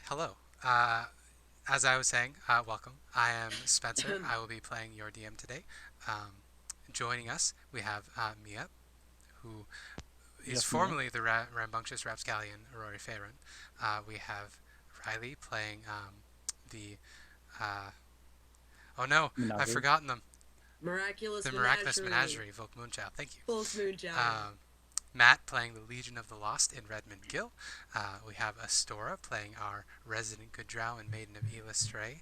Hello. As I was saying, welcome. I am Spencer. I will be playing your DM today. Um, Joining us, we have Mia, who is Just me. formerly the rambunctious rapscallion Aurori Faerun. We have Riley playing the. Uh, oh no, I've Menagerie. forgotten them. Miraculous The miraculous Menagerie. menagerie, Volk Moonchild. Thank you. Volk Moonchild. Matt playing the Legion of the Lost in Redmond Gill. We have Astora playing our resident good drow and Maiden of Elistray,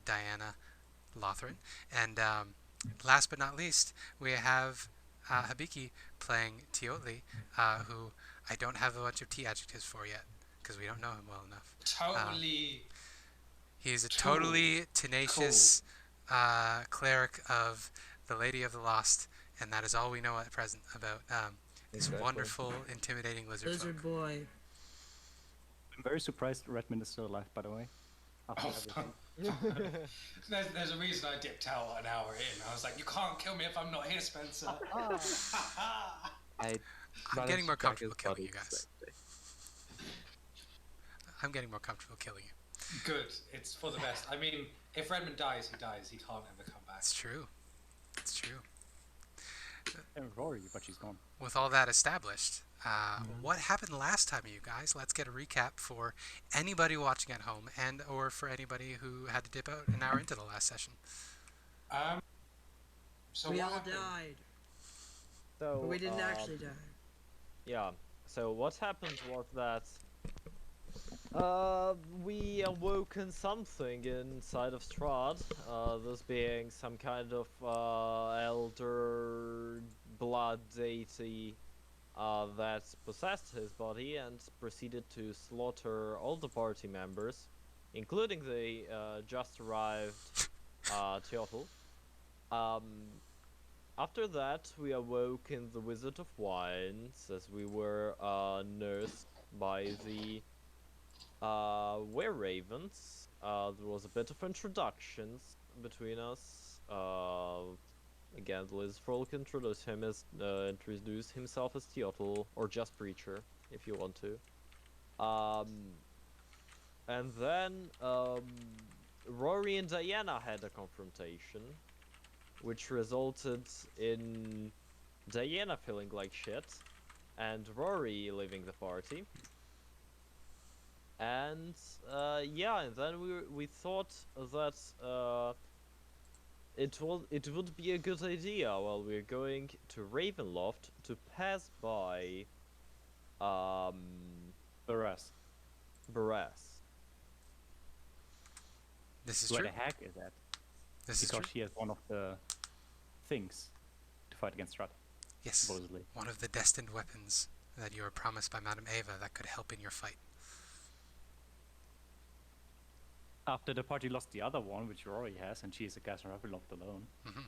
Diana Lothryn. And last but not least, we have Habiki playing Toatl, who I don't have a bunch of T adjectives for yet because we don't know him well enough. Totally He's a cool. totally Cool. tenacious cleric of the Lady of the Lost, and that is all we know at present about these Exactly. wonderful, intimidating lizard Lizard folk. boy. I'm very surprised Redmond is still alive, by the way. After Oh, everything. there's a reason I dipped out an hour in. I was like, you can't kill me if I'm not here, Spencer. I I'm getting managed more to track comfortable his killing body you guys. safely. I'm getting more comfortable killing you. Good. It's for the best. I mean, if Redmond dies, he dies. He can't ever come back. It's true. It's true. And Rory, but she's gone. With all that established, what happened last time, you guys? Let's get a recap for anybody watching at home and or for anybody who had to dip out an hour into the last session. Um. So We what all happened? died. So But we didn't actually die. yeah. So what happened was that we awoken something inside of Strahd. This being some kind of elder blood deity that possessed his body and proceeded to slaughter all the party members, including the just arrived Toatl. Um, After that, we awoke in the Wizard of Wines as we were nursed by the were-ravens. There was a bit of introductions between us. Again, Lizardfolk introduced himself as Toatl, or just Preacher, if you want to. And then Rory and Diana had a confrontation, which resulted in Diana feeling like shit, and Rory leaving the party. And yeah, and then we thought that it would be a good idea while we're going to Ravenloft to pass by The rest. Barras. This is Where true. the heck is that? This is Because true. she has one of the things to fight against Strahd, Yes. supposedly. One of the destined weapons that you were promised by Madame Ava that could help in your fight. After the party lost the other one, which Rory has, and she is a gas and Ravenloft alone. Mhm.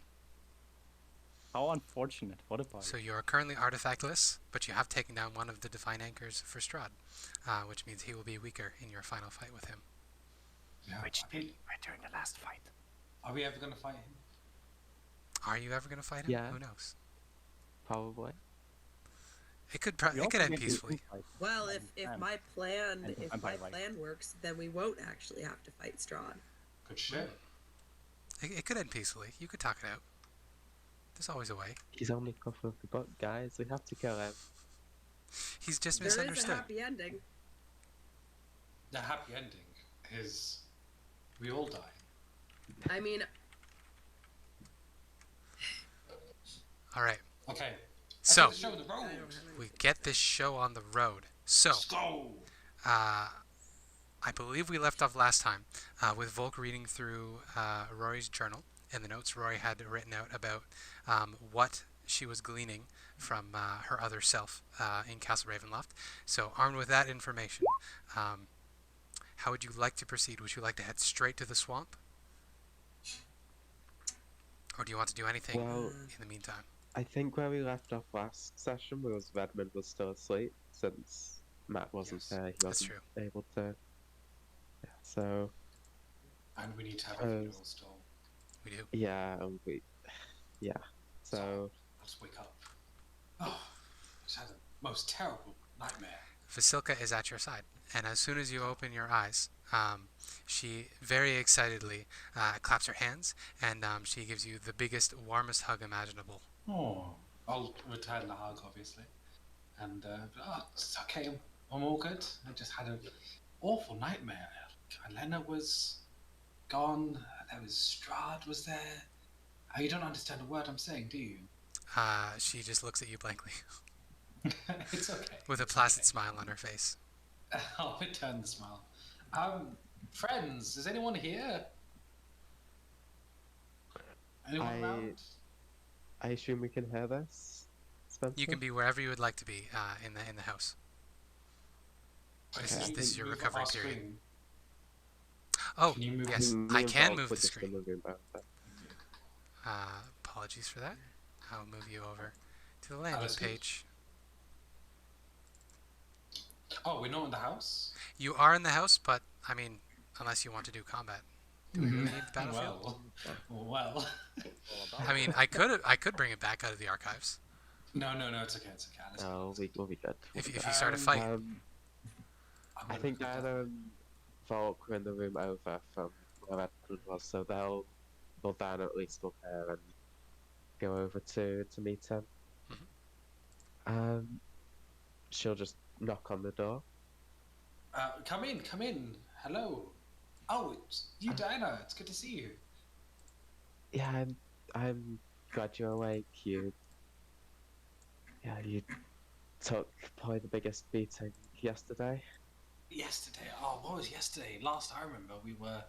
How unfortunate. What a party. So you are currently artifactless, but you have taken down one of the divine anchors for Strahd, which means he will be weaker in your final fight with him. Yeah. Which I did mean, right during the last fight. are we ever gonna fight him? Are you ever going to fight him? Yeah. Who knows? Probably. It could We it also could end get the peacefully. fight. Well, if And- my plan and if vampire my right. plan works, then we won't actually have to fight Strahd. Good shit. It could end peacefully. You could talk it out. There's always a way. He's only cover of the book, guys. We have to kill him. He's just There is a misunderstood. happy ending. The happy ending is we all die. I mean, All right. Okay. So Let's get the show on the road. I don't have any. we get this show on the road. So Let's go. I believe we left off last time with Volk reading through Rory's journal and the notes Rory had written out about what she was gleaning from her other self in Castle Ravenloft. So, armed with that information, how would you like to proceed? Would you like to head straight to the swamp? Or do you want to do anything Well, in the meantime? I think where we left off last session was Redmond was still asleep, since Matt wasn't Yes, there. He that's wasn't able to. Yeah, so And we need to have a Uh, funeral still. We do. yeah, yeah. So Let's wake up. Oh, I just had the most terrible nightmare. Vasilka is at your side, and as soon as you open your eyes, she very excitedly claps her hands, and she gives you the biggest, warmest hug imaginable. Oh, I'll return the hug, obviously. And, it's okay, I'm all good. I just had an awful nightmare. Elena was gone, there was Strahd was there. You don't understand a word I'm saying, do you? She just looks at you blankly, It's okay. with a it's placid okay. smile on her face. I'll return the smile. Friends, is anyone here? Anyone around? I assume we can hear this, Spencer? You can be wherever you would like to be in the house. Okay, This is your Move recovery our period. screen. Oh, Can you move yes, Me I and can Volk move were the just in screen. the room over. Apologies for that. I'll move you over to the landing that's good. page. Oh, we're not in the house? You are in the house, but, I mean, unless you want to do combat. Do we really need the battlefield? Well. I mean, I could bring it back out of the archives. No, it's okay, it's okay. Let's No, we'll be good. If you start a fight. I think Diana and Volk were in the room over from where Redmond was, so they'll down at least up there and go over to meet him. She'll just knock on the door. Come in. Hello. Oh, it's you, Diana. It's good to see you. Yeah, I'm glad you're awake. You took probably the biggest beating yesterday. Yesterday. Oh, what was yesterday? Last I remember, we were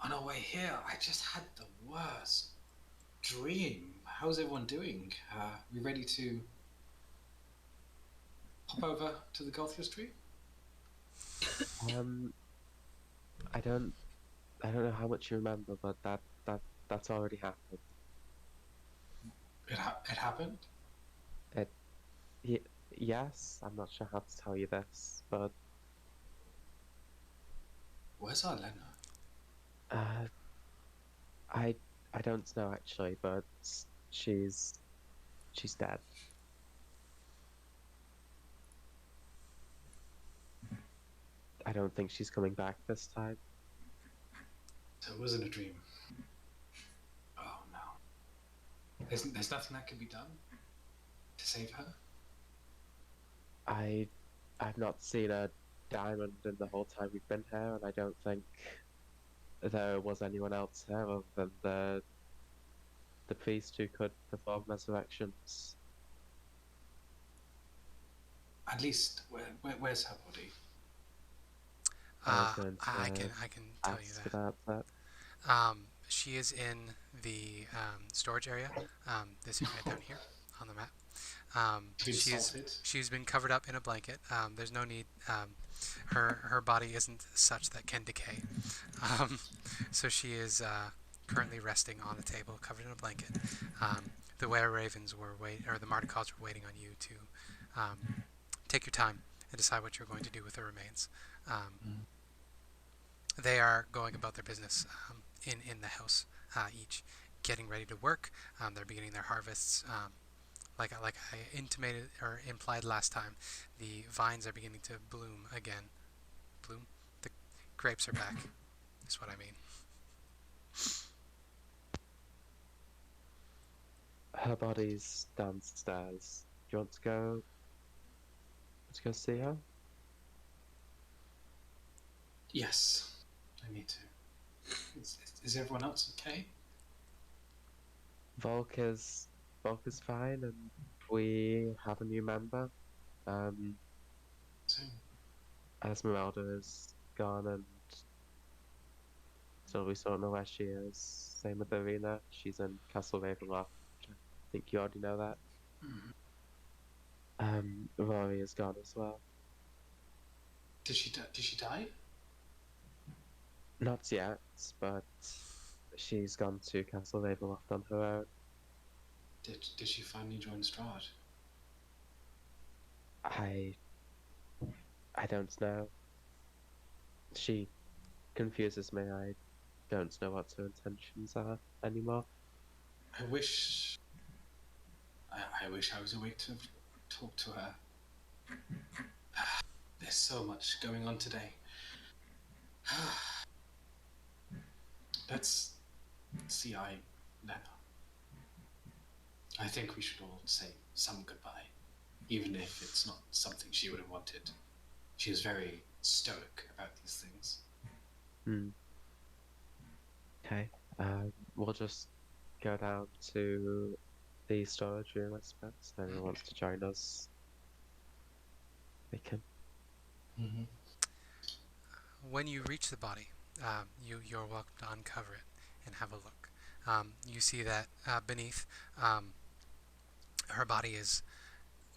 on our way here. I just had the worst dream. How's everyone doing? We ready to hop over to the Golf Street? I don't know how much you remember, but that's already happened. It happened? Yes, I'm not sure how to tell you this, but Where's Elena? I don't know actually, but she's dead. I don't think she's coming back this time. So it wasn't a dream. Oh no. There's nothing that can be done to save her? I've not seen a diamond in the whole time we've been here, and I don't think there was anyone else here other than the priest who could perform resurrections. At least, where's her body? I can tell you Ask that. about that. She is in the storage area. This area down here on the map. She's been covered up in a blanket. There's no need. Her body isn't such that can decay. So she is currently resting on a table, covered in a blanket. The Were Ravens were the Marticals were waiting on you to take your time and decide what you're going to do with her remains. They are going about their business in the house, each getting ready to work. They're beginning their harvests. Like I intimated or implied last time, the vines are beginning to bloom again. Bloom? The grapes are back, is what I mean. Her body's downstairs. Do you want to go? Let's go see her. Yes, I need to. Is everyone else okay? Volk is fine, and we have a new member. So, Esmeralda is gone, and so we don't know where she is. Same with Arena. She's in Castle Ravenloft. I think you already know that. Rory is gone as well. did she die? Not yet, but she's gone to Castle Ravenloft on her own. Did she finally join Strahd? I don't know. She confuses me. I don't know what her intentions are anymore. I wish I was awake to talk to her. There's so much going on today. Let's see Lena. I think we should all say some goodbye, even if it's not something she would have wanted. She is very stoic about these things. Hmm. Okay. We'll just go down to the storage room, I suppose. If anyone wants to join us, they can. Mm-hmm. When you reach the body, you're welcome to uncover it and have a look. You see that beneath, her body is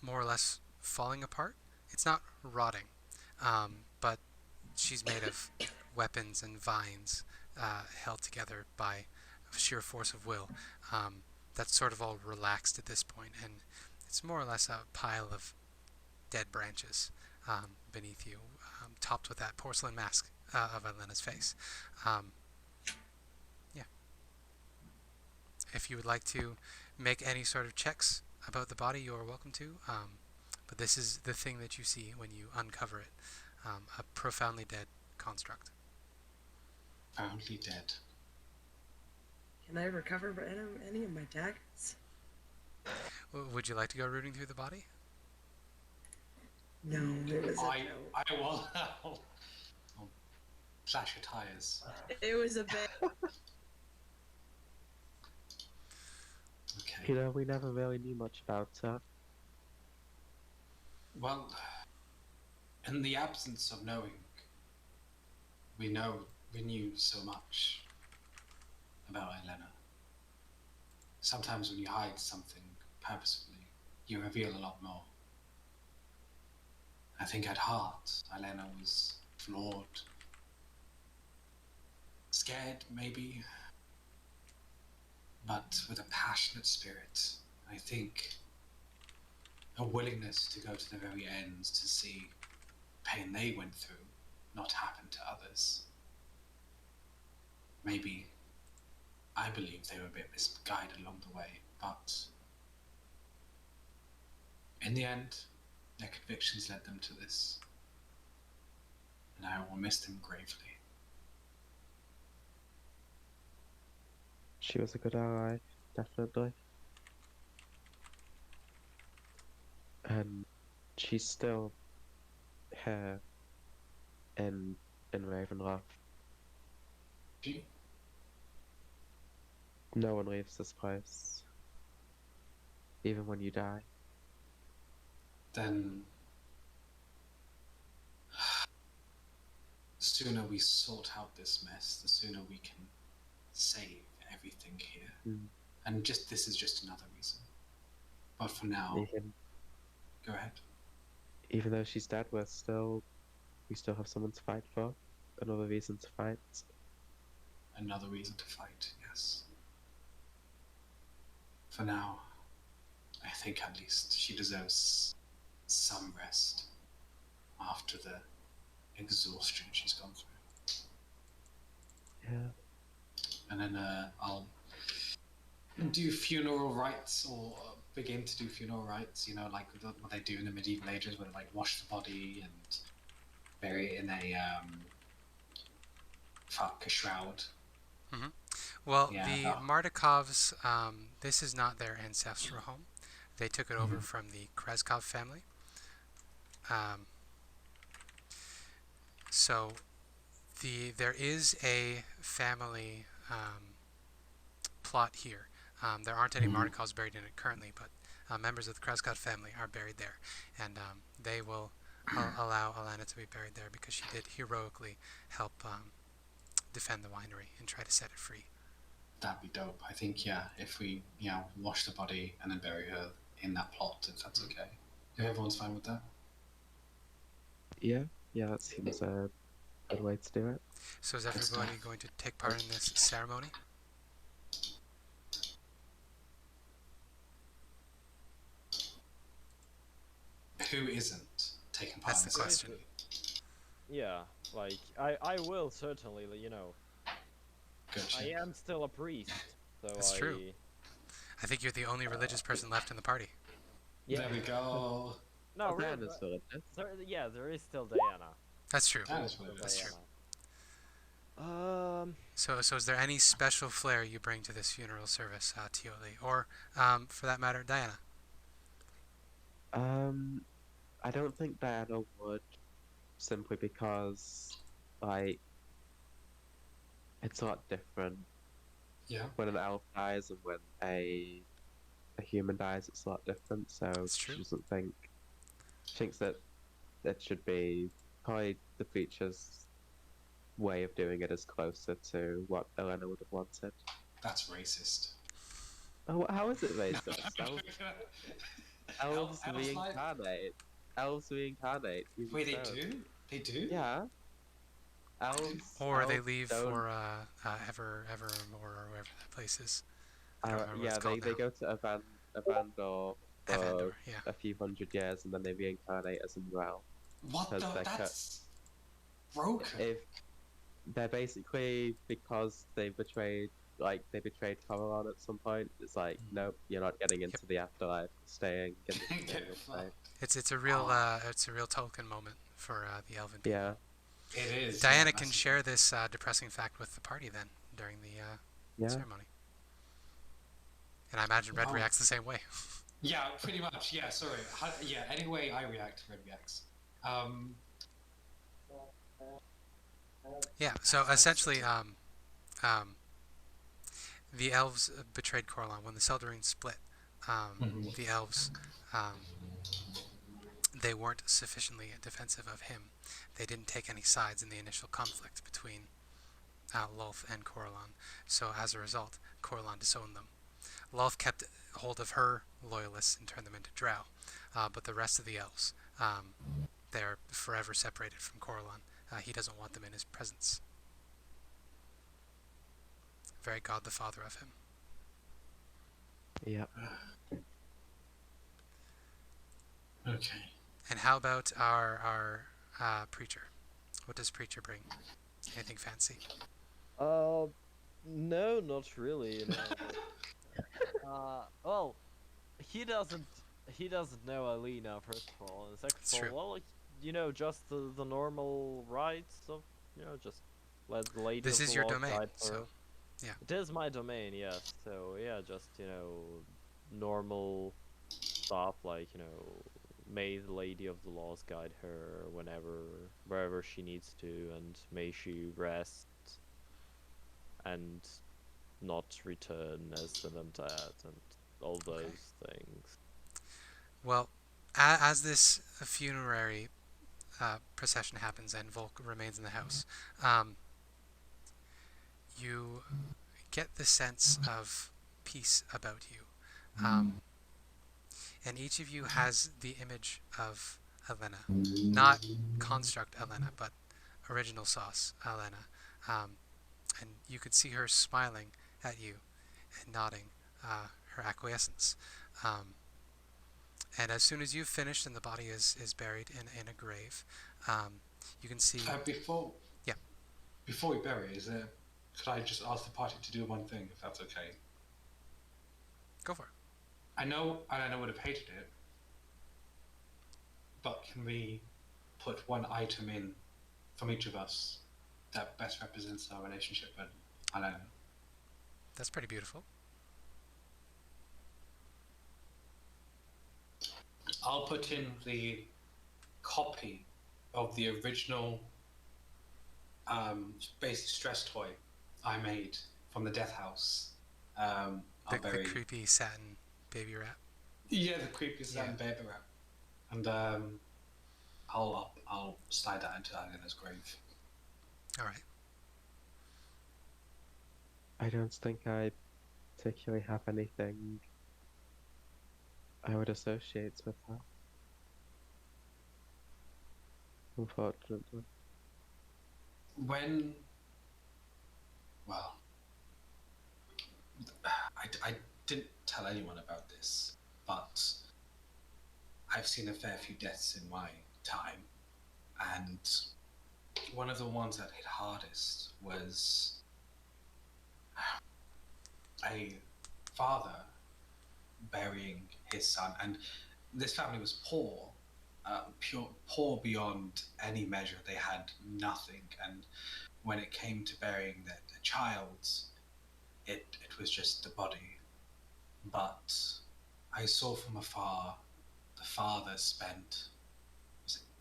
more or less falling apart. It's not rotting, but she's made of weapons and vines held together by sheer force of will. That's sort of all relaxed at this point, and it's more or less a pile of dead branches beneath you, topped with that porcelain mask of Elena's face. Um, yeah. If you would like to make any sort of checks about the body, you are welcome to. But this is the thing that you see when you uncover it, a profoundly dead construct. Profoundly dead. Can I recover any of my daggers? Would you like to go rooting through the body? No, it was a I joke. will. I'll slash your tires. It was a bit. Okay. You know, we never really knew much about her. Well, in the absence of knowing, we knew so much about Elena. Sometimes when you hide something purposefully, you reveal a lot more. I think at heart, Elena was flawed. Scared, maybe. But with a passionate spirit. I think a willingness to go to the very ends to see pain they went through not happen to others. Maybe, I believe they were a bit misguided along the way, but in the end, their convictions led them to this. And I will miss them gravely. She was a good ally, definitely. And she's still here in Ravenloft. She, No one leaves this place, even when you die. then the sooner we sort out this mess, the sooner we can save everything here. Mm. And this is just another reason. But for now, go ahead. Even though she's dead, we still have someone to fight for. Another reason to fight. Another reason to fight, yes. For now, I think at least she deserves some rest after the exhaustion she's gone through. Yeah. And then I'll do funeral rites, or begin to do funeral rites, like what they do in the medieval ages, where they like wash the body and bury it in a shroud. Well, Yeah, the no. Mardikovs, this is not their ancestral home. They took it over from the Kreskov family. So there is a family plot here. There aren't any Mardikovs buried in it currently, but members of the Kreskov family are buried there, and they will allow Alana to be buried there because she did heroically help defend the winery and try to set it free. That'd be dope. I think, if we, wash the body and then bury her in that plot, if that's okay. If everyone's fine with that. Yeah, that seems a good way to do it. So is everybody going to take part in this ceremony? Who isn't taking part That's in the this question. ceremony? Yeah, I will certainly, Good. I am still a priest, so That's true. I think you're the only religious person left in the party. Yeah. There we go. No, really, Diana's still in this. there is still Diana. That's true. That is what it That's is. true. Diana. So is there any special flair you bring to this funeral service, Toatl, or for that matter, Diana? I don't think Diana would, simply because, like, it's a lot different Yeah. when an elf dies and when a human dies. It's a lot different. So That's true. she doesn't think. She thinks that it should be probably the features way of doing it is closer to what Elena would have wanted. That's racist. Oh, how is it racist? Elves Elves reincarnate. Elves reincarnate. even Wait, they so. do? They do? Yeah. Elves. Or they elves leave don't- for Evermore or wherever that place is. I don't remember what yeah, it's called they now. go to Evandor for Evandor, yeah. a few hundred years, and then they reincarnate as a Drow. What Because the? they're That's broken. If they're basically, because they betrayed Coralon at some point, it's like, nope, you're not getting into the afterlife, staying in the Get material plane. fucked. It's a real Tolkien moment for the Elven people. Yeah, It is. Diana yeah, can massive. share this depressing fact with the party then during the yeah. ceremony. And I imagine Red Oh. reacts the same way. Yeah, pretty much. Yeah, sorry. Yeah, any way I react, Red reacts. Yeah. So essentially, the elves betrayed Corlon when the Seldarine split. Mhm. The elves, they weren't sufficiently defensive of him. They didn't take any sides in the initial conflict between Lolth and Corlon. So as a result, Corlon disowned them. Lolth kept hold of her loyalists and turned them into Drow, but the rest of the elves, they're forever separated from Corlon. He doesn't want them in his presence. Very God the Father of him. Yeah. Okay. And how about our preacher? What does preacher bring? Anything fancy? No, not really. Well, he doesn't know Alina, first of all, and second That's of true. all, well, just the normal rights of, just let the lady This of is the your law domain, guide so her. yeah. It is my domain, yes. So yeah, just normal stuff like may the lady of the laws guide her wherever she needs to, and may she rest and not return as an undead and all those things. Well, as this funerary procession happens and Volk remains in the house, you get the sense of peace about you. And each of you has the image of Elena. Not construct Elena, but original sauce Elena. And you could see her smiling at you and nodding her acquiescence. And as soon as you've finished and the body is buried in a grave, you can see... Before. Yeah. Before we bury, could I just ask the party to do one thing, if that's okay? Go for it. I know I would have hated it, but can we put one item in from each of us that best represents our relationship with Alana? That's pretty beautiful. I'll put in the copy of the original basic stress toy I made from the death house. The creepy satin baby rat. Yeah, the creepy satin baby rat. And I'll slide that into Alana's grave. Alright. I don't think I particularly have anything I would associate with her. Unfortunately. I didn't tell anyone about this, but I've seen a fair few deaths in my time, and one of the ones that hit hardest was a father burying his son, and this family was poor, poor beyond any measure. They had nothing, and when it came to burying their child, it was just the body. But I saw from afar the father spent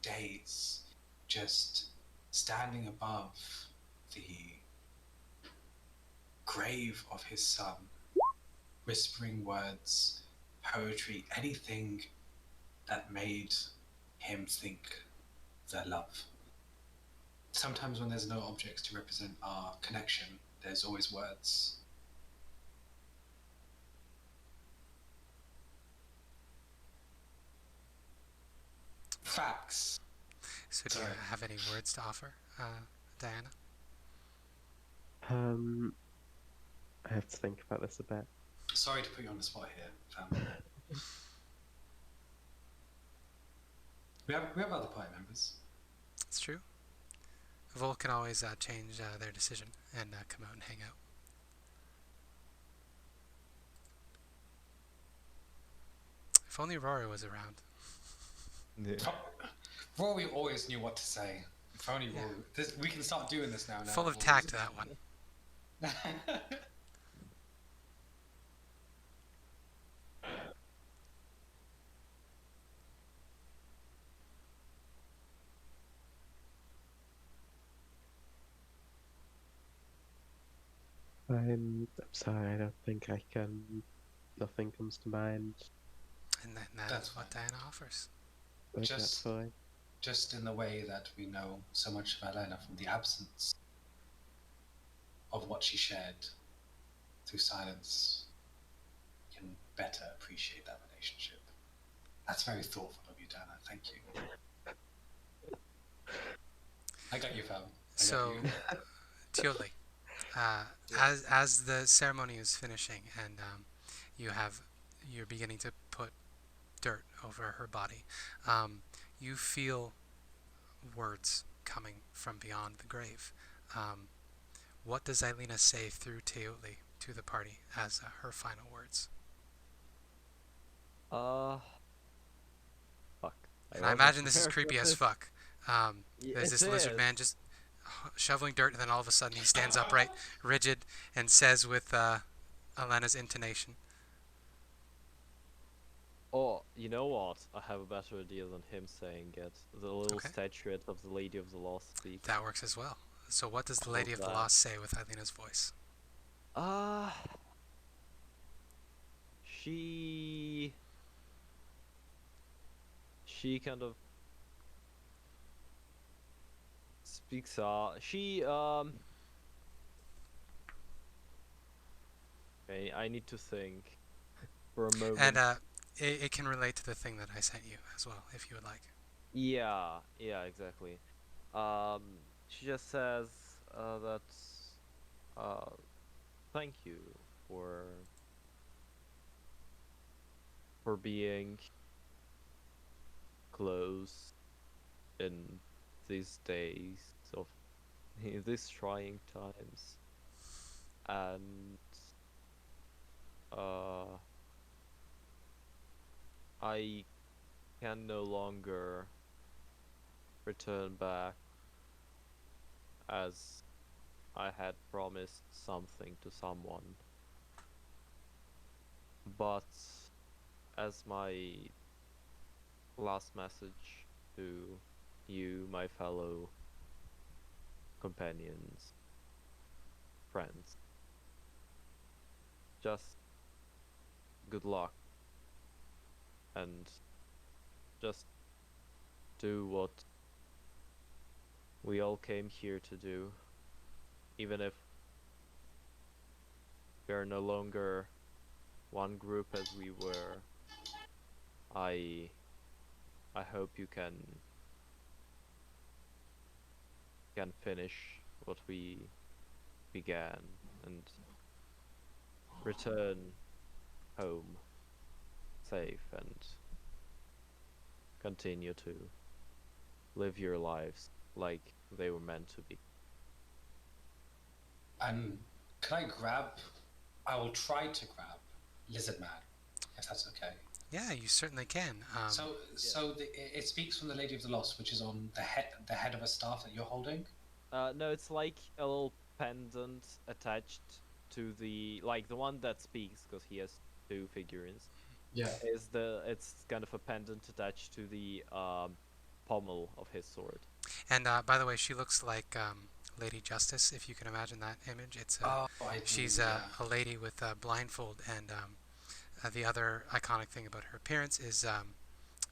days just standing above the grave of his son, whispering words, poetry, anything that made him think their love. Sometimes when there's no objects to represent our connection, there's always words. Facts. So do you Sorry. have any words to offer, Diana? I have to think about this a bit. Sorry to put you on the spot here, fam. We have other party members. It's true. Volk can always change their decision and come out and hang out. If only Rory was around. Rory always knew what to say. If only Yeah. Rory. We can start doing this now. Full of tact, that one. I'm sorry, I don't think I can. Nothing comes to mind. And then that's what Diana offers. Regretfully. Just in the way that we know so much of Elena from the absence of what she shared through silence, we can better appreciate that relationship. That's very thoughtful of you, Diana. Thank you. I got you, fam. So, Toatl, as the ceremony is finishing and you're beginning to put dirt over her body, you feel words coming from beyond the grave. What does Celina say through Toatl to the party as her final words? Fuck. And I imagine this is wasn't creepy prepared as for this. fuck. There's It this lizard is. man just shoveling dirt, and then all of a sudden he stands upright, rigid, and says with Elena's intonation, Oh, you know what? I have a better idea than him saying it. The little Okay. statuette of the Lady of the Lost speak. that works as well. So what does the Lady of the that. Lost say with Elena's voice? She kind of speaks okay, I need to think for a moment. And it can relate to the thing that I sent you as well, if you would like. Yeah, exactly. She just says that thank you for being close in these days of these trying times, and I can no longer return back as I had promised something to someone. But as my last message to you, my fellow companions, friends, just good luck and just do what we all came here to do, even if we are no longer one group as we were. I hope you can finish what we began and return home safe and continue to live your lives like they were meant to be. And can I will try to grab Lizard Man, if that's okay. Yeah, you certainly can. It speaks from the Lady of the Lost, which is on the head of a staff that you're holding. No, it's like a little pendant attached to the one that speaks, because he has two figurines. Yeah. It's kind of a pendant attached to the pommel of his sword. And by the way, she looks like Lady Justice, if you can imagine that image. She's a lady with a blindfold, and the other iconic thing about her appearance is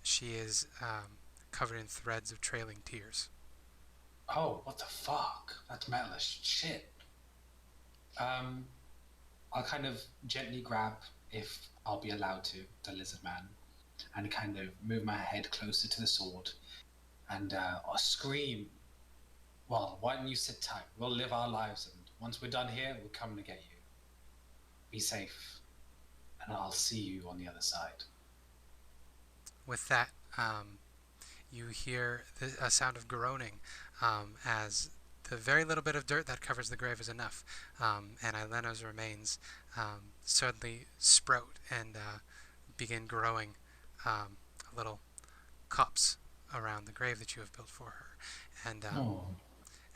she is covered in threads of trailing tears. Oh, what the fuck? That's metal as shit. I'll kind of gently grab, if I'll be allowed to, the lizard man, and kind of move my head closer to the sword, and I'll scream. Well, why don't you sit tight? We'll live our lives, and once we're done here, we'll come to get you. Be safe, and I'll see you on the other side. With that, you hear a sound of groaning as the very little bit of dirt that covers the grave is enough, and Ilena's remains suddenly sprout and begin growing little cups around the grave that you have built for her. And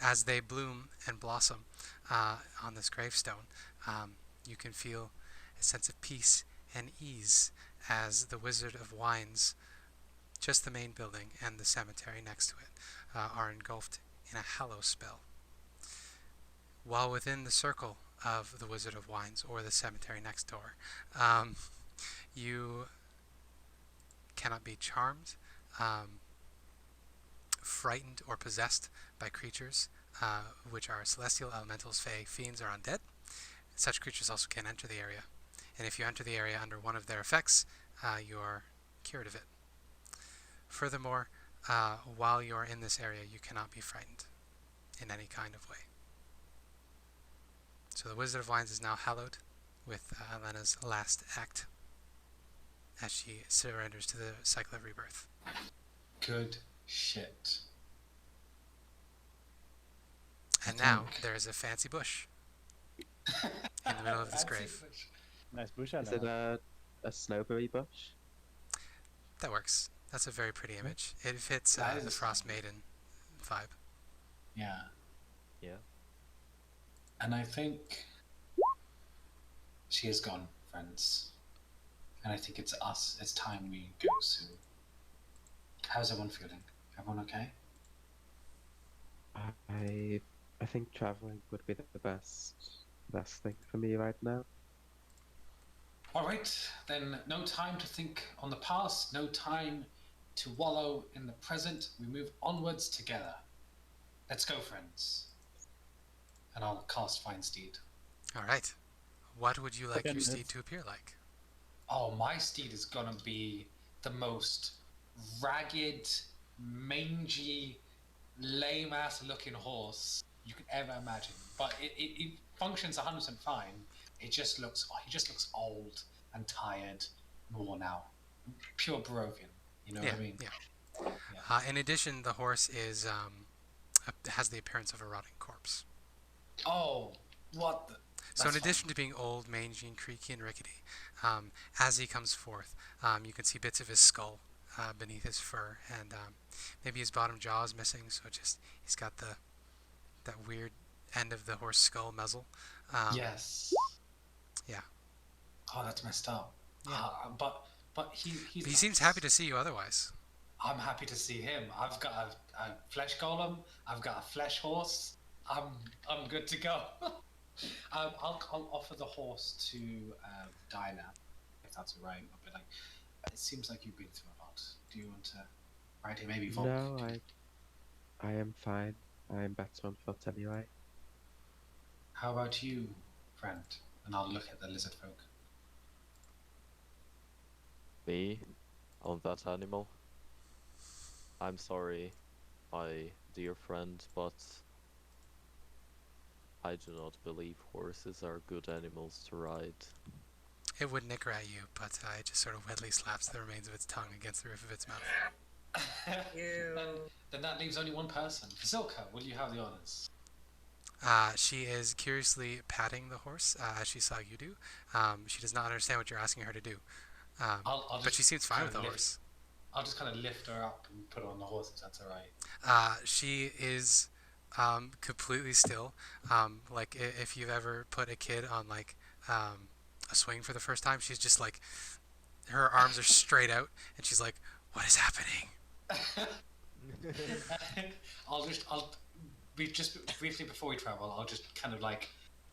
as they bloom and blossom on this gravestone, you can feel a sense of peace and ease as the Wizard of Wines, just the main building and the cemetery next to it, are engulfed in a hallow spell. While within the circle of the Wizard of Wines, or the cemetery next door, you cannot be charmed, frightened, or possessed by creatures, which are celestial, elementals, fae, fiends, or undead. Such creatures also can enter the area, and if you enter the area under one of their effects, you are cured of it. Furthermore, while you are in this area, you cannot be frightened in any kind of way. So the Wizard of Wines is now hallowed with Ilena's last act as she surrenders to the cycle of rebirth. Good shit. And now there is a fancy bush in the middle of this grave. Nice bush, Is it a snowberry bush? That works. That's a very pretty image. It fits the Frost Maiden vibe. Yeah. Yeah. And I think she is gone, friends. And I think it's us. It's time we go soon. How's everyone feeling? Everyone okay? I think traveling would be the best thing for me right now. All right, then no time to think on the past, no time to wallow in the present. We move onwards together. Let's go, friends. And I'll cast Find Steed. All right. What would you like Okay, your steed let's- to appear like? Oh, my steed is gonna be the most ragged, mangy, lame-ass looking horse you could ever imagine. But it functions 100% fine. He just looks old and tired and worn out. Pure Barovian. You know what I mean? Yeah. In addition, the horse is has the appearance of a rotting corpse. Oh, what the... So in That's addition to being old, mangy, and creaky, and rickety, as he comes forth, you can see bits of his skull beneath his fur, and maybe his bottom jaw is missing, so he's got that weird end of the horse skull muzzle. yes. Yeah. Oh, that's messed up. Yeah. But he's He seems happy to see you otherwise. I'm happy to see him. I've got a flesh golem. I've got a flesh horse. I'm good to go. I'll offer the horse to Dinah, if that's alright. I'll be like, it seems like you've been through a lot. Do you want to ride him? Maybe Volk? No, I am fine. I am better on foot anyway. How about you, friend? And I'll look at the Lizardfolk. Me? On that animal? I'm sorry, my dear friend, but I do not believe horses are good animals to ride. It would nicker at you, but it just sort of wetly slaps the remains of its tongue against the roof of its mouth. Ew. Then that leaves only one person. Zilka, will you have the honors? She is curiously patting the horse as she saw you do. She does not understand what you're asking her to do. I'll But she seems fine with the kinda horse. I'll just kind of lift her up and put her on the horse if that's alright. She is completely still. Like if you've ever put a kid on like a swing for the first time, she's just like her arms are straight out, and she's like, "What is happening?" I'll briefly before we travel, I'll just kind of like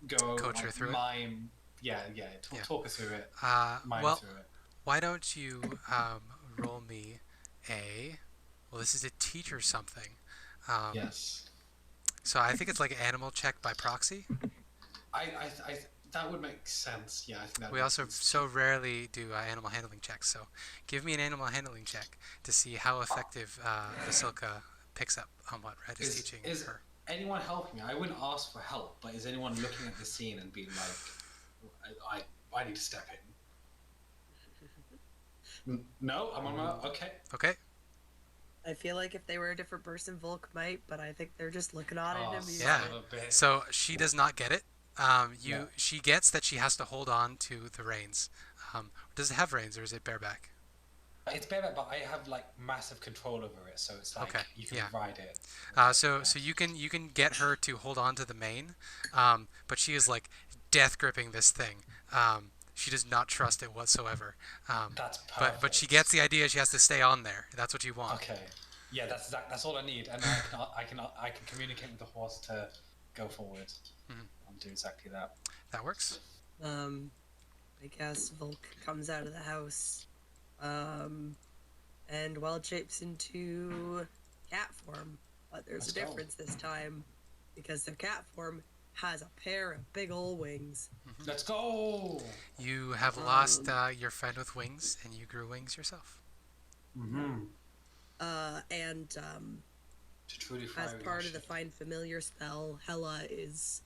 go Coach her like through it? mime. Yeah. Yeah. Talk her through it. Mime Well, through it. why don't you roll me a? Well, this is to teach her something. Yes. So I think it's like an animal check by proxy. I that would make sense. Yeah, I think that. We would also make sense. so rarely do animal handling checks. So give me an animal handling check to see how effective Vasilka picks up on what Red is teaching her. Anyone helping me? I wouldn't ask for help, but is anyone looking at the scene and being like, I need to step in? No, I'm on my okay. Okay. I feel like if they were a different person, Volk might, but I think they're just looking at Oh, him. Yeah. son of a bitch. So she does not get it. No. She gets that she has to hold on to the reins. Does it have reins or is it bareback? It's bareback, but I have like massive control over it, so it's like Okay, you can yeah. ride it. So you can get her to hold on to the mane, but she is like death gripping this thing. She does not trust it whatsoever. That's perfect. But she gets the idea. She has to stay on there. That's what you want. Okay. Yeah, that's all I need, and I can communicate with the horse to go forward and do exactly that. That works. I guess Volk comes out of the house, and wild shapes into cat form. But there's Let's a go. difference this time, because their cat form has a pair of big ol' wings. Let's go. You have lost your friend with wings, and you grew wings yourself. Mm-hmm. And To truly as fire part your of the shit. Find Familiar spell, Hela is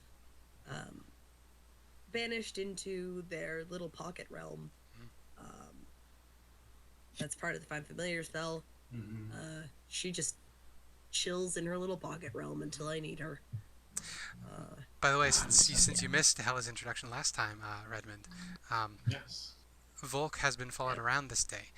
banished into their little pocket realm. That's part of the Find Familiar spell. She just chills in her little pocket realm until I need her. By the way, since you missed Hela's introduction last time, Redmond, Yes. Volk has been followed around this day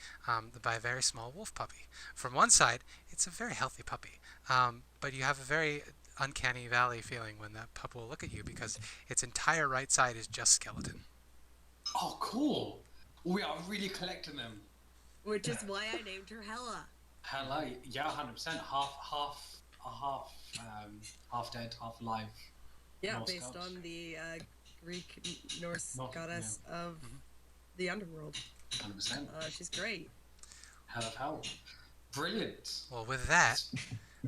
by a very small wolf puppy. From one side, it's a very healthy puppy, but you have a very uncanny valley feeling when that pup will look at you because its entire right side is just skeleton. Oh, cool. We are really collecting them. Which is why I named her Hela. Hello. Yeah, 100%. Half dead, half alive. Yeah, Norse based gods. on the Greek Norse Norse, goddess of the underworld. 100%. She's great. Hell of hell. Brilliant. Well, with that,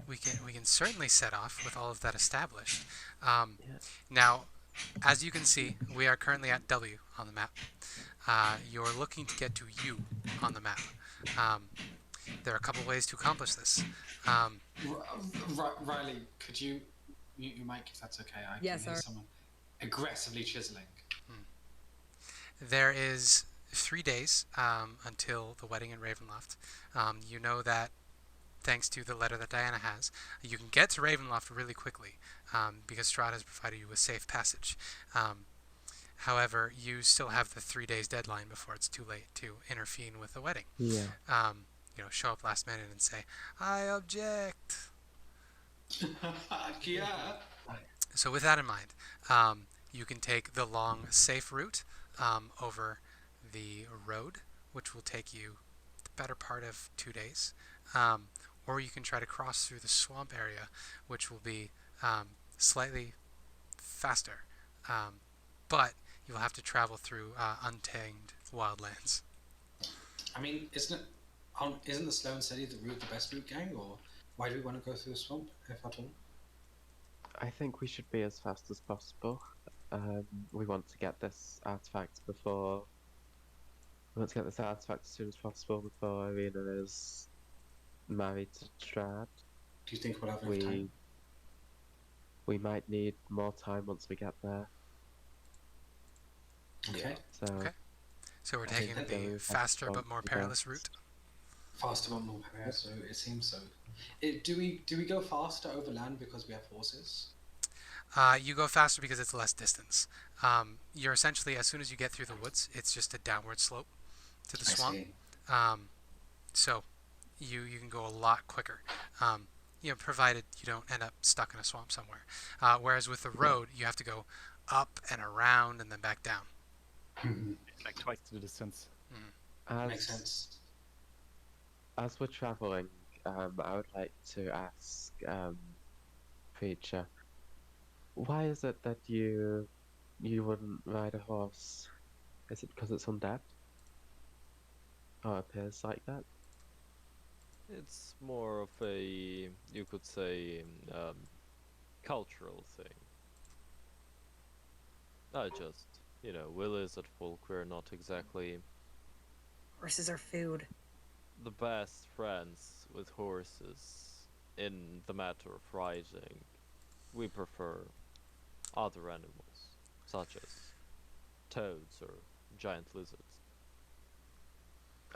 we can certainly set off with all of that established. Now, as you can see, we are currently at W on the map. You're looking to get to U on the map. There are a couple ways to accomplish this. Riley, could you mute your mic if that's okay? I Yeah, can hear sorry. someone aggressively chiseling. There is 3 days until the wedding in Ravenloft. You know that thanks to the letter that Diana has, you can get to Ravenloft really quickly because Strahd has provided you with safe passage. However, you still have the 3 days deadline before it's too late to intervene with the wedding. Yeah. Show up last minute and say, "I object." Yeah. So with that in mind, you can take the long, safe route over the road, which will take you the better part of 2 days. Or you can try to cross through the swamp area, which will be slightly faster. But you'll have to travel through untamed wildlands. I mean, isn't the Sloan City the best route, gang? Or why do we want to go through the swamp, if at all? I think we should be as fast as possible. We want to get this artifact before. We want to get this artifact as soon as possible before Irina is married to Strahd. Do you think we'll have enough time? We might need more time once we get there. Okay. So Okay. So we're Okay, taking then the we faster have but more to perilous route. Faster but more power, so it seems so. Do we go faster over land because we have horses? You go faster because it's less distance. You're essentially, as soon as you get through the woods, it's just a downward slope. to the I swamp. see. So you can go a lot quicker. Provided you don't end up stuck in a swamp somewhere. Whereas with the road, you have to go up and around and then back down. Like twice the distance. Makes As sense. as we're traveling, I would like to ask Preacher, why is it that you wouldn't ride a horse? Is it because it's undead? Or appears like that? It's more of a, you could say, cultural thing. I just, we Lizardfolk, we're not exactly Horses are food. the best friends with horses in the matter of riding. We prefer other animals, such as toads or giant lizards.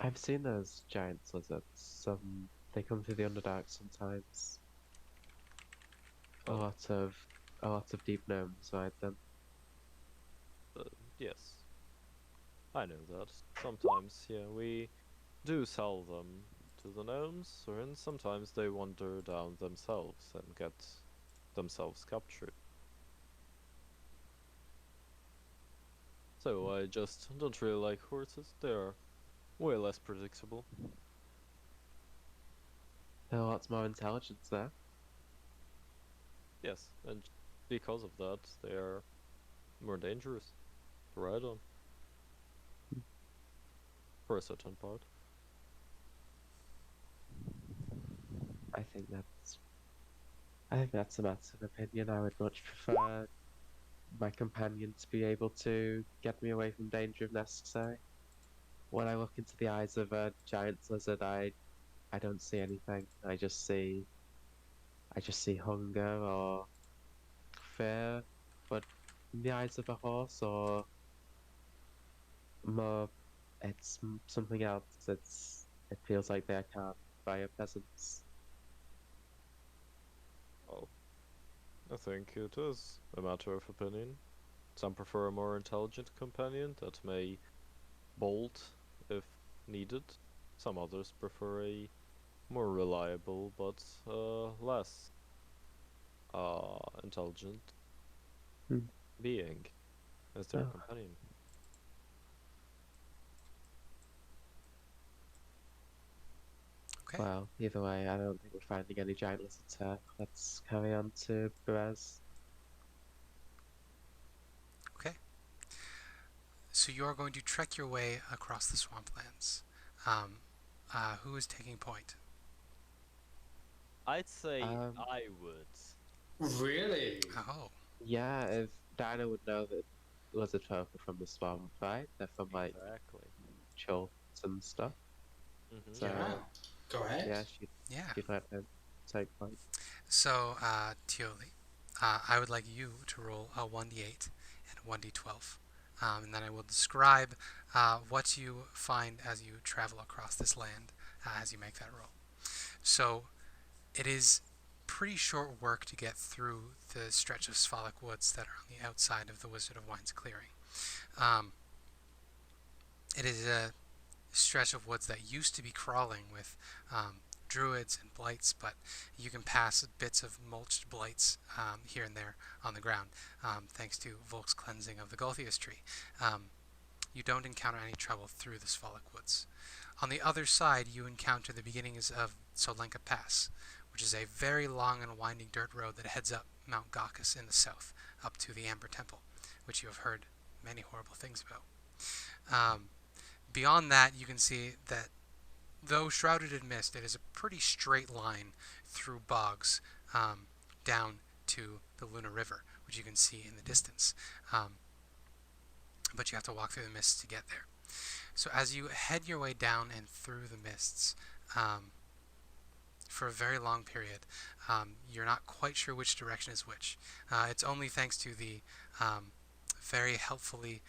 I've seen those giant lizards. They come through the Underdark sometimes. A Oh. lot of deep gnomes ride them. Yes, I know that. Sometimes, yeah, we do sell them to the gnomes, and sometimes they wander down themselves and get themselves captured. So I just don't really like horses. They are way less predictable. There are lots more intelligence there. Yes, and because of that, they are more dangerous to ride on. For a certain part. I think that's a matter of opinion. I would much prefer my companion to be able to get me away from danger if necessary. When I look into the eyes of a giant lizard, I don't see anything. I just see hunger or fear. But in the eyes of a horse or more, it's something else. It feels like they're calmed by a presence. Well, I think it is a matter of opinion. Some prefer a more intelligent companion that may bolt if needed. Some others prefer a more reliable but less intelligent Hmm. being as their Oh. companion. Okay. Well, either way, I don't think we're finding any giant lizards here. Let's carry on to Perez. Okay. So you're going to trek your way across the swamplands. Who is taking point? I'd say Um, I would. Really? Oh, Yeah, if Dinah would know that Lizardfolk are from the swamp, right? They're from like Exactly. Chult and stuff. Mm-hmm. So Yeah. Go ahead. yeah, yeah. she'd let him take point. So, Toatl, I would like you to roll a 1d8 and a 1d12. And then I will describe what you find as you travel across this land as you make that roll. So, it is pretty short work to get through the stretch of Svalak woods that are on the outside of the Wizard of Wine's clearing. It is a stretch of woods that used to be crawling with druids and blights, but you can pass bits of mulched blights here and there on the ground, thanks to Volk's cleansing of the Gulthias tree. You don't encounter any trouble through the Svalak woods. On the other side, you encounter the beginnings of Solenka Pass, which is a very long and winding dirt road that heads up Mount Gaucus in the south, up to the Amber Temple, which you have heard many horrible things about. Beyond that, you can see that though shrouded in mist, it is a pretty straight line through bogs down to the Luna River, which you can see in the distance. But you have to walk through the mists to get there. So as you head your way down and through the mists for a very long period, you're not quite sure which direction is which. It's only thanks to the very helpfully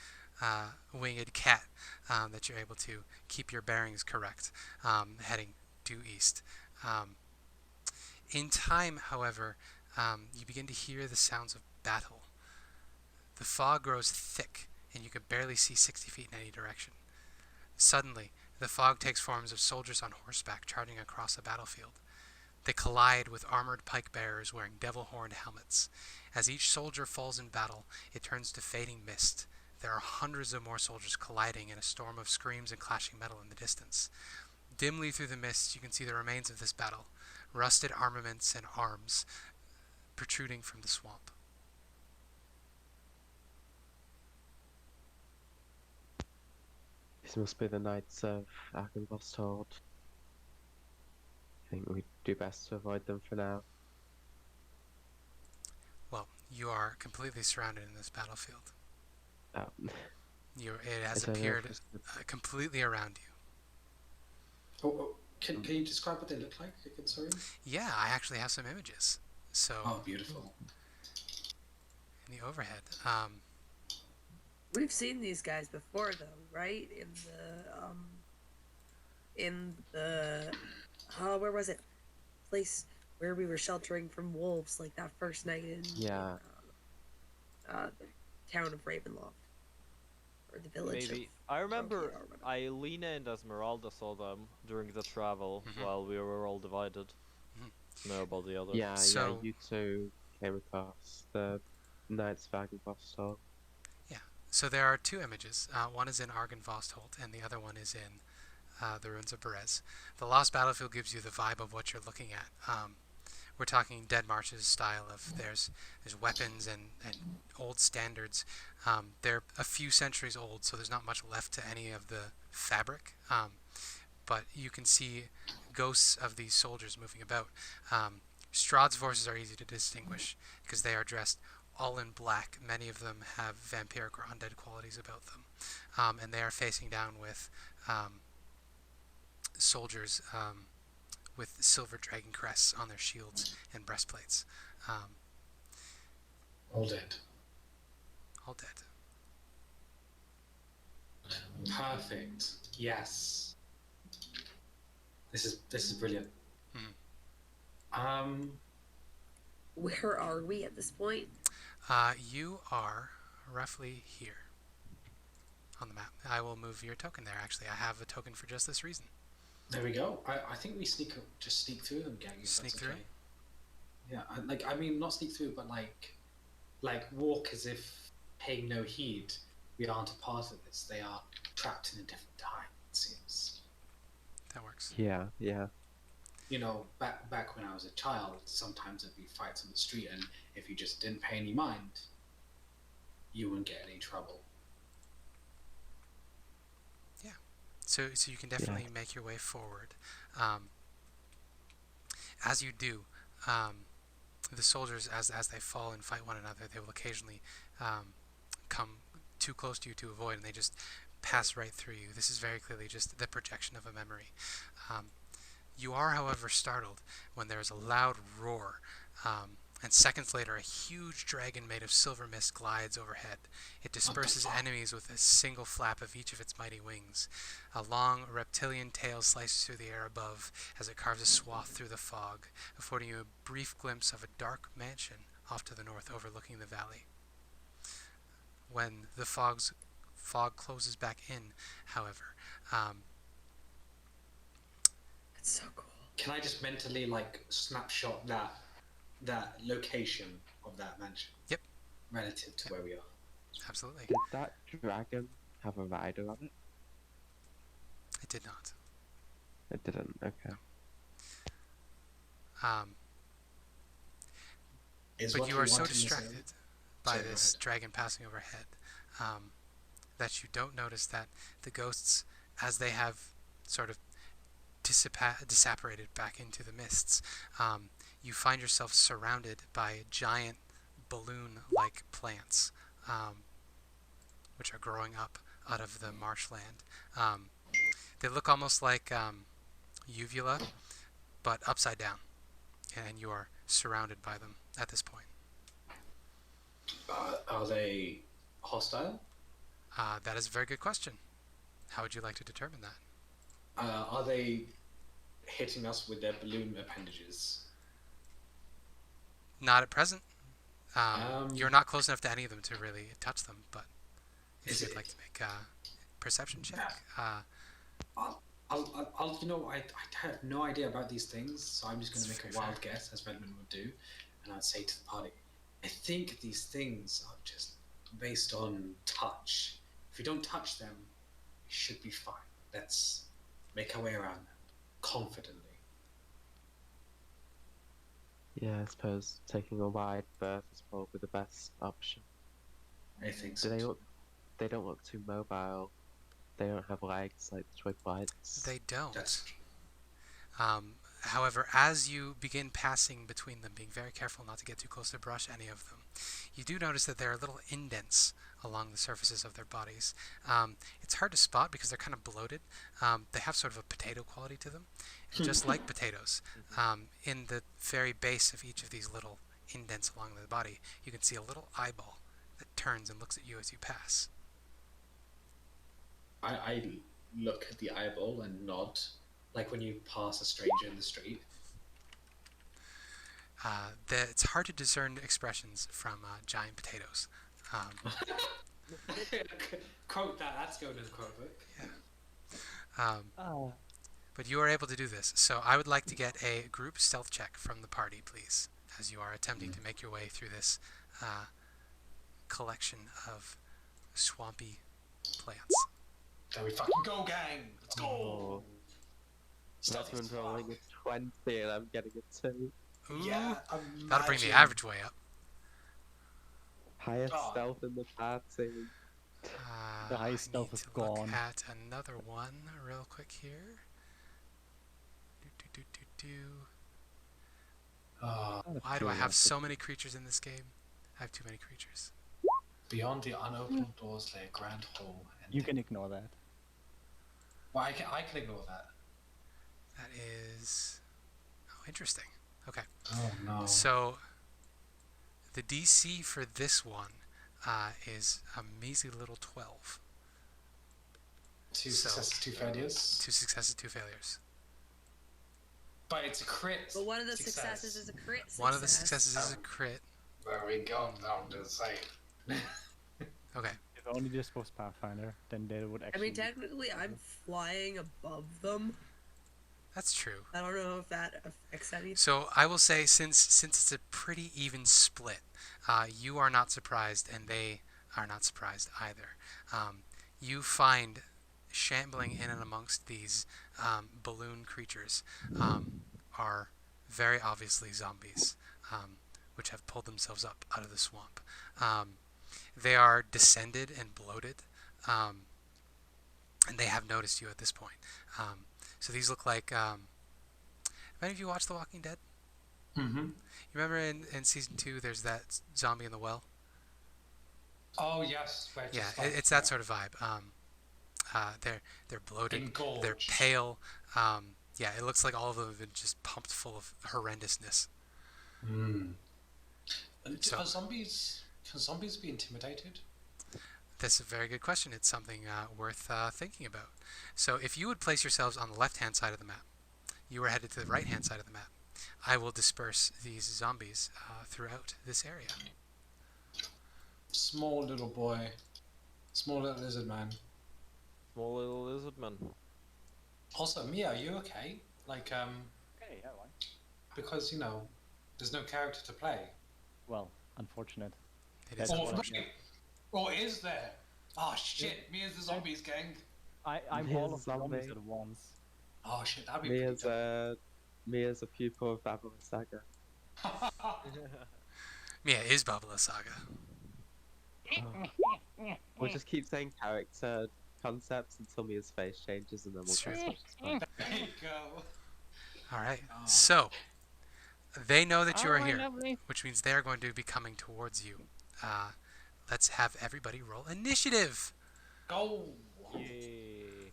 winged cat that you're able to keep your bearings correct, heading due east. In time, however, you begin to hear the sounds of battle. The fog grows thick, and you can barely see 60 feet in any direction. Suddenly, the fog takes forms of soldiers on horseback charging across a battlefield. They collide with armored pike bearers wearing devil horned helmets. As each soldier falls in battle, it turns to fading mist. There are hundreds of more soldiers colliding in a storm of screams and clashing metal in the distance. Dimly through the mist, you can see the remains of this battle, rusted armaments and arms protruding from the swamp. These must be the knights of Argynvostholt. I think we'd do best to avoid them for now. Well, you are completely surrounded in this battlefield. It has appeared completely around you. Can you describe what they look like again, sorry? Yeah, I actually have some images. So, Oh, beautiful. in the overhead, We've seen these guys before, though, right? In the where was it? Place where we were sheltering from wolves, like that first night in Yeah. the town of Ravenloft, or the village. Maybe. I remember Aelina and Esmeralda saw them during the travel while we were all divided. Know about the others. Yeah, So- you two came across the knights of Argynvostholt. So there are two images. One is in Argynvostholt, and the other one is in the ruins of Berez. The Lost Battlefield gives you the vibe of what you're looking at. We're talking Dead March's style of there's weapons and old standards. They're a few centuries old, so there's not much left to any of the fabric. But you can see ghosts of these soldiers moving about. Strahd's forces are easy to distinguish because they are dressed all in black. Many of them have vampiric or undead qualities about them. And they are facing down with soldiers with silver dragon crests on their shields and breastplates. All dead. All dead. Perfect. Yes. This is brilliant. Where are we at this point? You are roughly here on the map. I will move your token there, actually. I have a token for just this reason. There we go. I think we sneak through them, gang. Sneak through? Okay. Yeah, I mean, not sneak through, but like walk as if paying no heed. We aren't a part of this. They are trapped in a different time, it seems. That works. Yeah. You know, back when I was a child, sometimes there'd be fights on the street, and if you just didn't pay any mind, you wouldn't get any trouble. Yeah. So you can definitely make your way forward. As you do, the soldiers, as they fall and fight one another, they will occasionally come too close to you to avoid, and they just pass right through you. This is very clearly just the projection of a memory. You are, however, startled when there is a loud roar, and seconds later a huge dragon made of silver mist glides overhead. It disperses enemies with a single flap of each of its mighty wings. A long reptilian tail slices through the air above as it carves a swath through the fog, affording you a brief glimpse of a dark mansion off to the north overlooking the valley. When the fog closes back in, however, That's so cool. Can I just mentally snapshot that location of that mansion? Yep. Relative to where we are. Absolutely. Did that dragon have a rider on it? It did not. It didn't. Okay. But you are so distracted by this dragon passing overhead that you don't notice that the ghosts, as they have sort of disapparated back into the mists, you find yourself surrounded by giant balloon-like plants, which are growing up out of the marshland. They look almost like uvula, but upside down, and you are surrounded by them at this point. Are they hostile? That is a very good question. How would you like to determine that? Are they hitting us with their balloon appendages? Not at present. You're not close enough to any of them to really touch them, but if you'd like to make a perception check, You know, I have no idea about these things, so I'm just going to That's make a very wild fair. guess, as Redmond would do, and I'd say to the party, I think these things are just based on touch. If we don't touch them, we should be fine. Let's make our way around them confidently. Yeah, I suppose taking a wide berth is probably the best option. I think Do so. they too. look? They don't look too mobile. They don't have legs like the twig blights. They don't. That's However, as you begin passing between them, being very careful not to get too close to brush any of them, you do notice that there are little indents along the surfaces of their bodies. It's hard to spot because they're kind of bloated. They have sort of a potato quality to them, and just like potatoes. In the very base of each of these little indents along the body, you can see a little eyeball that turns and looks at you as you pass. I look at the eyeball and nod, like when you pass a stranger in the street. It's hard to discern expressions from giant potatoes. Quote that. That's going in the quote book. But you are able to do this, so I would like to get a group stealth check from the party, please, as you are attempting to make your way through this collection of swampy plants. There we fucking go, gang! Let's go! Oh. Stealthy as Redmond rolling fuck. a 20 and I'm getting a 2. Ooh, Imagine. that'll bring the average way up. Highest Oh. stealth in the party. The high I stealth need is to look gone. at another one real quick here. Do. Oh, Why do I have so many creatures in this game? I have too many creatures. beyond the unopened doors lay a grand hall. And You can ignore that. Well, I can ignore that. That is... Oh, interesting. Okay. Oh no. So, the DC for this one is a measly little 12. Two so- successes, 2 failures. 2 successes, 2 failures. But it's a crit. But one of the success. successes is a crit success. One of the successes is a crit. There we go. I'm just saying. Okay. If only this was Pathfinder, then they would I actually. mean, technically, I'm flying above them. That's true. I don't know if that affects anything. So I will say, since it's a pretty even split, you are not surprised, and they are not surprised either. You find shambling in and amongst these balloon creatures are very obviously zombies, which have pulled themselves up out of the swamp. They are descended and bloated, and they have noticed you at this point. So these look like... Many of you watch The Walking Dead? Mm-hmm. You remember in season 2 there's that zombie in the well? Oh yes. Where it Yeah, just like- it's that sort of vibe. They're bloated, Engorged. they're pale. Yeah, it looks like all of them have been just pumped full of horrendousness. Mm. So- Are zombies? Can zombies be intimidated? That's a very good question. It's something worth thinking about. So if you would place yourselves on the left-hand side of the map, you are headed to the right-hand side of the map. I will disperse these zombies throughout this area. Small little boy. Small little lizard man. Small little lizard man. Also, Mia, are you okay? Like, Okay, yeah, why? because, you know, there's no character to play. Well, unfortunate. It That's is what Or, I- unfortunate. or is there? Oh shit, Mia's the zombies gang. I'm Here's all of the zombies zombie. at once. Oh shit, that'd be Mia's a pupil of Babylon Saga. Mia is Babala Saga. We'll just keep saying character concepts until Mia's face changes and then we'll Sure. guess what she's from. There you go. All right. Oh. So they know that you are here, Lovely. which means they are going to be coming towards you. Let's have everybody roll initiative. Go. Yay.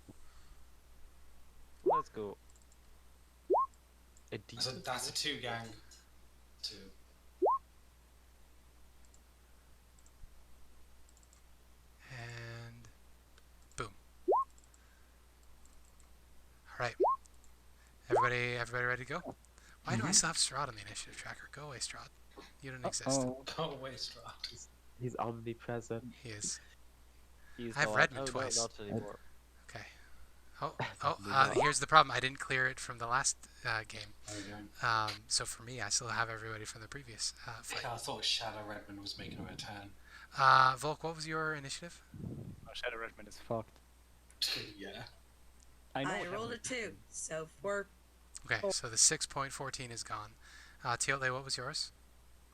Let's go. A decent. That's a 2 gang. 2. And boom. All right. Everybody ready to go? Why do I still have Strahd on the initiative tracker? Go away, Strahd. You don't exist. Oh, Go away, Strahd. He's omnipresent. He is. He's I have not- Redmond oh, twice. No, not anymore. Okay. Here's the problem. I didn't clear it from the last game. There we go. So for me, I still have everybody from the previous fight. I thought Shadow Redmond was making a return. Volk, what was your initiative? Oh, Shadow Redmond is fucked. Yeah. I know. I what rolled a happened. 2, so 4. Okay, so the 6.14 is gone. Toatl, what was yours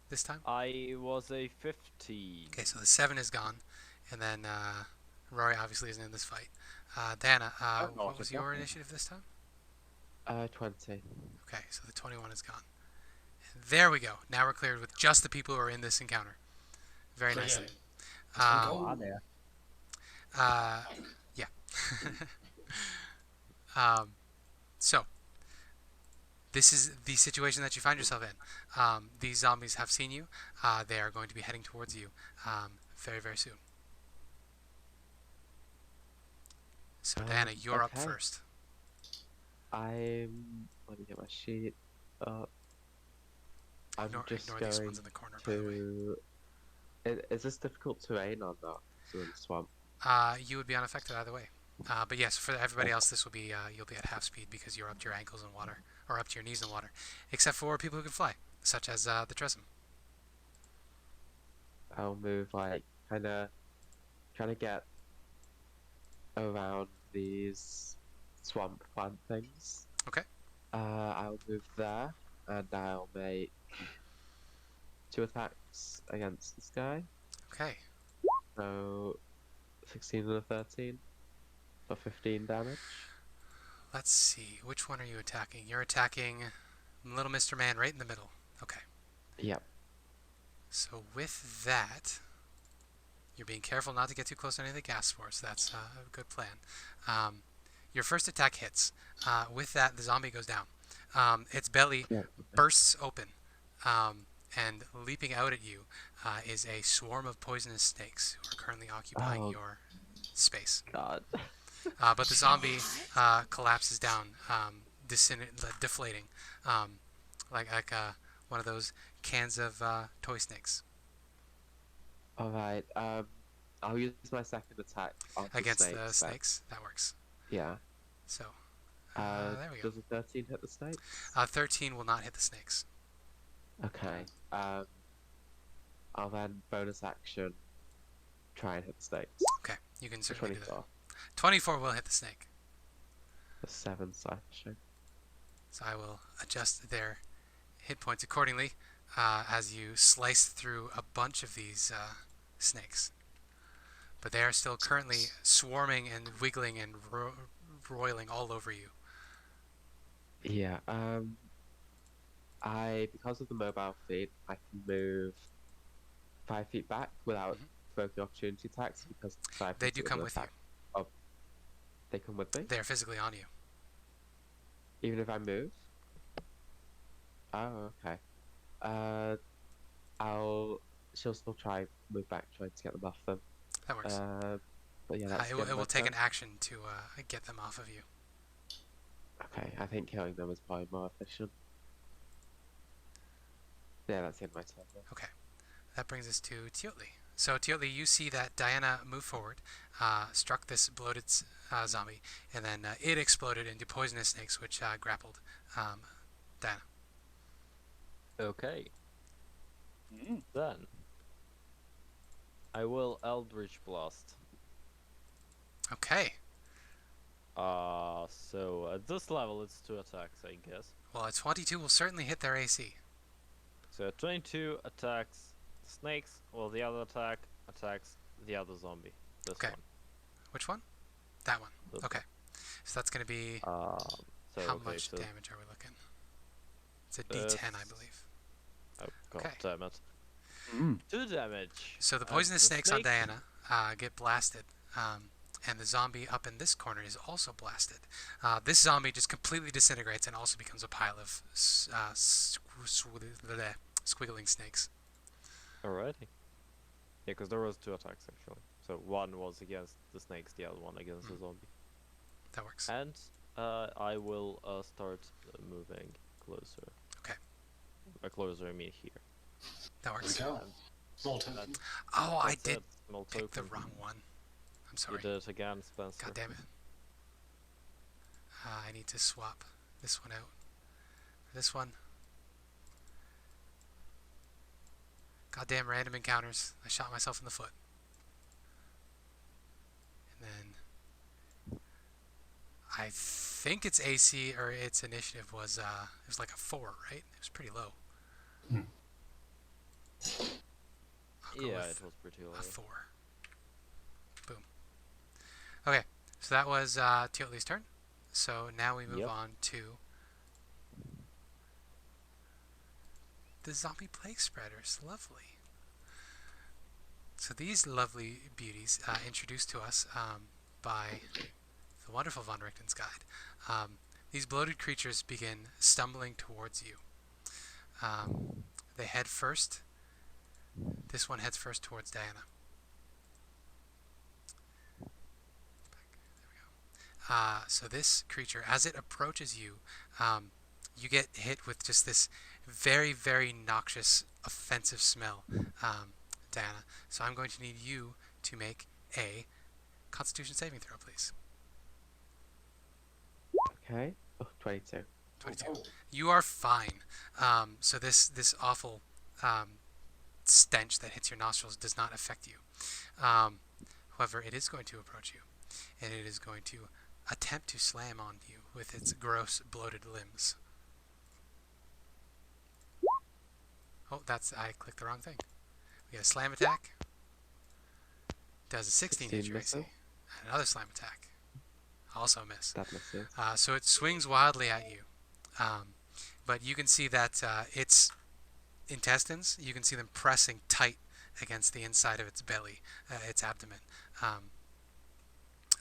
this time? I was a 15. Okay, so the 7 is gone, and then Rory obviously isn't in this fight. Diana, no, what was it's your nothing. initiative this time? 20. Okay, so the 21 is gone. There we go. Now we're cleared with just the people who are in this encounter. Very nicely. Brilliant. Um, Ah, there. yeah. So, this is the situation that you find yourself in. These zombies have seen you. They are going to be heading towards you very, very soon. So, Diana, you're up okay. first. Let me get my sheet up. I'm Ignore just these going ones in the corner, by the way. to. Is this difficult terrain or not? So in the swamp. You would be unaffected either way. But yes, for everybody else, this will be you'll be at half speed because you're up to your ankles in water, or up to your knees in water, except for people who can fly, such as the Tresem. I'll move like kind of get around these swamp plant things. Okay. I'll move there, and I'll make 2 attacks against this guy. Okay. So 16 and a 13 for 15 damage. Let's see. Which one are you attacking? You're attacking Little Mr. Man right in the middle. Okay. Yep. So with that, you're being careful not to get too close to any of the gas spores. That's a good plan. Your first attack hits. With that, the zombie goes down. Its belly Yep. bursts open, and leaping out at you is a swarm of poisonous snakes who are currently occupying Oh. your space. God. But the zombie collapses down, deflating, like one of those cans of toy snakes All right. I'll use my second attack on against the snakes. the then. snakes. That works. Yeah. So there we go. Does a 13 hit the snakes? 13 will not hit the snakes. Okay. I'll then bonus action try and hit the snakes. Okay, you can certainly do that. 24. 24 will hit the snake. For 7 slashing. So I will adjust their hit points accordingly as you slice through a bunch of these snakes. But they are still currently swarming and wiggling and roiling all over you. Yeah. Because of the mobile feat, I can move 5 feet back without provoking opportunity attacks because 5 They feet do is come an with you. attack. Oh, they come with me, They are physically on you. even if I move. Oh, okay. She'll still try move back, trying to get them off them. That works. But yeah, that's It will take an action to get them off of you. Okay, I think killing them is probably more efficient. Yeah, that's in my turn. Then. Okay. That brings us to Toatl. So Toatl, you see that Diana moved forward, struck this bloated zombie, and then it exploded into poisonous snakes, which grappled Diana. Okay. Then I will Eldritch Blast. Okay. So at this level it's 2 attacks, I guess. Well, a 22 will certainly hit their AC. So 22 attacks the snakes, while the other attack attacks the other zombie. This Okay. one. Which one? That one. This Okay. So that's going to be... So how okay, much so damage are we looking? It's a D10, I believe. Oh god Okay. damn it. Mm. 2 damage. So the And poisonous the snakes on snake- Diana get blasted, and the zombie up in this corner is also blasted. This zombie just completely disintegrates and also becomes a pile of squiggling snakes. Alrighty. Yeah, because there was 2 attacks actually. So one was against the snakes, the other one against the zombie. That works. And I will start moving closer. Okay. By closer, I mean here. That There we works. go. Small token. That's- Oh, I that's did it, small pick the token. wrong one. I'm You sorry. did it again, Spencer. God damn it. I need to swap this one out. This one. Goddamn random encounters. I shot myself in the foot. And then I think its AC or its initiative was it was like a 4, right? It was pretty low. I'll go Yeah, with it was pretty low. a 4. Boom. Okay, so that was Toatli's turn. So now we move Yep. on to the zombie plague spreaders. Lovely. So these lovely beauties, introduced to us by the wonderful Von Richten's guide. These bloated creatures begin stumbling towards you. They head first. This one heads first towards Diana. So this creature, as it approaches you, you get hit with just this very, very noxious, offensive smell, Diana. So I'm going to need you to make a Constitution saving throw, please. Okay. Oh, 22. 22. Oh, You are fine. So this awful stench that hits your nostrils does not affect you. However, it is going to approach you, and it is going to attempt to slam on you with its gross, bloated limbs. Oh, I clicked the wrong thing. We get a slam attack. Does a 16 hit 16 your AC. missile. And another slam attack. Also a miss. That misses. So it swings wildly at you. But you can see that its intestines, you can see them pressing tight against the inside of its belly, its abdomen.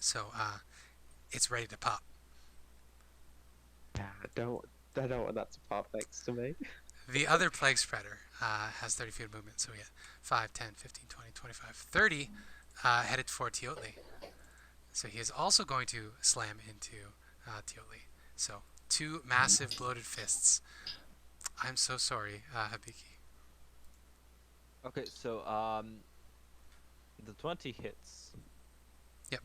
So it's ready to pop. Yeah, I don't want that to pop next to me. The other plague spreader has 30 feet of movement, so we get 5, 10, 15, 20, 25, 30 headed for Toatl. So he is also going to slam into Toatl. So 2 massive bloated fists. I'm so sorry, Habiki. Okay, so the 20 hits. Yep.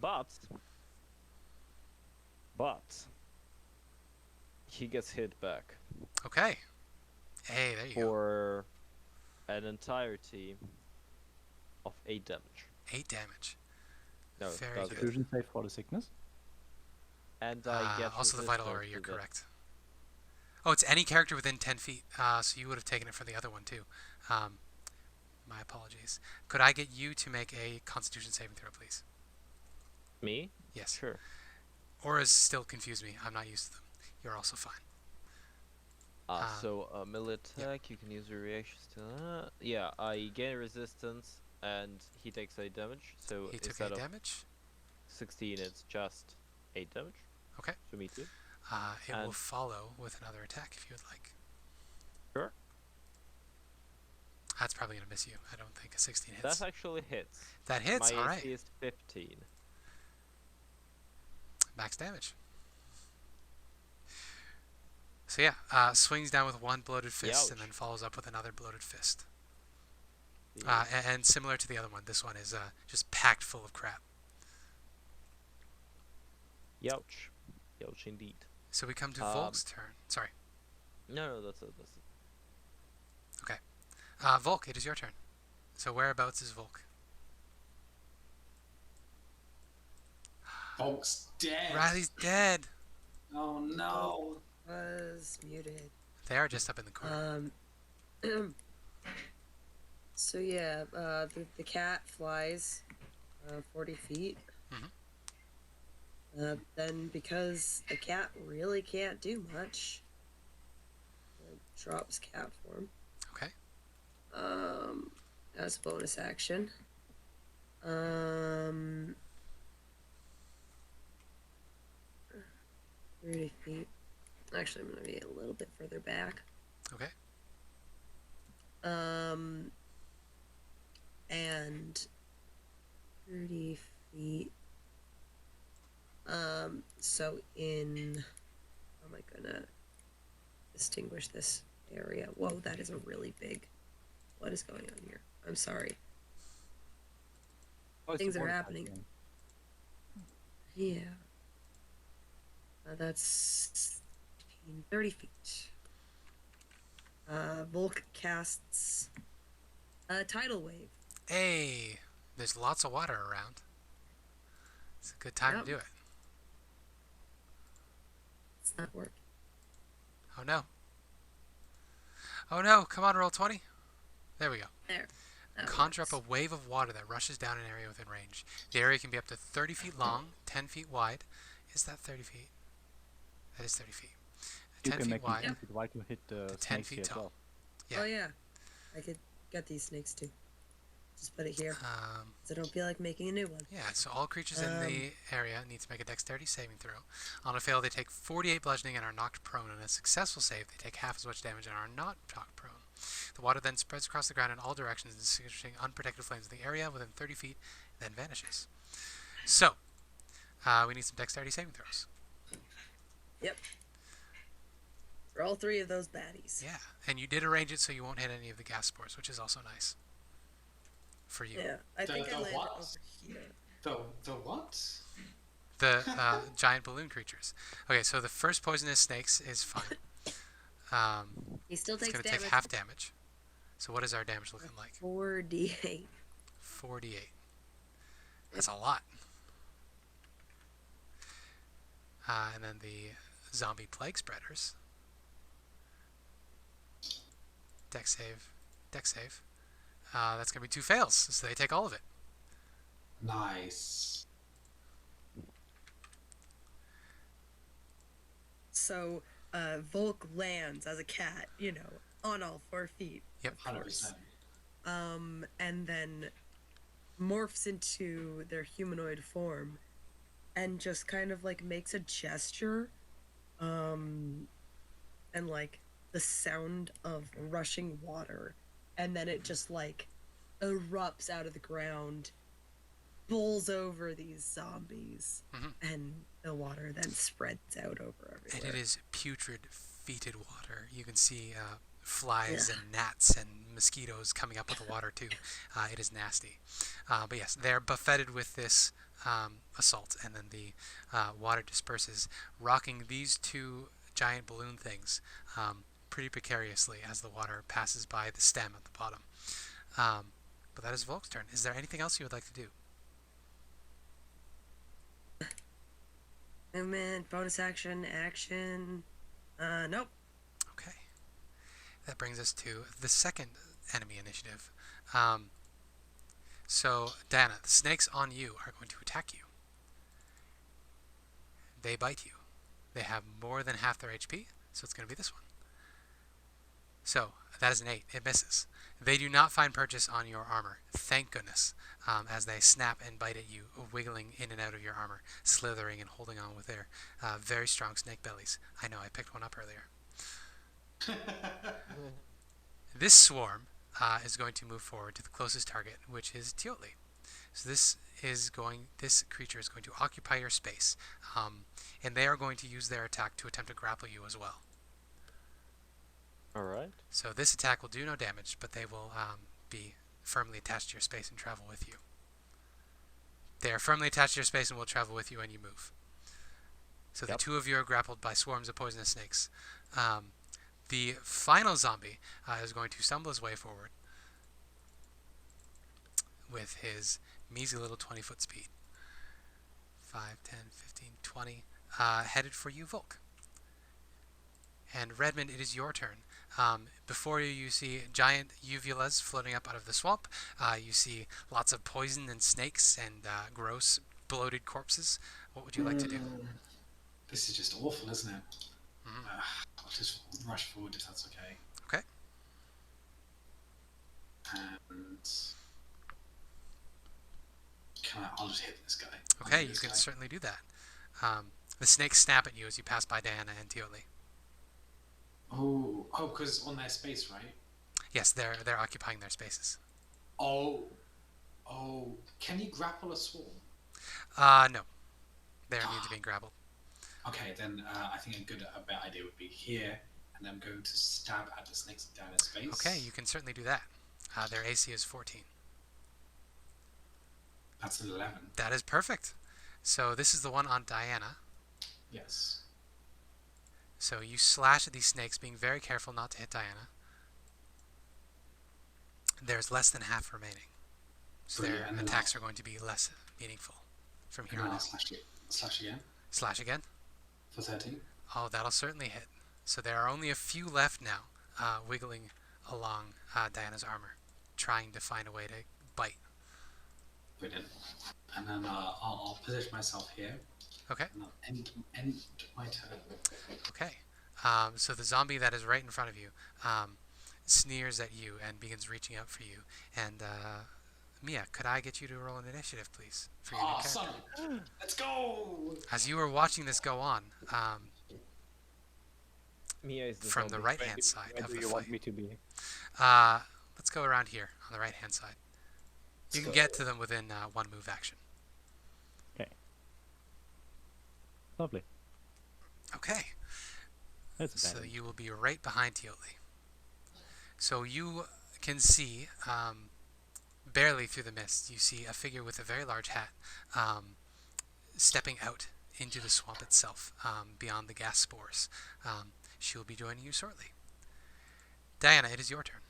But he gets hit back Okay. Hey, there you go. for an entirety of 8 damage. 8 damage. No, Very that's good. Constitution save for the sickness. And I get Also the vital aura, resistance you're to that. correct. Oh, it's any character within 10 feet. So you would have taken it from the other one too. My apologies. Could I get you to make a Constitution saving throw, please? Me? Yes. Sure. Auras still confuse me. I'm not used to them. You're also fine. So melee attack, you can use your reactions to that. Yeah, I gain resistance and he takes 8 damage. So He took instead 8 of damage. 16, it's just 8 damage. Okay. So me too. It will And- follow with another attack if you would like. Sure. That's probably going to miss you. I don't think a 16 hits. That actually hits. That hits, My alright. AC is 15. Max damage. So yeah, swings down with 1 bloated fist and Youch. then follows up with another bloated fist. Yeah. And similar to the other one, this one is just packed full of crap. Youch. Youch indeed. So we come to Volk's turn. Sorry. No, that's it. That's it. Volk, it is your turn. So whereabouts is Volk? Volk's dead. Riley's dead. Oh no. Was muted. They are just up in the corner. So yeah, the cat flies 40 feet. Then because the cat really can't do much, drops cat form. Okay. As a bonus action. 30 feet. Actually, I'm gonna be a little bit further back. Okay. And 30 feet. So how am I gonna distinguish this area? Whoa, that is a really big. What is going on here? I'm sorry. Oh, it's Things a are bonus happening. action. Yeah. That's 30 feet. Volk casts a tidal wave. Hey, there's lots of water around. It's a good time Yep. to do it. It's not working. Oh no. Oh no, come on, roll 20. There we go. There. That Conjure up works. a wave of water that rushes down an area within range. The area can be up to 30 feet long, 10 feet wide. Is that 30 feet? That is 30 feet. You 10 can feet make them wide. 10 feet wide to hit the 10 snakes feet here as tall. well. Yeah. Oh yeah. I could get these snakes too. Just put it here. So I don't feel like making a new one. Yeah, so all creatures in the area need to make a dexterity saving throw. On a fail, they take 48 bludgeoning and are knocked prone. On a successful save, they take half as much damage and are not knocked prone. The water then spreads across the ground in all directions, extinguishing unprotected flames in the area within 30 feet, then vanishes. So, we need some dexterity saving throws. Yep. For all three of those baddies. Yeah, and you did arrange it so you won't hit any of the gas spores, which is also nice. For you. Yeah. I think I the landed what? over here. The what? The giant balloon creatures. Okay, so the first poisonous snakes is fine. He still It's takes going to damage. take half damage. So what is our damage looking like? 4d8. 48. That's a lot. And then the zombie plague spreaders. Dex save. Dex save. That's going to be 2 fails, so they take all of it. Nice. So, Volk lands as a cat, on all 4 feet. Yep. Of course. 100%. And then morphs into their humanoid form and just kind of like makes a gesture. And like the sound of rushing water. And then it just like erupts out of the ground, bowls over these zombies, and the water then spreads out over everywhere. And it is putrid, fetid water. You can see flies and gnats and mosquitoes coming up with the water too. It is nasty. But yes, they're buffeted with this assault, and then the water disperses, rocking these 2 giant balloon things pretty precariously as the water passes by the stem at the bottom. But that is Volk's turn. Is there anything else you would like to do? Movement, bonus action, action. Nope. Okay. That brings us to the second enemy initiative. So, Diana, the snakes on you are going to attack you. They bite you. They have more than half their HP, so it's going to be this one. So, that is an 8. It misses. They do not find purchase on your armor. Thank goodness. As they snap and bite at you, wiggling in and out of your armor, slithering and holding on with their very strong snake bellies. I know, I picked one up earlier. This swarm is going to move forward to the closest target, which is Toatl. So this creature is going to occupy your space, and they are going to use their attack to attempt to grapple you as well. Alright. So this attack will do no damage, but they will be firmly attached to your space and travel with you. They are firmly attached to your space and will travel with you when you move. So the 2 of you are grappled by swarms of poisonous snakes. The final zombie is going to stumble his way forward with his measly little 20-foot speed. 5, 10, 15, 20. Headed for you, Volk. And Redmond, it is your turn. Before you, you see giant uvulas floating up out of the swamp. You see lots of poison and snakes and gross, bloated corpses. What would you like to do? This is just awful, isn't it? I'll just rush forward if that's okay. Okay. And I'll just hit this guy. Okay, you can certainly do that. The snakes snap at you as you pass by Diana and Toatl. Oh, because on their space, right? Yes, they're occupying their spaces. Oh, can you grapple a swarm? No. They're immune to being grappled. Okay, then I think a better idea would be here, and I'm going to stab at the snakes down in space. Okay, you can certainly do that. Their AC is 14. That's an 11. That is perfect. So this is the one on Diana. Yes. So you slash at these snakes, being very careful not to hit Diana. There's less than half remaining. So Brilliant, their and then attacks are going to be less meaningful from And here then on I'll out. slash again Slash again. for 13. Oh, that'll certainly hit. So there are only a few left now, wiggling along Diana's armor, trying to find a way to bite. Brilliant. And then I'll position myself here. Okay. And I'll end my turn. Okay. So the zombie that is right in front of you sneers at you and begins reaching out for you. And Mia, could I get you to roll an initiative, please, for your new character? Son! Let's go! As you are watching this go on, Mia is the from the zombie. right-hand side Where of do the you want fight, me to be? let's go around here on the right-hand side. You can get to them within one move action. Okay. Lovely. Okay. That's a bad So one. you will be right behind Toatl. So you can see, barely through the mist, you see a figure with a very large hat stepping out into the swamp itself, beyond the gas spores. She will be joining you shortly. Diana, it is your turn.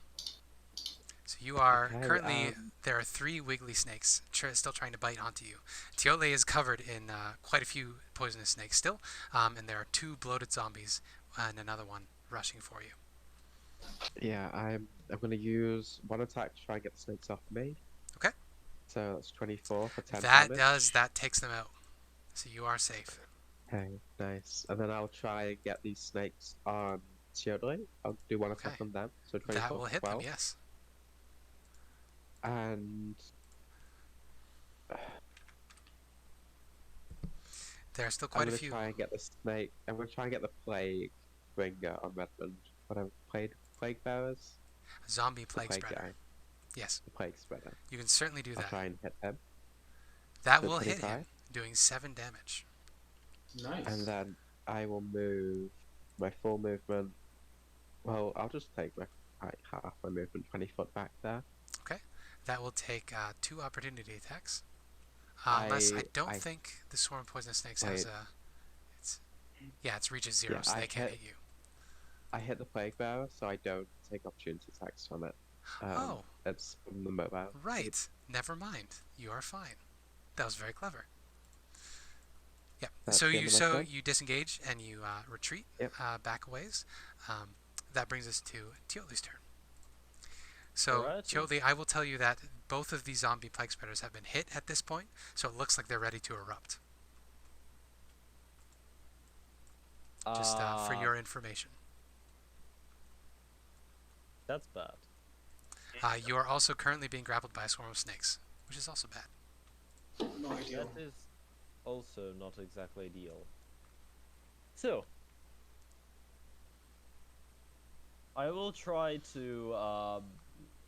So you are Okay, currently, there are 3 wiggly snakes still trying to bite onto you. Toatl is covered in quite a few poisonous snakes still, and there are 2 bloated zombies and another one rushing for you. Yeah, I'm going to use one attack to try and get the snakes off me. Okay. So that's 24 for 10 That damage. that takes them out. So you are safe. Okay, nice. And then I'll try and get these snakes on Toatl. I'll do one attack Okay. on them. So 24, That will hit them, 12. yes. And There are still I'm quite a going to few. try and get the snake. I'm going to try and get the plague bringer on Redmond. Whatever, plague bearers? Zombie The plague spreader. guy. Yes, The plague spreader. you can certainly do I'll that. try and hit him. That So will hit 25. him, doing 7 damage. Nice. And then I will move my full movement. Well, I'll just take my half my movement, 20 foot back there. That will take 2 opportunity attacks. Unless I don't I- think the swarm poisonous snakes has Wait. a. It's reaches 0, Yeah, so I they can't hit- hit you. I hit the plague bearer, so I don't take opportunity attacks from it. Oh, It's from the mobile. right. Never mind. You are fine. That was very clever. Yep. That's So the you end of my so turn? you disengage and you retreat Yep. back a ways. That brings us to Toatl's turn. So Alright. Toatl, I will tell you that both of these zombie plague spreaders have been hit at this point, so it looks like they're ready to erupt. Just for your information. That's bad. You are also currently being grappled by a swarm of snakes, which is also bad. No ideal. That is also not exactly ideal. So, I will try to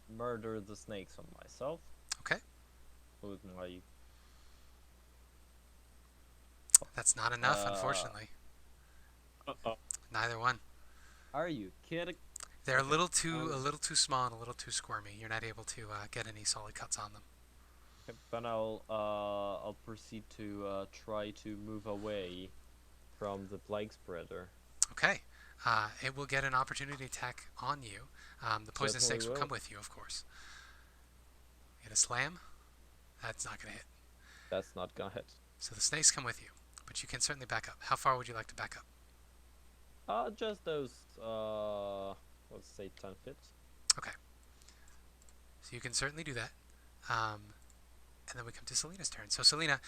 murder the snakes on myself. Okay. With my That's not enough, unfortunately. Uh-oh. Neither one. Are you kidding? They're Okay. a little too small and a little too squirmy. You're not able to get any solid cuts on them. Okay, then I'll proceed to try to move away from the plague spreader. Okay. It will get an opportunity attack on you. The poison Certainly snakes will will. come with you, of course. Get a slam. That's not going to hit. That's not gonna hit. So the snakes come with you, but you can certainly back up. How far would you like to back up? Just those let's say 10 feet. So you can certainly do that. And then we come to Celina's turn. So Celina,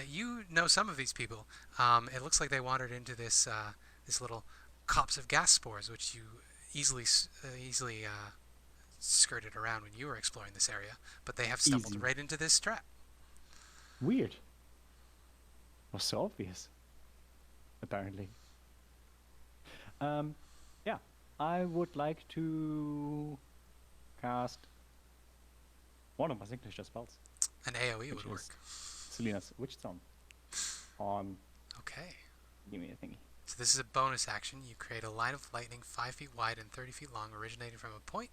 you know some of these people. It looks like they wandered into this this little copse of gas spores, which you easily skirted around when you were exploring this area. But they have stumbled Easy. right into this trap. Weird. Was so obvious. Apparently. Yeah. I would like to cast one of my signature spells. An AoE would Which work. is Celina's Witch Stone. On Okay. give me a thingy. So this is a bonus action. You create a line of lightning 5 feet wide and 30 feet long, originating from a point.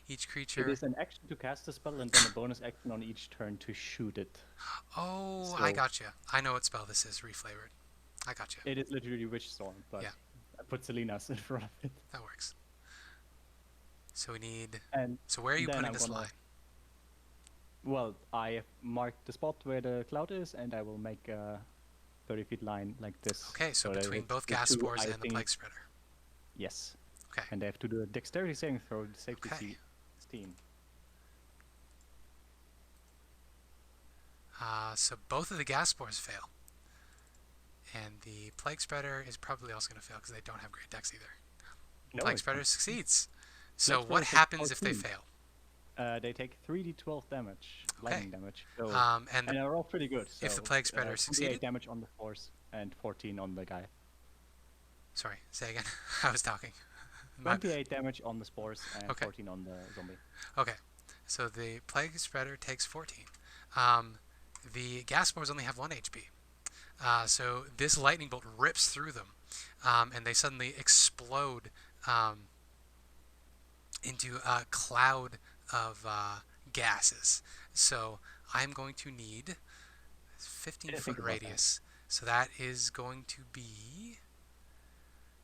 Each It creature. is an action to cast a spell and then a bonus action on each turn to shoot it. Oh, I So- gotcha. I know what spell this is. Reflavored. I gotcha. It is literally Witch Storm, but Yeah. put Celina's in front of it. That works. So we need. And So where are you then putting I'm this gonna- line? Well, I have marked the spot where the cloud is, and I will make a 30-feet line like this. Okay, so that between it's both the gas two spores I and the think- plague spreader. Yes. Okay. And they have to do a dexterity saving throw to save Okay. DC 16. So both of the gas spores fail. And the plague spreader is probably also going to fail because they don't have great dex either. No, Plague it's spreader not. succeeds. So Plague what spreader happens takes if they 14. fail? They take 3d12 damage, Okay. lightning damage. So, And and they're all pretty good. So, if the plague spreader 28 succeeded? damage on the force and 14 on the guy. sorry, say again. I was talking. My- 28 damage on the spores and Okay. 14 on the zombie. Okay, so the plague spreader takes 14. The gas spores only have 1 HP. So this lightning bolt rips through them, and they suddenly explode into a cloud of gases. So I'm going to need 15 Didn't foot think about that. radius. So that is going to be.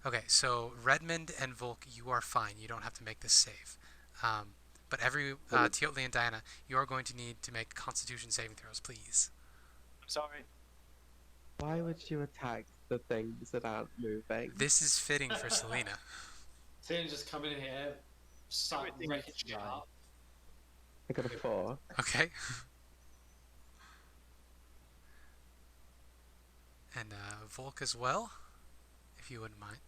Okay, so Redmond and Volk, you are fine. You don't have to make this save. But Toatl and Diana, you are going to need to make Constitution saving throws, please. I'm sorry. Why would you attack the things that aren't moving? This is fitting for Celina. Then just come in here, start Everything wrecking is shit fine. up. I got a 4. Okay. And Volk as well, if you wouldn't mind.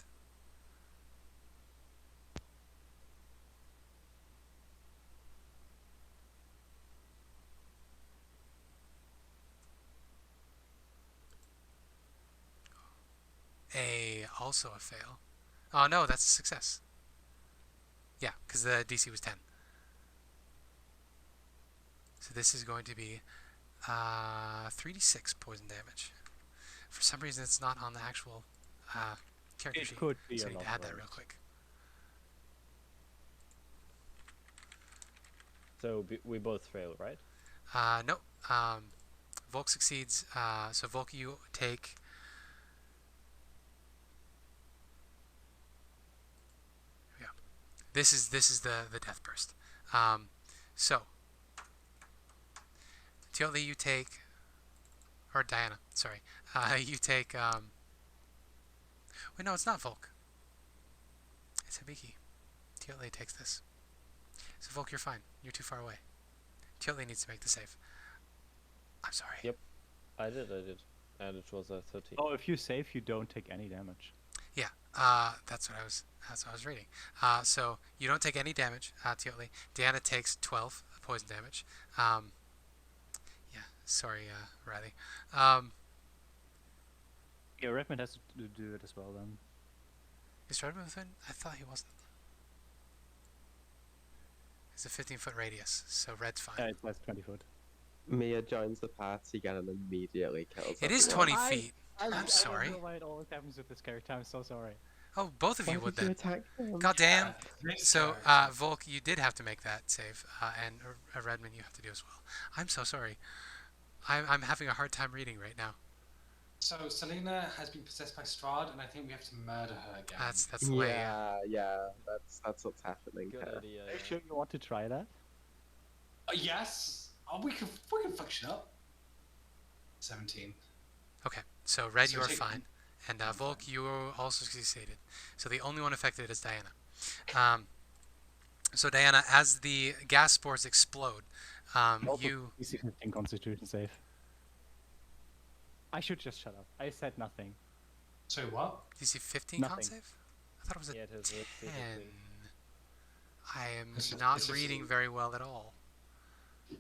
Also a fail. Oh no, that's a success. Yeah, because the DC was 10. So this is going to be 3d6 poison damage. For some reason, it's not on the actual character It sheet. could be So a I need lot to add that worse. real quick. So we both fail, right? No. Volk succeeds. So Volk, you take. Yeah. This is the death burst. So. Toatl, you take. Or Diana, sorry. You take. Wait, no, it's not Volk. It's Hibiki. Toatl takes this. So Volk, you're fine. You're too far away. Toatl needs to make the save. I'm sorry. Yep. I did. And it was a 13. Oh, if you save, you don't take any damage. Yeah, that's what I was reading. So you don't take any damage, Toatl. Diana takes 12 poison damage. Yeah, sorry, Riley. Yeah, Redmond has to do it as well then. Is Redmond within? I thought he wasn't. It's a 15-foot radius, so Red's fine. Yeah, it's less 20 foot. Mia joins the party again and immediately kills It is everyone. 20 feet. I'm sorry. I don't know why it always happens with this character. I'm so sorry. Oh, both of Why you would did you then. attack them? God damn. Next So, turn. Volk, you did have to make that save, and Redmond, you have to do as well. I'm so sorry. I'm having a hard time reading right now. So Celina has been possessed by Strahd, and I think we have to murder her again. That's the way. Yeah, that's what's happening Good here. idea. Are you sure you want to try that? Yes. Oh, we can fuck shit up. 17. Okay, so Red, So you are take- fine, and I'm Volk, fine. you also succeeded. So the only one affected is Diana. So Diana, as the gas spores explode, Also, you DC 15 Constitution save. I should just shut up. I said nothing. So what? DC 15 con Nothing. save? I thought it was a Yeah, it is 10. physically. I am This is- not this is- reading very well at all.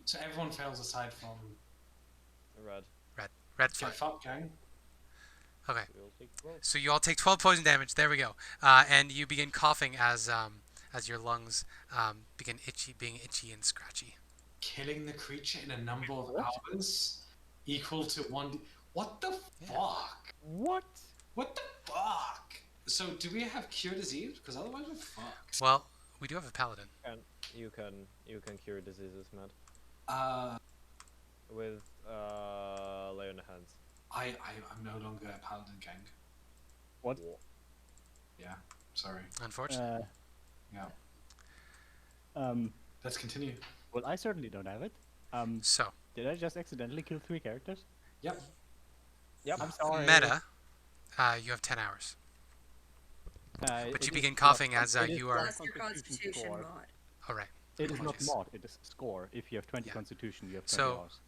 So everyone fails aside from. Red. Red Get fine. fucked, gang. Okay, We'll take 12. so you all take 12 poison damage. There we go. And you begin coughing as your lungs begin being itchy and scratchy. Killing the creature in a number of What? hours equal to 1. What the Yeah. fuck? What? What the fuck? So do we have cure disease? Because otherwise we're fucked. Well, we do have a paladin. You can cure diseases, Matt, Uh, with lay on the hands. I'm no longer a paladin, gang. What? Yeah. Sorry. Unfortunately. Yeah. Um, Let's continue. well, I certainly don't have it. So, Did I just accidentally kill 3 characters? Yep. I'm sorry. meta, you have 10 hours. But It you is begin not coughing con- as it is you not are. Plus your Constitution score. mod. All right. It is not Apologies. mod, it is score. If you have 20 Yeah. constitution, you have 20 So, hours.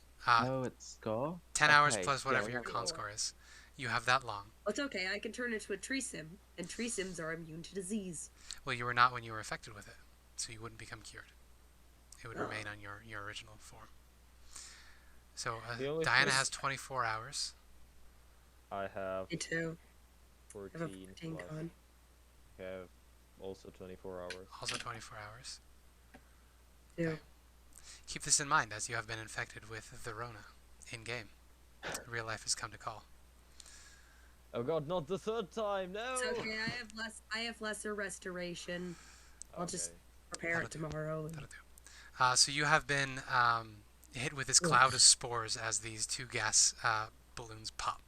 Oh, it's score? 10 hours Okay, plus yeah, whatever we your have con it. score is. You have that long. It's okay. I can turn into a tree sim, and tree sims are immune to disease. Well, you were not when you were affected with it, so you wouldn't become cured. It would remain on your original form. So, The only Diana thing- has 24 hours. I have Me too. I have a 14 14 plus. con. I have also 24 hours. Also 24 hours. Too. Keep this in mind as you have been infected with the Rona in-game. Real life has come to call. Oh god, not the third time! No! It's okay. I have lesser restoration. I'll just Okay. prepare it That'll do. tomorrow. and- That'll do. So you have been hit with this cloud of spores as these 2 gas balloons pop.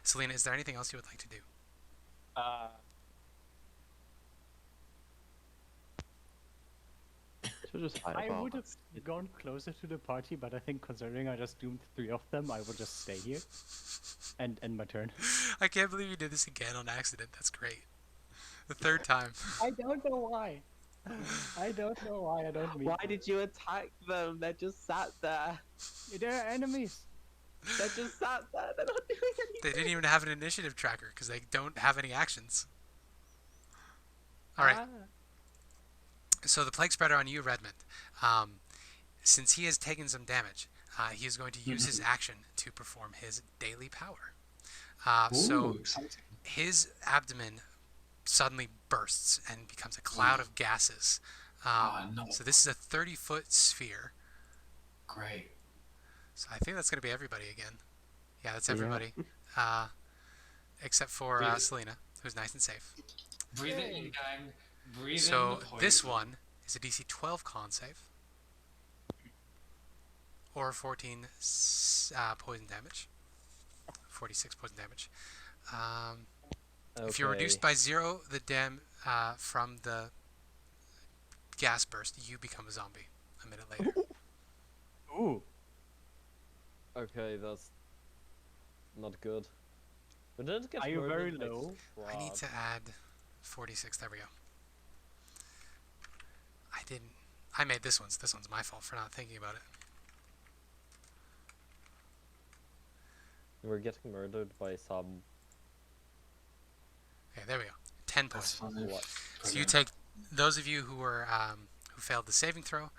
Celina, is there anything else you would like to do? Should just I fireball. would have gone closer to the party, but I think considering I just doomed 3 of them, I will just stay here and end my turn. I can't believe you did this again on accident. That's great. The 3rd time. I don't know why. I don't know why. I don't mean. Why did you attack them? They're just sat there. They're enemies. They're just sat there. They're not doing anything. They didn't even have an initiative tracker because they don't have any actions. All right. So the plague spreader on you, Redmond. Since he has taken some damage, he is going to use his action to perform his daily power. So Exciting. his abdomen suddenly bursts and becomes a cloud of gases. No. So this is a 30-foot sphere. Great. So I think that's going to be everybody again. Yeah, that's Yeah. everybody. Except for Really? Celina, who's nice and safe. Breathe it in, gang. Breathe So in the poison. this one is a DC 12 con save. Or 14 poison damage. 46 poison damage. If you're reduced by 0 the from the gas burst, you become a zombie a minute later. Ooh. Okay, that's not good. We didn't get Are you very murdered by low? I need Strahd. to add 46. There we go. I didn't. I made this one, so this one's my fault for not thinking about it. We're getting murdered by some. Okay, there we go. 10 That's poison. fine. What? So you take, those of you who were who failed the saving throw,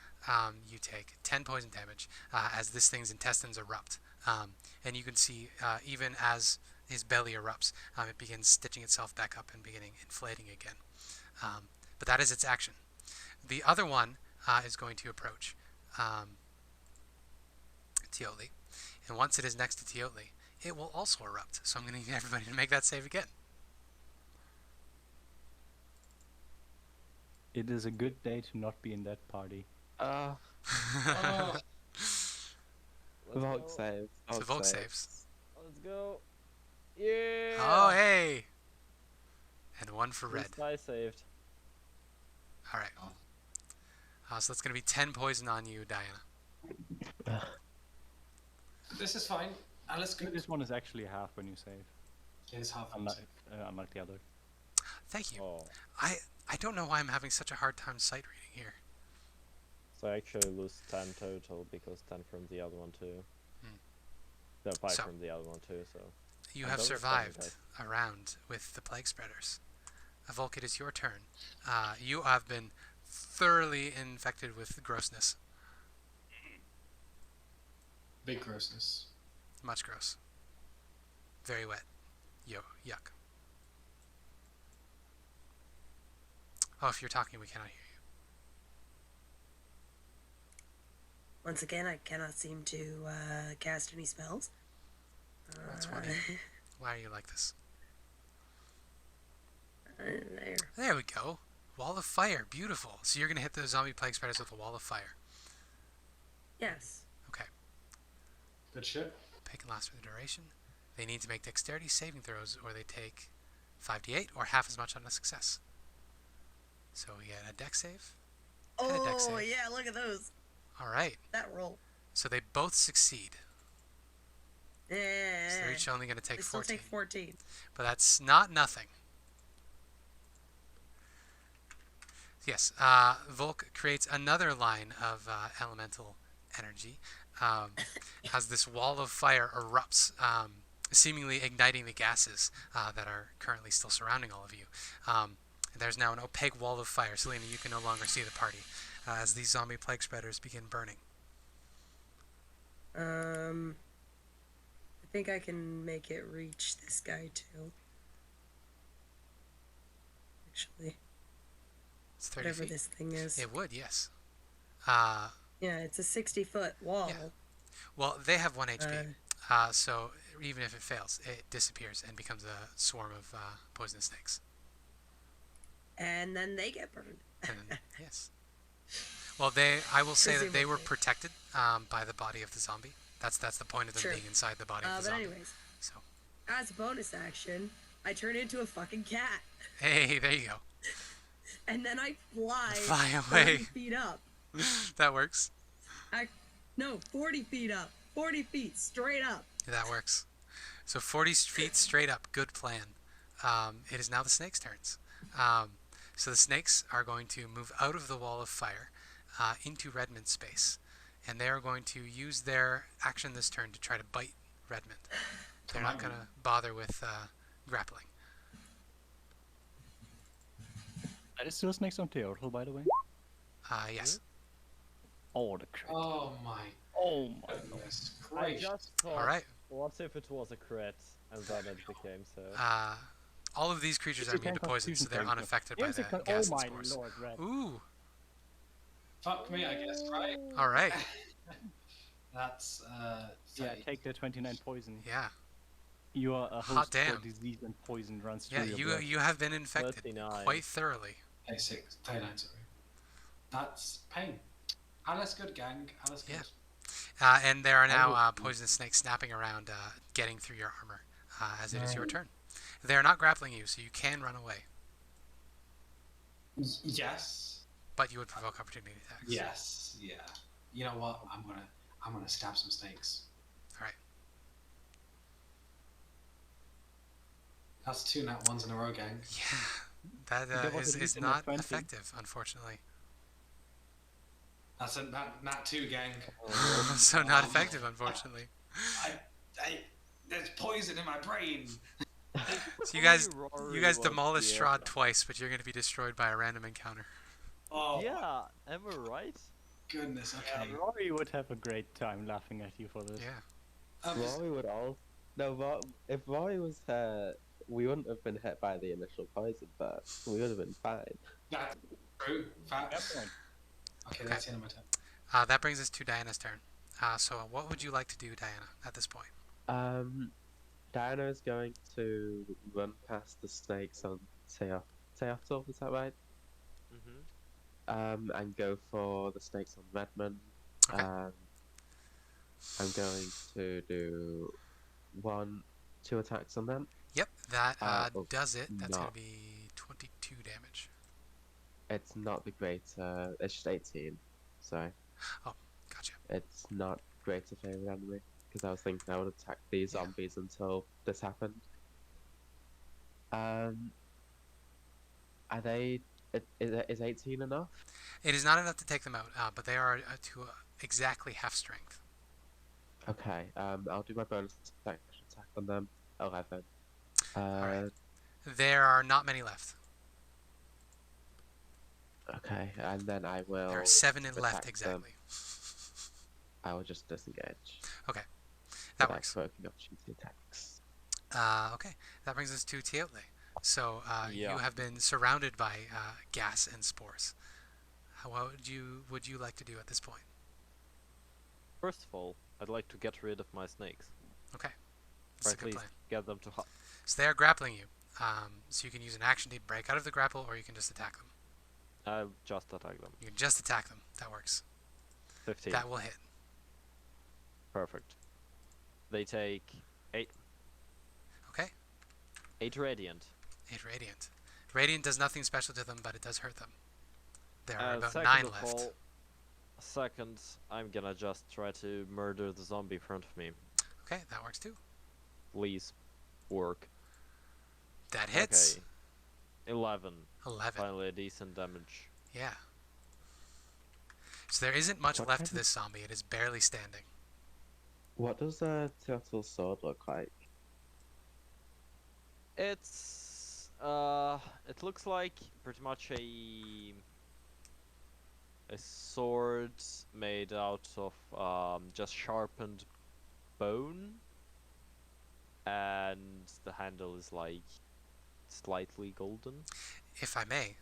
you take 10 poison damage as this thing's intestines erupt, and you can see even as his belly erupts, it begins stitching itself back up and beginning inflating again. But that is its action. The other one is going to approach Toatl, and once it is next to Toatl, it will also erupt. So I'm going to need everybody to make that save again. It is a good day to not be in that party. Oh, Let's Volk go. saves. So Volk saves. Let's go. Yeah. Oh, hey! And one for red. This guy saved. All right. So that's going to be 10 poison on you, Diana. this is fine. Alice, I think good. this one is actually half when you save, It's half. unlike the other. Thank you. Oh. I don't know why I'm having such a hard time sight reading here. So I actually lose 10 total because 10 from the other one too. Hmm. No, 5 So- from the other one too, so. You I'm have done with survived seven a round with the plague spreaders. Volk, it is your turn. You have been thoroughly infected with grossness. Big grossness. Much gross. Very wet. Yuck. Oh, if you're talking, we cannot hear you. Once again, I cannot seem to cast any spells. That's funny. Why are you like this? There. There we go. Wall of fire. Beautiful. So you're going to hit the zombie plague spreaders with a wall of fire. Yes. Okay. Good shit. Pick and last for the duration. They need to make dexterity saving throws or they take 5d8, or half as much on a success. So we get a dex save. And a dex Oh, save. yeah, look at those. All right. That roll. So they both succeed. Yeah. So they're each only going to take They still 14. take 14. But that's not nothing. Yes, Volk creates another line of elemental energy as this wall of fire erupts, seemingly igniting the gases that are currently still surrounding all of you. There's now an opaque wall of fire. Celina, you can no longer see the party as these zombie plague spreaders begin burning. I think I can make it reach this guy too. Actually, It's 30 whatever feet. this thing is. It would, yes. Yeah, it's a 60-foot wall. Yeah. Well, they have 1 HP, so even if it fails, it disappears and becomes a swarm of poisonous snakes. And then they get burned. And, yes. Well, I will say that they were protected by the body of the zombie. That's the point of them Sure. being inside the body of the But zombie. anyways, So, as a bonus action, I turn into a fucking cat. hey, there you go. And then I fly, Fly 40 away. feet up. That works. No, 40 feet up. 40 feet straight up. That works. So 40 feet straight up. Good plan. It is now the snakes' turns. So the snakes are going to move out of the wall of fire into Redmond's space. And they are going to use their action this turn to try to bite Redmond. They're not going to bother with grappling. Are there still snakes on Toatl, by the way? Yes. Oh, the crit. Oh my Oh my god. goodness I gracious. just thought, All right. what if it was a crit? And then it became so. All of these creatures It's are a immune to poison, so they're constitution unaffected by Here's the a gas oh and my spores. lord, Red. Ooh. Fuck me, I guess, right? All right. That's Yeah, 30. take the 29 poison. Yeah. You are a Hot host damn. for disease and poison runs Yeah, through your blood. you have been infected 39. quite thoroughly. 36, 39, sorry. That's pain. Alice good, gang. Alice good. Yeah. And there are now will- poisonous snakes snapping around, getting through your armor as it is your turn. They are not grappling you, so you can run away, Yes. but you would provoke opportunity attacks. Yes. Yeah. You know what? I'm gonna stab some snakes. All right. That's 2 nat 1s in a row, gang. Yeah. That There was at is least a not 20. effective, unfortunately. That's a nat 2, gang. So not effective, unfortunately. There's poison in my brain. So you guys Rory demolished was the Strahd twice, but you're going to be destroyed by a random encounter. Oh Yeah, am I right? goodness. Okay. Rory would have a great time laughing at you for this. Yeah. Rory would all. No, if Rory was we wouldn't have been hit by the initial poison, but we would have been fine. That's true. Fact. Yep. Okay, that's the end of my turn. That brings us to Diana's turn. So what would you like to do, Diana, at this point? Diana is going to run past the snakes on Toatl, is that right? Mm-hmm. And go for the snakes on Redmond. Okay. I'm going to do 2 attacks on them. Yep, that Oh, does it. That's going not. to be 22 damage. It's not the great. It's just 18. Sorry. Oh, gotcha. It's not greater favorite enemy because I was thinking I would attack these Yeah. zombies until this happened. Are they? Is 18 enough? It is not enough to take them out, but they are to exactly half strength. Okay. I'll do my bonus attack on them. 11. Alright. There are not many left. Okay, and then I will. There are 7 left attack them. exactly. I will just disengage. Okay, that without works. provoking opportunity attacks. Okay, that brings us to Toatl. So Yeah. you have been surrounded by gas and spores. What would you like to do at this point? First of all, I'd like to get rid of my snakes. Okay, Or that's a at good least plan. get them to So they are grappling you. So you can use an action to break out of the grapple, or you can just attack them. I'll just attack them. You can just attack them. That works. 15. That will hit. Perfect. They take 8. Okay. 8 radiant. Hit Radiant. Radiant does nothing special to them, but it does hurt them. There are about Second 9 of left. all, second, I'm gonna just try to murder the zombie in front of me. Okay, that works too. Please, work. That hits. Okay. 11. 11. Finally a decent damage. Yeah. So there isn't much What left kind to this zombie. It is barely standing. What does a Toatl sword look like? It looks like pretty much a sword made out of just sharpened bone, and the handle is like slightly golden. If I may,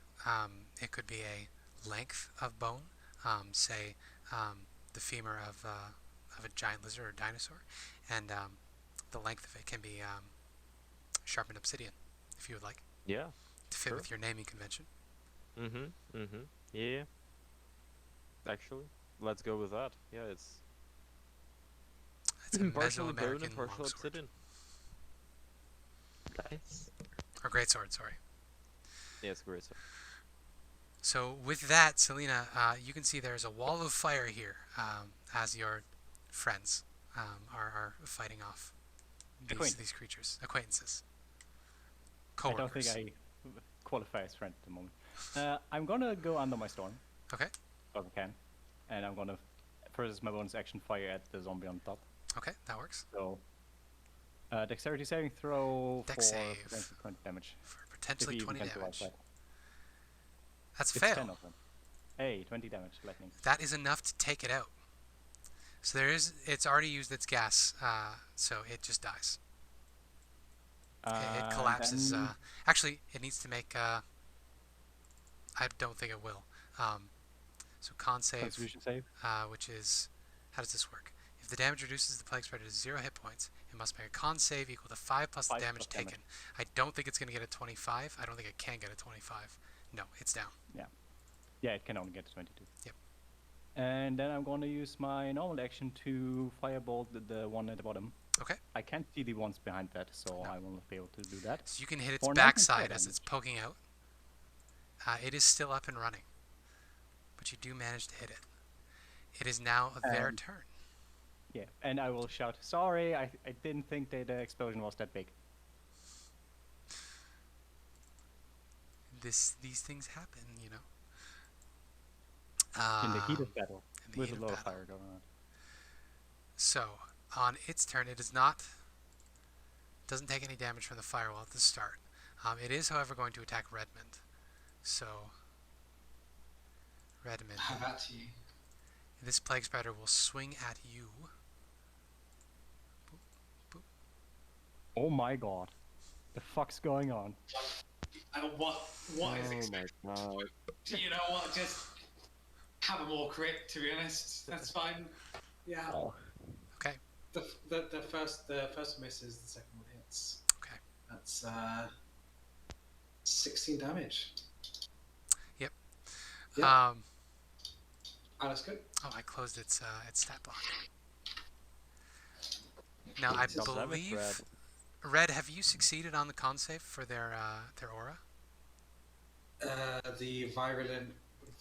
it could be a length of bone, say the femur of a giant lizard or dinosaur, and the length of it can be sharpened obsidian, if you would like, Yeah. to fit Sure. with your naming convention. Yeah. Actually, let's go with that. Yeah, it's It's a partially bone Mesoamerican and partial longsword. obsidian. Nice. Or greatsword, sorry. Yeah, it's great. So with that, Celina, you can see there's a wall of fire here as your friends are fighting off these creatures. Acquaintances. I don't Co-workers. think I qualify as friend at the moment. I'm gonna go under my storm. Okay. If I can. And I'm gonna, first as my bonus action, fire at the zombie on top. Okay, that works. So, dexterity saving throw Dex for save. potentially 20 damage. For If potentially he 20 even can damage. survive that. That's It's 10 fail. of them. Hey, 20 damage, lightning. That is enough to take it out. So it's already used its gas, so it just dies. It collapses. Then Actually, it needs to make. I don't think it will. So con save, Constitution save. which is, how does this work? If the damage reduces the plague spreader to 0 hit points, it must make a con save equal to 5 plus the 5 damage plus damage. taken. I don't think it's going to get a 25. I don't think it can get a 25. No, it's down. Yeah, it can only get to 22. Yep. And then I'm going to use my normal action to firebolt the one at the bottom. Okay. I can't see the ones behind that, so No. I will not be able to do that. So you can hit its For 19 backside as damage. it's poking out. It is still up and running, but you do manage to hit it. It is now their turn. Yeah, and I will shout, sorry, I didn't think that the explosion was that big. These things happen, you know. In the heat of battle, in the with heat a of lot of battle. fire going on. So, on its turn, it doesn't take any damage from the firewall at the start. It is, however, going to attack Redmond. So, Redmond, How about you? this plague spider will swing at you. Oh my god. The fuck's going on? What is Oh expected? my god. You know what? Just have a more crit. To be honest, that's fine. Yeah. Oh. Okay. The first misses. The second one hits. Okay. That's 16 damage. Yep. Yeah. Oh, that's good. Oh, I closed its stat block. Now, I Double damage, believe, Red, have you succeeded on the con save for their aura? The virulent.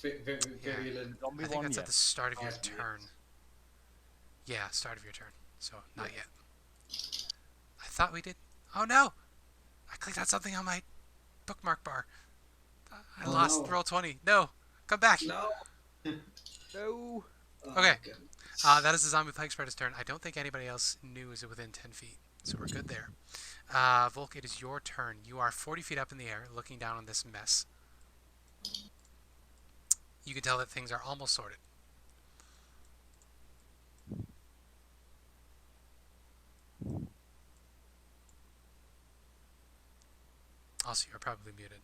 Virulent. Zombie I think one, that's yeah. at the start of your Yes. turn. Yeah, start of your turn. So, not yet. I thought we did. Oh no! I clicked on something on my bookmark bar. I Oh, lost no. roll 20. No! Come back! No. No. Oh, Okay. my goodness. That is the zombie plague spreader's turn. I don't think anybody else knew is within 10 feet. So we're good there. Volk, it is your turn. You are 40 feet up in the air, looking down on this mess. You can tell that things are almost sorted. Also, you're probably muted.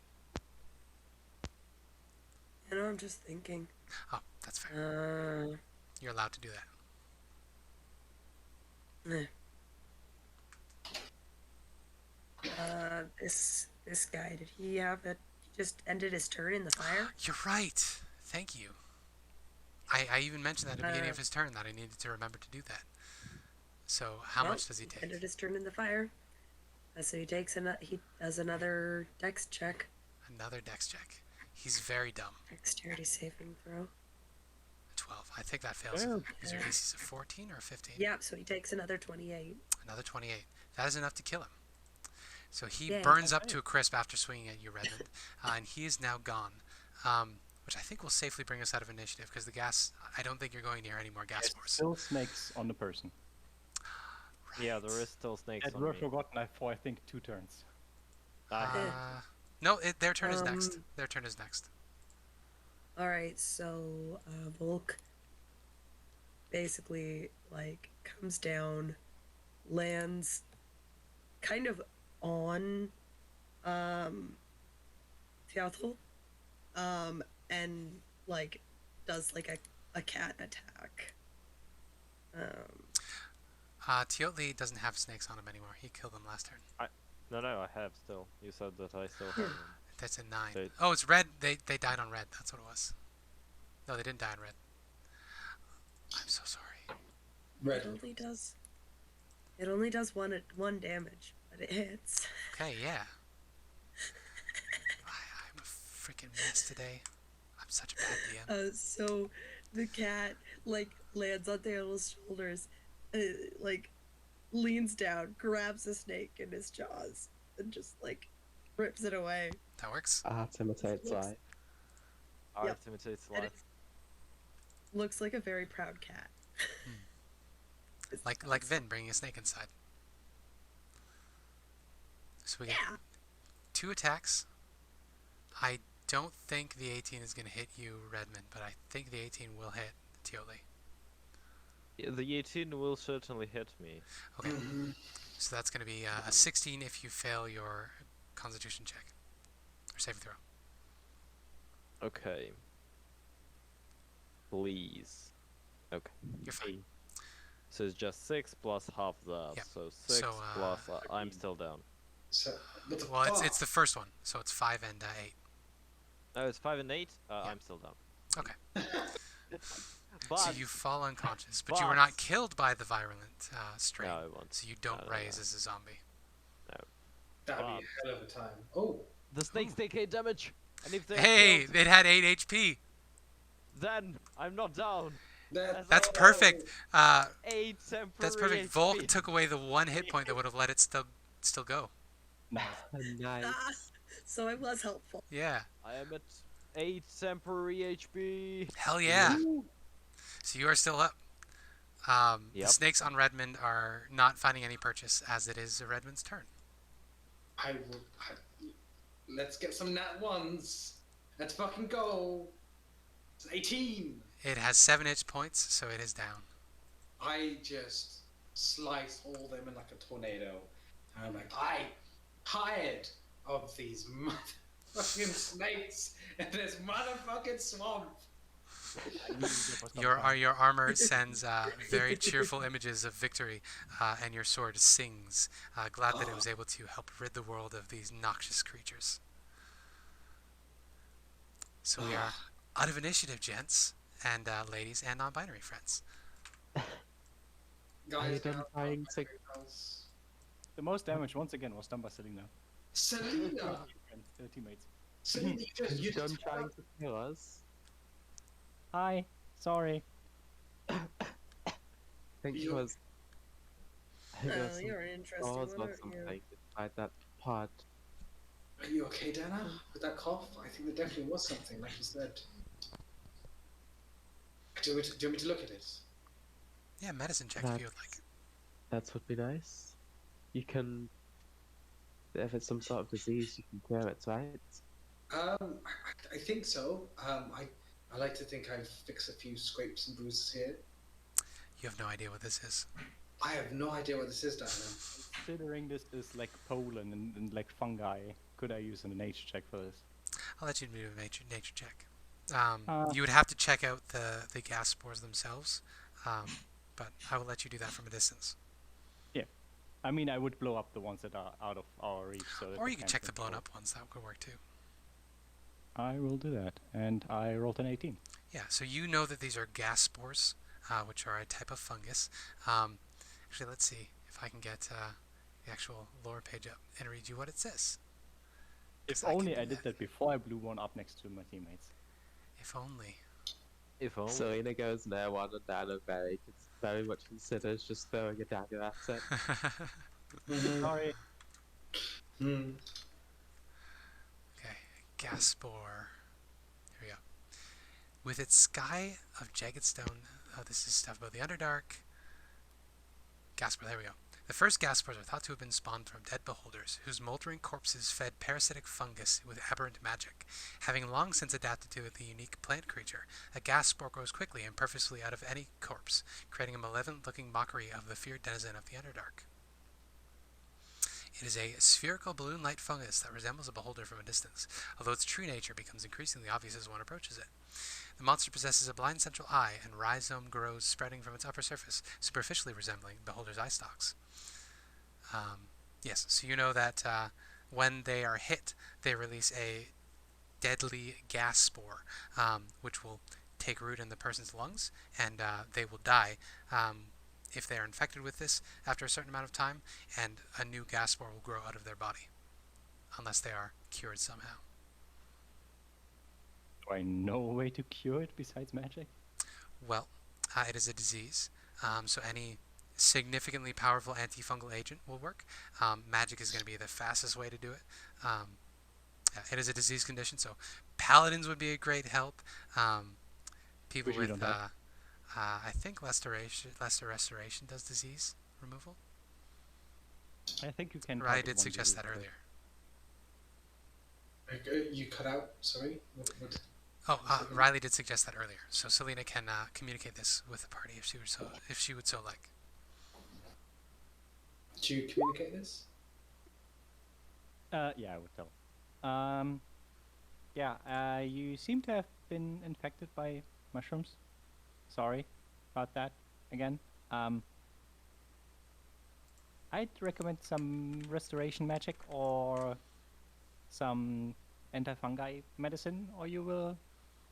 You know, I'm just thinking. Oh, that's fair. Uh, You're allowed to do that. eh. This guy, did he have it? He just ended his turn in the fire? You're right. Thank you. I even mentioned that at the beginning of his turn, that I needed to remember to do that. So, how Well, much does he take? Ended his turn in the fire. So he does another dex check. Another dex check. He's very dumb. Dexterity saving throw. 12. I think that fails. Oh. Is your DC's a 14 or a 15? Yeah, so he takes another 28. Another 28. That is enough to kill him. So he Yay. burns up to a crisp after swinging at you, Redmond, and he is now gone. Which I think will safely bring us out of initiative, because the gas, I don't think you're going near any more gas There's spores. still snakes on the person. Yeah, there is still snakes That on were me. forgotten for I think 2 turns. No, their turn is next. Their turn is next. Alright, so Volk basically like comes down, lands kind of on Toatl, and like does like a cat attack. Toatl doesn't have snakes on him anymore. He killed them last turn. No, I have still. You said that I still have them. That's a 9. So Oh, it's red. They died on red. That's what it was. No, they didn't die on red. I'm so sorry. Red. It only does one damage, but it hits. Okay, yeah. I'm a freaking mess today. I'm such a bad DM. So the cat like lands on Toatl's shoulders, like leans down, grabs the snake in his jaws, and just like rips it away. That works. Art imitates Looks- life. Art Yep. imitates And life. it looks like a very proud cat. It's Like awesome. Vin bringing a snake inside. So we get Yeah. 2 attacks. I don't think the 18 is going to hit you, Redmond, but I think the 18 will hit Toatl. Yeah, the 18 will certainly hit me. Okay. So that's going to be a 16 if you fail your Constitution check or saving throw. Okay. Please. Okay. You're fine. So it's just 6 plus half that. Yep. So 6 So, plus. I'm still down. So, what the Well, fuck? it's the first one, so it's 5 and 8. No, it's 5 and 8. I'm still down. Okay. But So you fall unconscious, but you were not killed by the virulent strain, no, I won't. so you don't No. raise as a zombie. That'd be a hell of a time. Oh, The snakes take 8 damage, and if they Hey, it had 8 HP. then I'm not down. That's all. perfect. 8 temporary. That's perfect. HP. Volk took away the 1 hit point that would have let it still go. Nice. Nice. So it was helpful. Yeah. I am at 8 temporary HP. Hell yeah. So you are still up. The Yep. snakes on Redmond are not finding any purchase, as it is Redmond's turn. Let's get some nat ones. Let's fucking go. It's 18. It has 7 hit points, so it is down. I just slice all them in like a tornado. And I'm like, I tired of these motherfucking snakes in this motherfucking swamp. Your armor sends very cheerful images of victory, and your sword sings, glad that it was able to help rid the world of these noxious creatures. So we are out of initiative, gents, and ladies, and non-binary friends. Are you Guys, done trying to... The most damage once again was done by Celina. Celina! Teammates. Celina, Are you done just trying to kill us? Hi. Sorry. I think it You- was... I think there was Oh, some you're an interesting claws one, or aren't something you? inside that pod. Are you okay, Dana? With that cough? I think there definitely was something, like you said. Do you want me to look at it? Yeah, medicine check if you would like. That would be nice. You can... If it's some sort of disease, you can cure it, right? I think so. I like to think I've fixed a few scrapes and bruises here. You have no idea what this is. I have no idea what this is, Dana. Considering this is like pollen and like fungi, could I use a nature check for this? I'll let you do a nature check. You would have to check out the gas spores themselves, but I will let you do that from a distance. I mean, I would blow up the ones that are out of our reach. So that Or they you can can't check the control. blown up ones. That could work too. I will do that, and I rolled an 18. Yeah, so you know that these are gas spores, which are a type of fungus. Actually, let's see if I can get the actual lore page up and read you what it says. If 'Cause I can only do I did that before I blew one up next to my teammates. If only. If only. Celina goes near one and Dana very much considers just throwing a dagger at it. Sorry. Hmm. Okay, gas spore. Here we go. With its sky of jagged stone, this is stuff about the Underdark. Gas spore, there we go. The first gas spores are thought to have been spawned from dead beholders, whose moldering corpses fed parasitic fungus with aberrant magic. Having long since adapted to the unique plant creature, a gas spore grows quickly and purposefully out of any corpse, creating a malevolent-looking mockery of the feared denizen of the Underdark. It is a spherical balloon-like fungus that resembles a beholder from a distance, although its true nature becomes increasingly obvious as one approaches it. The monster possesses a blind central eye, and rhizome grows spreading from its upper surface, superficially resembling beholder's eye stalks. Yes, so you know that when they are hit, they release a deadly gas spore, which will take root in the person's lungs, and they will die if they are infected with this after a certain amount of time, and a new gas spore will grow out of their body, unless they are cured somehow. Do I know a way to cure it besides magic? Well, it is a disease, so any significantly powerful antifungal agent will work. Magic is going to be the fastest way to do it. Yeah, it is a disease condition, so paladins would be a great help. People Which we with, don't have. I think Lesser Restoration does disease removal. I think you can. Riley target did one suggest disease that with it. earlier. You cut out. Sorry. What? Oh, Riley did suggest that earlier. So Celina can communicate this with the party if she would so like. Do you communicate this? Yeah, I would tell. Yeah, you seem to have been infected by mushrooms. Sorry about that again. I'd recommend some restoration magic or some anti-fungi medicine, or you will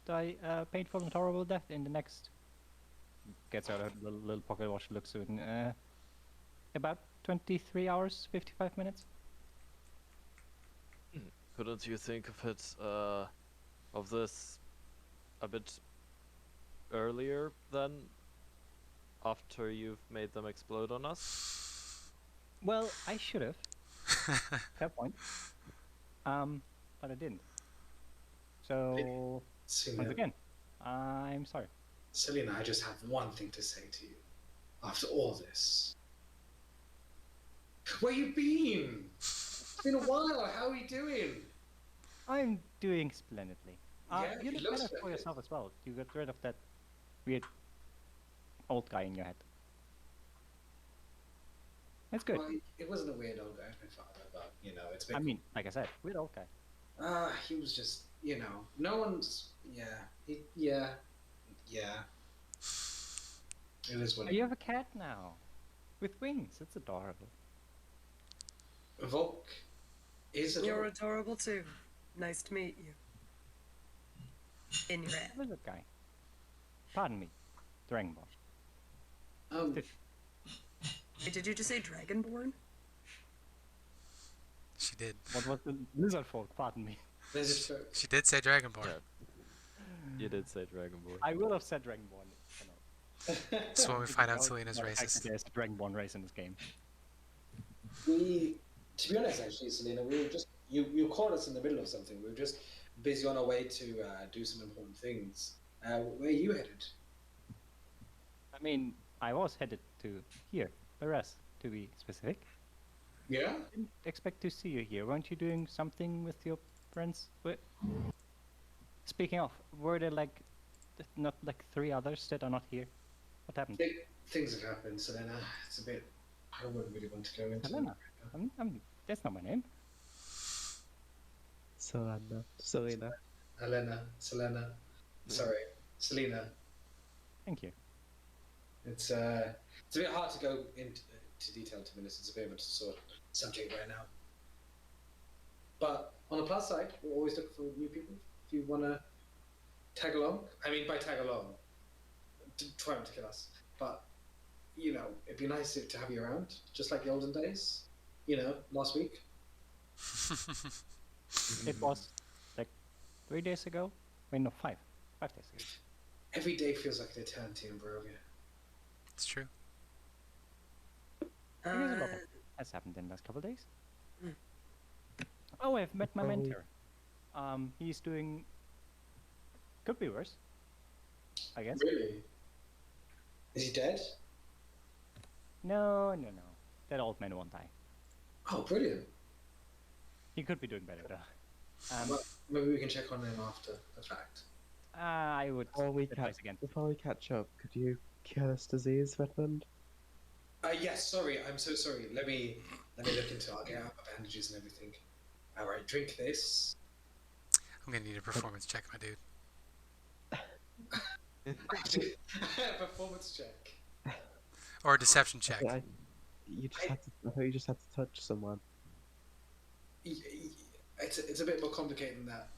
die a painful and horrible death in the next. Gets out a little pocket watch, looks soon. About 23 hours, 55 minutes. Couldn't you think of it, of this a bit earlier than after you've made them explode on us? Well, I should have. Fair point. But I didn't. So, once Celina, again, I'm sorry. Celina, I just have one thing to say to you. After all this, where you been? It's been a while. How are you doing? I'm doing splendidly. Yeah, You you look look better for splendid. yourself as well. You got rid of that weird old guy in your head. That's good. Well, it wasn't a weird old guy, my father, but it's been. I mean, like I said, weird old guy. He was just, no one's. Yeah. It is what Oh, you have a cat now, with wings. It's adorable. Volk is a You're adorable too. Nice to meet you. In your head. Lizard guy. Pardon me, Dragonborn. Wait, did you just say Dragonborn? She did. What was the Lizardfolk? Pardon me. Lizardfolk. She did say Dragonborn. Yeah. You did say Dragonborn. I will have said Dragonborn. So when we find out That was Celina's the fact racist. that There's a Dragonborn race in this game. To be honest, actually, Celina, we were just you caught us in the middle of something. We were just busy on our way to do some important things. Where are you headed? I mean, I was headed to here, Beres, to be specific. Yeah. Didn't expect to see you here. Weren't you doing something with your friends? Speaking of, were there not like 3 others that are not here? What happened? Things have happened, Celina. It's a bit. I wouldn't really want to go into. Celina. That's not my name. Celina. Celina. Sorry, Celina. Thank you. It's a bit hard to go into detail, to be honest. It's a bit of a sort of subject right now. But on the plus side, we're always looking for new people. If you want to tag along, I mean by tag along, try not to kill us. But it'd be nice to have you around, just like the olden days. last week. It was like 3 days ago. Wait, no, 5. 5 days ago. Every day feels like an eternity in Barovia. It's true. I guess a lot has happened in the last couple of days. Mm. Oh, I've met my Oh. mentor. He's doing. Could be worse. I guess. Really? Is he dead? No. That old man won't die. Oh, brilliant. He could be doing better though. Well, maybe we can check on him after the fact. I would Before we, advise again. before we catch up, could you cure this disease, Redmond? Yes, sorry, I'm so sorry. Let me look into it. I'll get out my bandages and everything. Alright, drink this. I'm gonna need a performance check, my dude. Performance check. Or a deception check. I thought you just had to touch someone. It's a bit more complicated than that.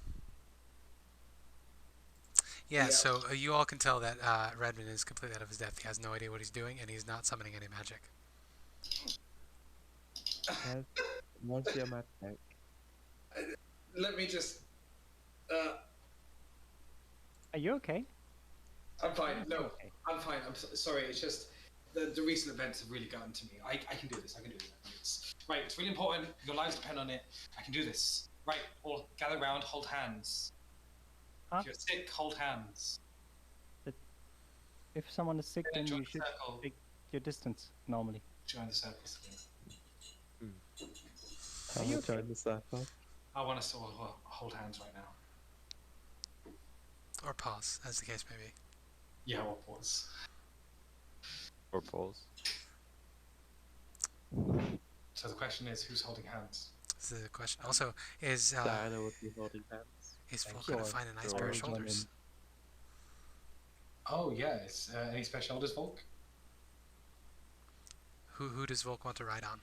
Yeah, Yeah. so you all can tell that Redmond is completely out of his depth. He has no idea what he's doing, and he's not summoning any magic. What's your magic? Let me just. Are you okay? I'm fine. No, Okay. I'm fine. Sorry. It's just the recent events have really gotten to me. I can do this. I can do this. Right. It's really important. Your lives depend on it. I can do this. Right. All gather round. Hold hands. Huh? If you're sick, hold hands. If someone is sick, then Join you the should circle. take your distance normally. Join the circles again. I'll you join the circle. I want us to all hold hands right now. Or pause, as the case may be. Yeah, or pause. Or pause. So the question is, who's holding hands? This is the question. Also, is Diana would be holding hands. Volk gonna find a nice Sure. pair of I'll join shoulders? Oh yes. Any spare shoulders, Volk? Who does Volk want to ride on?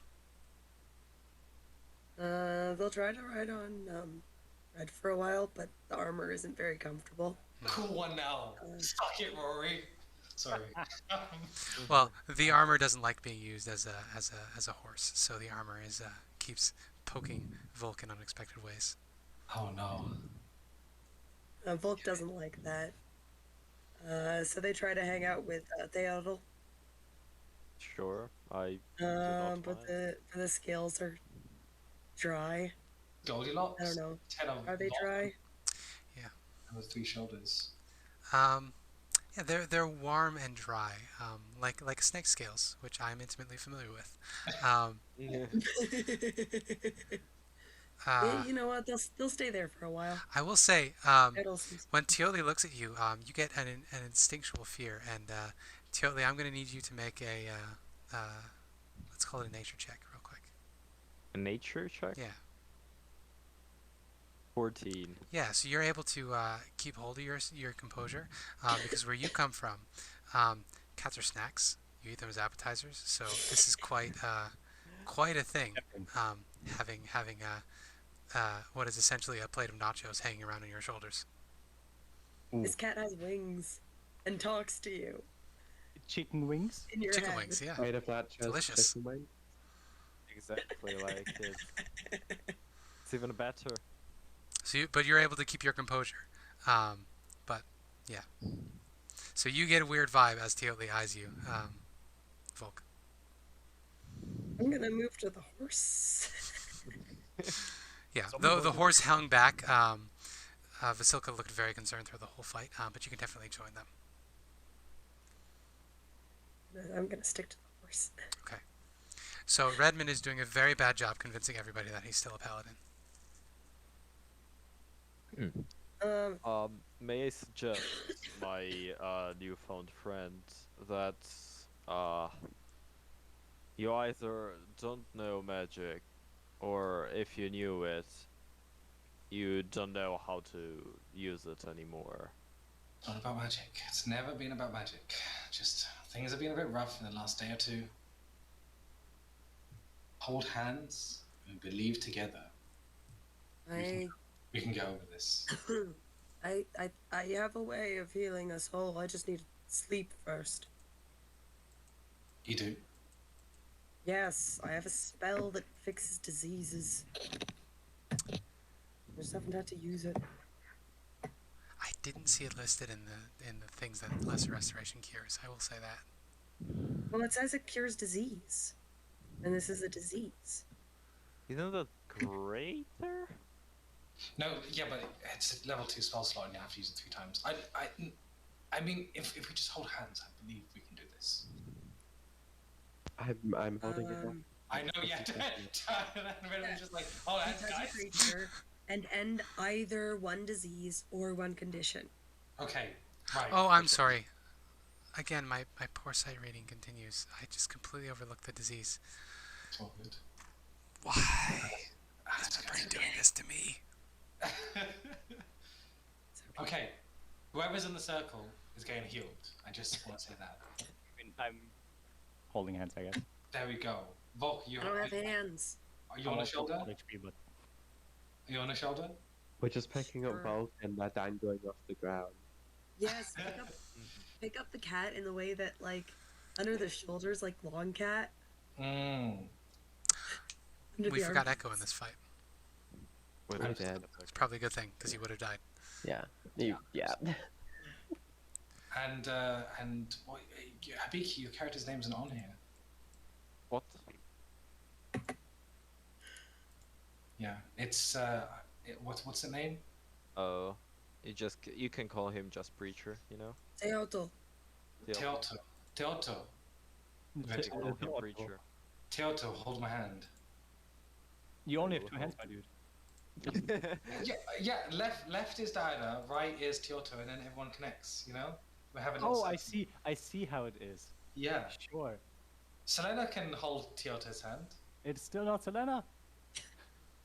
They'll try to ride on Red for a while, but the armor isn't very comfortable. Cool one now. Suck it, Rory. Sorry. Well, the armor doesn't like being used as a horse, so the armor is keeps poking Volk in unexpected ways. Oh no. Volk doesn't like that. So they try to hang out with Toatl. Sure, I do not But mind. the scales are dry. Goldilocks. I don't know. 10 of Are they Lothryn dry? And the 3 shoulders. Yeah, they're warm and dry, like snake scales, which I'm intimately familiar with. You know what? They'll stay there for a while. I will say, Toatl seems- when Toatl looks at you, you get an instinctual fear, and Toatl, I'm going to need you to make a let's call it a nature check, real quick. A nature check? Yeah. 14. Yeah, so you're able to keep hold of your composure, because where you come from, cats are snacks. You eat them as appetizers, so this is quite a thing. Having what is essentially a plate of nachos hanging around on your shoulders. This cat has wings and talks to you Chicken wings. in your Chicken head. wings, yeah. Made of that just Delicious. chicken wing. Exactly like it. It's even better. So, but you're able to keep your composure. But yeah. So you get a weird vibe as Toatl eyes you, Volk. I'm gonna move to the horse. Yeah. Though the horse hung back, Vasilka looked very concerned through the whole fight. But you can definitely join them. I'm gonna stick to the horse. Okay. So Redmond is doing a very bad job convincing everybody that he's still a paladin. May I suggest, my newfound friend, that you either don't know magic, or if you knew it, you don't know how to use it anymore. It's not about magic. It's never been about magic. Just things have been a bit rough in the last day or two. Hold hands and believe together. We can go over this. I have a way of healing us whole. I just need to sleep first. You do. Yes, I have a spell that fixes diseases. I just haven't had to use it. I didn't see it listed in the things that lesser restoration cures. I will say that. Well, it says it cures disease, and this is a disease. Isn't that greater? No, yeah, but it's a level 2 spell slot and you have to use it 3 times. I mean, if we just hold hands, I believe we can do this. I'm holding it up. I know, yeah. Redmond's just like, oh, that's Touch a guys. creature and end either one disease or one condition. Okay, right. Oh, I'm sorry. Again, my poor sight reading continues. I just completely overlooked the disease. It's all good. Why That's is my brain doing this to me? Okay, whoever's in the circle is getting healed. I just want to say that. I'm holding hands, I guess. There we go. Volk, I don't have hands. are you on a shoulder? Full HP, but Are you on a shoulder? We're just picking up Sure. Volk and they're dangling off the ground. Yes, pick up the cat in the way that, like, under the shoulders, like long cat. Mm. Under We the forgot armpits. Echo in this fight. We did. It's probably a good thing because he would have died. Yeah. Yeah. And what, Habiki, your character's name's not on here. What? Yeah, it's what's the name? Oh, you can call him just preacher, you know. Toatl. Toatl. Toatl. To call him preacher. Toatl, hold my hand. you only have 2 hands, my dude. Yeah. Left is Diana, right is Toatl, and then everyone connects. You know, we're having. Oh, I see how it is. Yeah, Sure. Celina can hold Toatl's hand. It's still not Celina.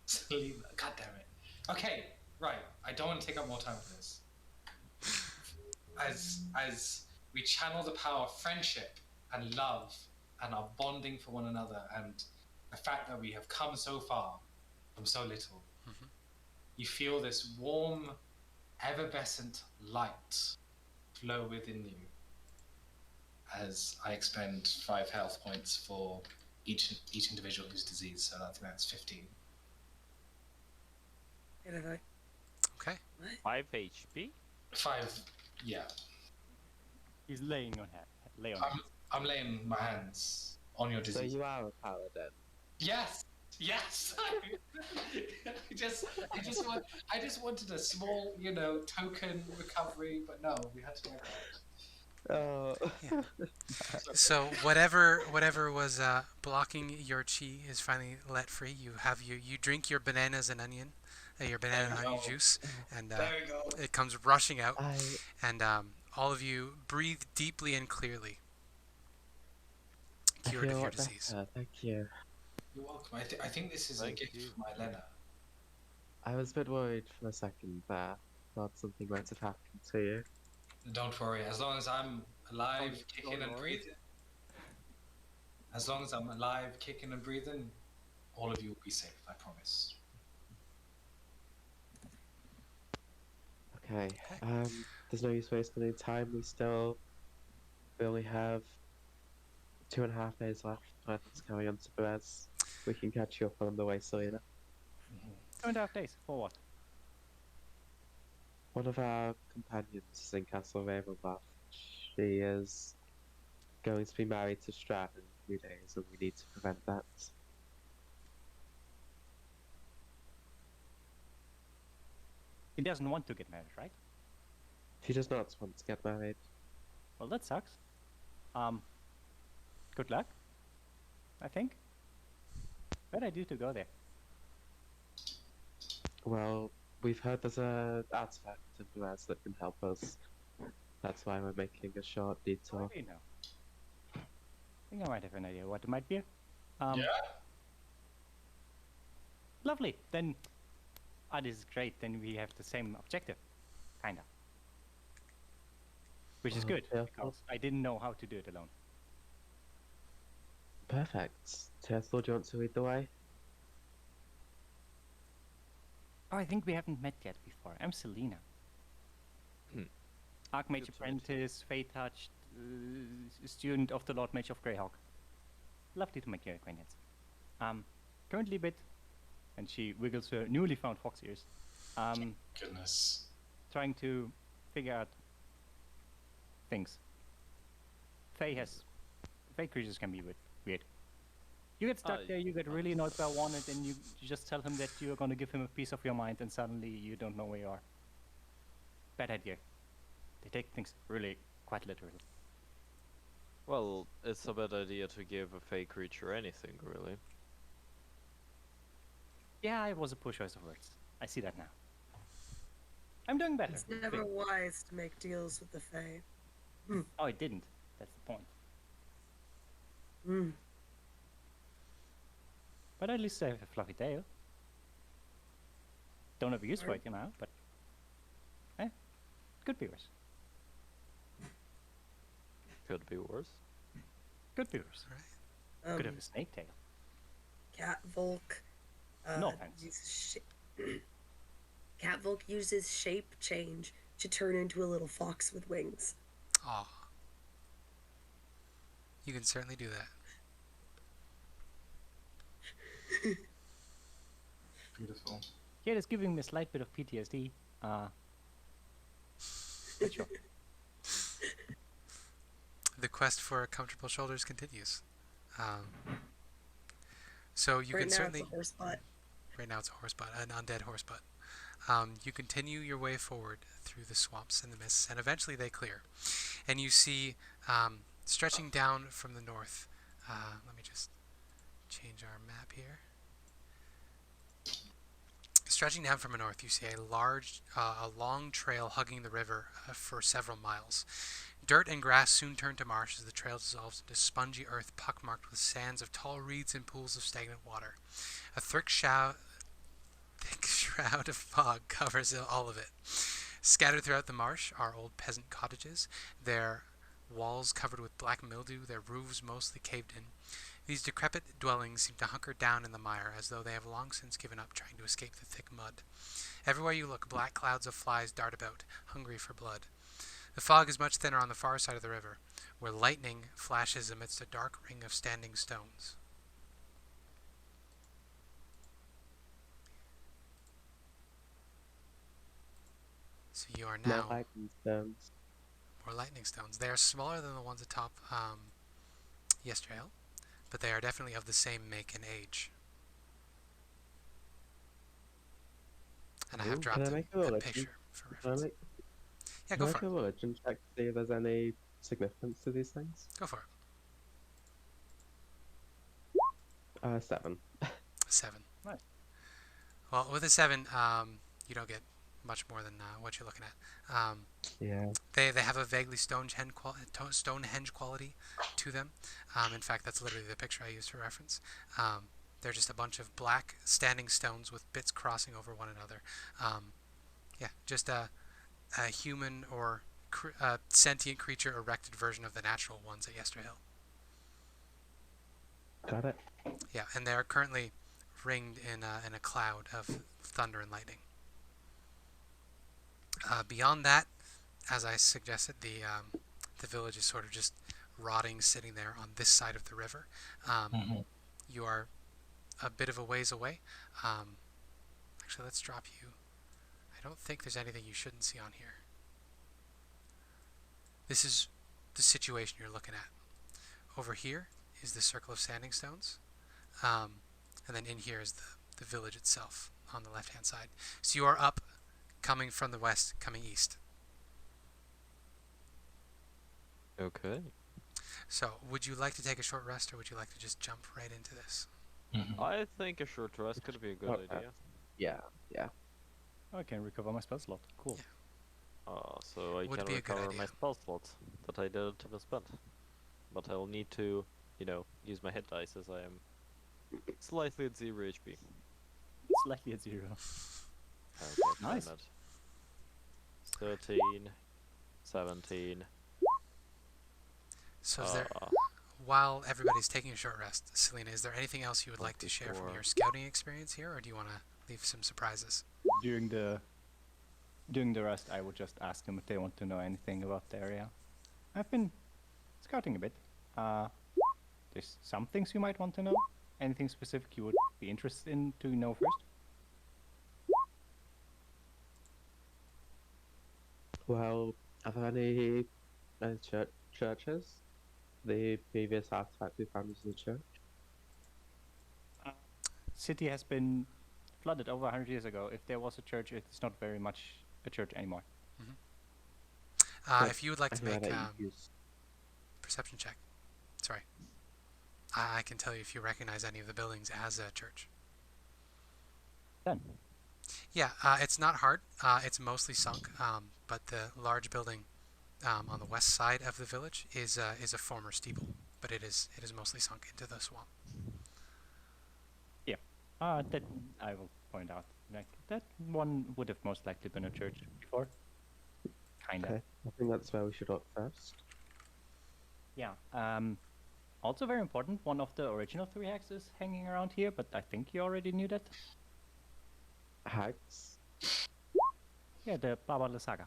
Celina, God damn it. Okay, right. I don't want to take up more time for this. As we channel the power of friendship and love and our bonding for one another and the fact that we have come so far from so little, you feel this warm, effervescent light flow within you as I expend 5 health points for each individual who's diseased, so that's 15. Okay. 5 HP? 5, yeah. He's laying on hand. Lay on hands. I'm laying my hands on your So disease. you are a paladin. Yes. I just wanted a small, token recovery, but no, we had to go back. Oh. So whatever was blocking your chi is finally let free. You drink your bananas and onion, your banana and onion juice, and There we go. it comes rushing out, I and all of you breathe deeply and clearly. Cured of feel your a lot disease. better, thank you. You're welcome. I think this is Thank a gift you. from my Lena. I was a bit worried for a second there. Thought something might have happened to you. Don't worry. As long as I'm alive, Oh, kicking and alright. breathing. As long as I'm alive, kicking and breathing, all of you will be safe. I promise. Okay. There's no use wasting any time. We only have 2.5 days left. Let's carry on to Perez. We can catch you up on the way, Celina. 2.5 days. For what? One of our companions is in Castle Ravenloft. She is going to be married to Strahd in a few days, and we need to prevent that. He doesn't want to get married, right? She does not want to get married. Well, that sucks. Good luck. I think. Bad idea to go there. Well, we've heard there's an artifact in Perez that can help us. That's why we're making a short detour. Maybe no. I think I might have an idea what it might be. Yeah. Lovely. Then, this is great. Then we have the same objective, kinda. Which is good Yeah. because I didn't know how to do it alone. Perfect. Toatl, do you want to lead the way? Oh, I think we haven't met yet before. I'm Celina. Archmage Good choice. apprentice, Fate touched, student of the Lord Mage of Greyhawk. Lovely to make your acquaintance. Currently a bit, and she wiggles her newly found fox ears, Goodness. trying to figure out things. Fae creatures can be weird. You get stuck there, you get really annoyed by one, and then you just tell him that you're going to give him a piece of your mind, and suddenly you don't know where you are. Bad idea. They take things really quite literally. Well, it's a bad idea to give a fake creature anything, really. Yeah, it was a poor choice of words. I see that now. I'm doing better. It's never wise to make deals with the Fae. Oh, it didn't. That's the point. Mm. But at least I have a fluffy tail. Don't have a use for it, but could be worse. Could be worse. Could be worse. Could have a snake tail. Cat Volk. No offense. Cat Volk uses shape change to turn into a little fox with wings. Aw. You can certainly do that. Beautiful. Yeah, it's giving me a slight bit of PTSD. But sure. The quest for comfortable shoulders continues. So you can certainly. It's a horse butt. Right now it's a horse butt, an undead horse butt. You continue your way forward through the swamps and the mists, and eventually they clear. And you see, stretching down from the north, let me just change our map here. Stretching down from the north, you see a long trail hugging the river for several miles. Dirt and grass soon turn to marsh as the trail dissolves into spongy earth pockmarked with sands of tall reeds and pools of stagnant water. A thick shroud of fog covers all of it. Scattered throughout the marsh are old peasant cottages, their walls covered with black mildew, their roofs mostly caved in. These decrepit dwellings seem to hunker down in the mire, as though they have long since given up trying to escape the thick mud. Everywhere you look, black clouds of flies dart about, hungry for blood. The fog is much thinner on the far side of the river, where lightning flashes amidst a dark ring of standing stones. So you are now... More lightning stones. More lightning stones. They are smaller than the ones atop Yesterhill, but they are definitely of the same make and age. And I have dropped Can I make a a religion? picture for Can I reference. make, Yeah, can go I for make a it. religion check to see if there's any significance to these things? Go for it. 7. 7. Nice. Well, with a 7, you don't get much more than what you're looking at. Yeah. They have a vaguely Stonehenge quality to them. In fact, that's literally the picture I used for reference. They're just a bunch of black standing stones with bits crossing over one another. Yeah, just a human or sentient creature erected version of the natural ones at Yesterhill. Got it. Yeah, and they're currently ringed in a cloud of thunder and lightning. Beyond that, as I suggested, the village is sort of just rotting, sitting there on this side of the river. You are a bit of a ways away. Actually, let's drop you. I don't think there's anything you shouldn't see on here. This is the situation you're looking at. Over here is the circle of standing stones, and then in here is the village itself on the left-hand side. So you are up, coming from the west, coming east. Okay. So, would you like to take a short rest, or would you like to just jump right into this? I think a short rest could be a good idea. Yeah. I can recover my spell slot. Cool. So I Would can be a good recover my idea. spell slots that I didn't spend. But I'll need to, use my hit dice as I am slightly at 0 HP. Slightly at 0. Okay, Nice. damn it. 13, 17. So, is there, while everybody's taking a short rest, Celina, is there anything else you would like to share from 24. your scouting experience here, or do you want to leave some surprises? During the rest, I would just ask them if they want to know anything about the area. I've been scouting a bit. there's some things you might want to know. Anything specific you would be interested in to know first? Well, are there any churches? The previous artifact we found was the church. City has been flooded over 100 years ago. If there was a church, it's not very much a church anymore. But If you would like to anywhere make that you use. perception check. Sorry. I can tell you if you recognize any of the buildings as a church. 10. Yeah, it's not hard. It's mostly sunk, but the large building on the west side of the village is a former steeple, but it is mostly sunk into the swamp. That I will point out. Like that one would have most likely been a church before. Kinda. Okay, I think that's where we should look first. Yeah. Also very important, one of the original 3 hacks is hanging around here, but I think you already knew that. Hags? Yeah, the Baba Saga.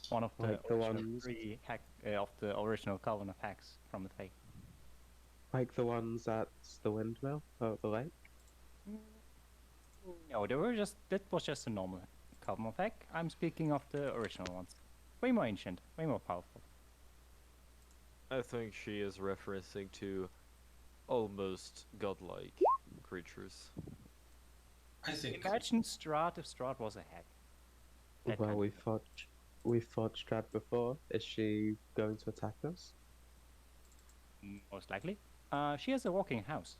One of the, Like the original ones- 3 hack of the original Coven of Hacks from the Fae. Like the ones at the windmill or the lake? No, that was just a normal Coven of Hack. I'm speaking of the original ones. Way more ancient, way more powerful. I think she is referencing to almost godlike creatures. I think Imagine Strahd if Strahd was a hack. That Well, kind we fought Strahd before. Is she going to attack us? Most likely. She has a walking house.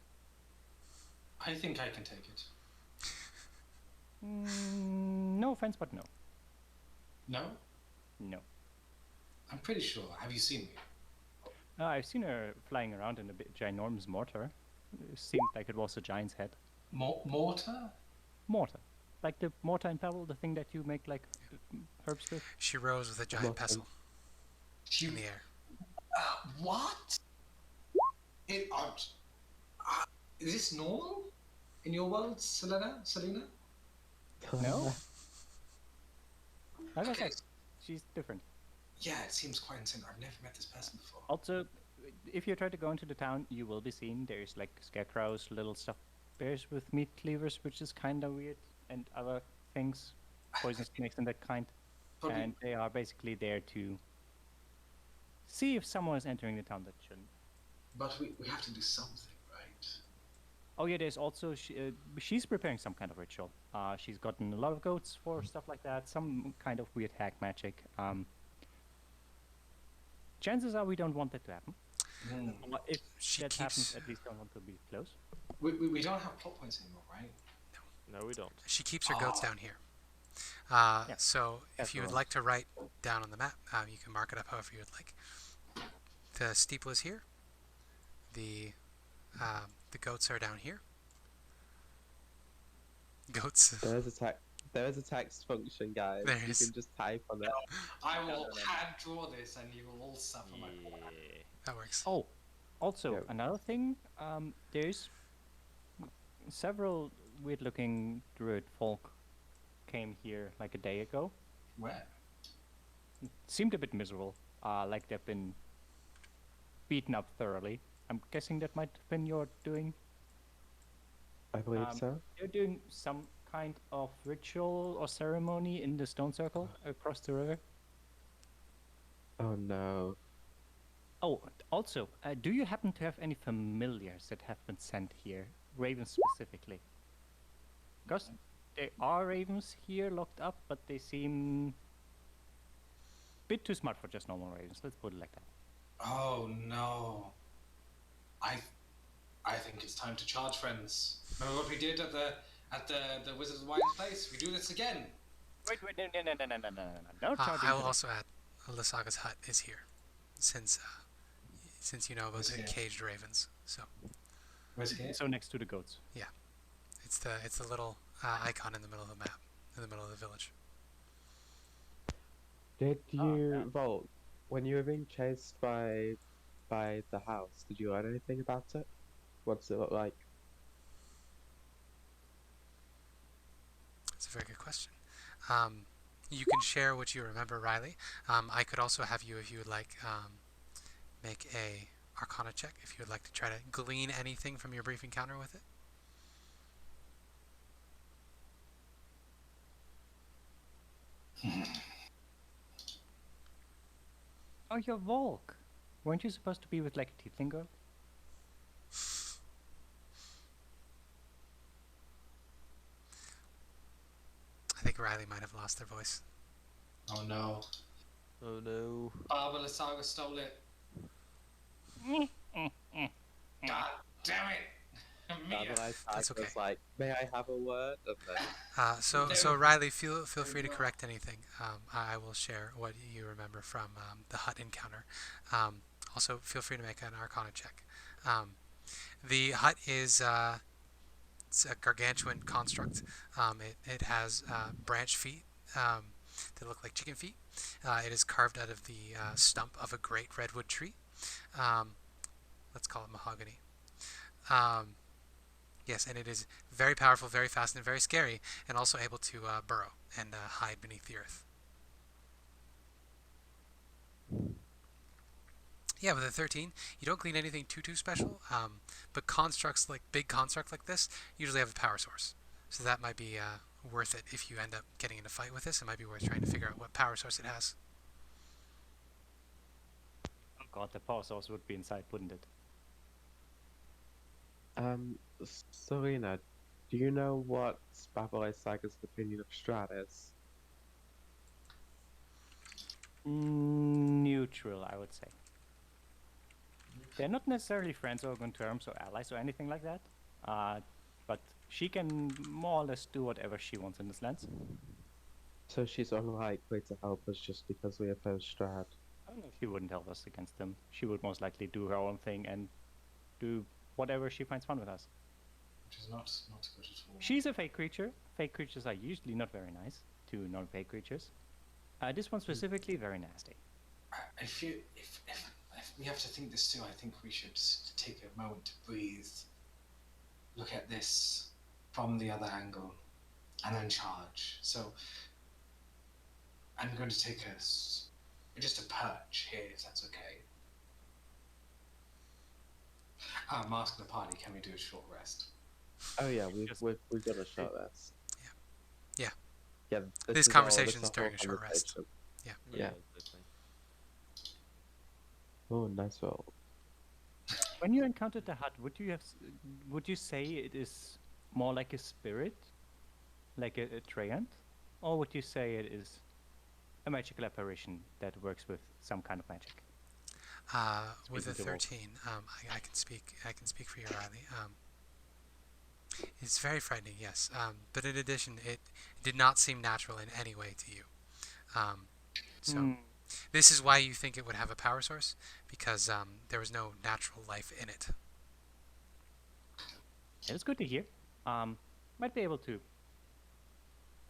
I think I can take it. No offense, but no. No, No. I'm pretty sure. Have you seen me? I've seen her flying around in a bit ginormous mortar. It seemed like it was a giant's head. Mortar? Mortar. Like the mortar and pebble, the thing that you make like herbs with. She rose with a giant Nothing. pestle She. in the air. What? It, is this normal in your world, Celina? No? Like I Okay. said, she's different. Yeah, it seems quite insane. I've never met this person before. Also, if you try to go into the town, you will be seen. There's like scarecrows, little stuffed bears with meat cleavers, which is kind of weird, and other things, poison snakes and that kind. But we- And they are basically there to see if someone is entering the town that shouldn't. But we have to do something, right? Oh yeah, there's also she's preparing some kind of ritual. She's gotten a lot of goats for stuff like that, some kind of weird hack magic. Chances are we don't want that to happen. If She that happens, keeps at least don't want to be close. We don't have plot points anymore, right? No, we don't. she keeps her goats Oh. down here. Yeah, So that's if you the would ones. like to write down on the map, you can mark it up however you would like. The steeple is here. The goats are down here. Goats. There is a text function, guys. There You is. can just type on it. I will no. hand draw this, and you will all suffer my fall. Yeah. That works. Oh, also Yeah. another thing. There's several weird-looking Druid folk came here like a day ago. Where? Seemed a bit miserable. Like they've been beaten up thoroughly. I'm guessing that might have been your doing. I believe so. They're doing some kind of ritual or ceremony in the stone circle across the river. Oh no. Oh, also, do you happen to have any familiars that have been sent here? Ravens specifically? Because there are ravens here locked up, but they seem a bit too smart for just normal ravens. Let's put it like that. Oh no. I think it's time to charge, friends. Remember what we did at the Wizard of Wine's place? We do this again. Wait, no. Don't charge I will into that. also add, Lysaga's hut is here, since you know about Where's the it? caged ravens. So Where's it? So next to the goats. it's the little icon in the middle of the map, in the middle of the village. Did Oh, you, yeah. Volk, when you were being chased by the house, did you learn anything about it? What does it look like? That's a very good question. You can share what you remember, Riley. I could also have you, if you would like, make a Arcana check if you would like to try to glean anything from your brief encounter with it. Oh, you're Volk. Weren't you supposed to be with like a tiefling girl? I think Riley might have lost their voice. Oh no. Oh no. Barbara Lasaga stole it. God damn it. Mia. That's okay. was like, may I have a word? And then So Riley, feel free to correct anything. I will share what you remember from the hut encounter. Also, feel free to make an Arcana check. The hut is it's a gargantuan construct. It has branch feet that look like chicken feet. It is carved out of the stump of a great redwood tree. Let's call it mahogany. Yes, and it is very powerful, very fast, and very scary, and also able to burrow and hide beneath the earth. Yeah, with a 13, you don't glean anything too special, but big constructs like this usually have a power source. So that might be worth it if you end up getting in a fight with this. It might be worth trying to figure out what power source it has. Oh god, the power source would be inside, wouldn't it? Celina, do you know what Babylon Saga's opinion of Strahd is? Neutral, I would say. They're not necessarily friends or on terms or allies or anything like that. But she can more or less do whatever she wants in this lands. So she's unlikely to help us just because we oppose Strahd. Oh no, she wouldn't help us against them. She would most likely do her own thing and do whatever she finds fun with us. Which is not good at all. She's a fake creature. Fake creatures are usually not very nice to non-fake creatures. This one specifically, very nasty. If we have to think this through, I think we should take a moment to breathe, look at this from the other angle, and then charge. So I'm going to take just a perch here, if that's okay. I'm asking the party, can we do a short rest? Oh yeah, we've got a short rest. Yeah. Yeah. This conversation's during a short rest. Yeah. Exactly. Oh, nice roll. When you encountered the hut, would you say it is more like a spirit, like a treant, or would you say it is a magical apparition that works with some kind of magic? With a Speaking to Volk. 13, I can speak for you, Riley. It's very frightening, yes. But in addition, it did not seem natural in any way to you. This is why you think it would have a power source, because there was no natural life in it. It's good to hear. Might be able to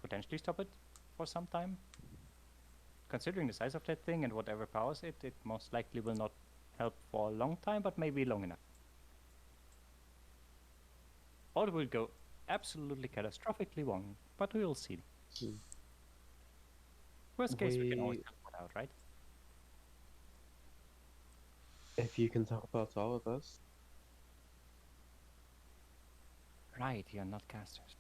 potentially stop it for some time. Considering the size of that thing and whatever powers it, it most likely will not help for a long time, but maybe long enough. Or it will go absolutely catastrophically wrong, but we will see. Worst case, we can always help it out, right? If you can teleport all of us. Right, you're not casters.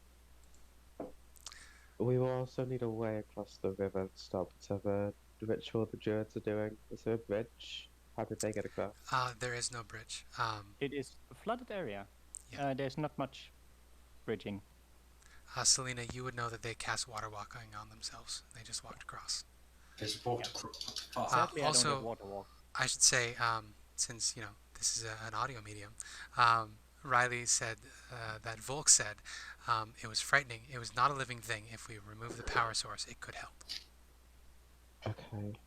We will also need a way across the river to stop whatever ritual the Druids are doing. Is there a bridge? How did they get across? There is no bridge. It is a flooded area. Yeah. There's not much bridging. Celina, you would know that they cast water walking on themselves. They just walked across. They just walked across. Sadly, I also, don't have water walk. I should say, since this is an audio medium, Riley said that Volk said it was frightening. It was not a living thing. If we remove the power source, it could help. Okay.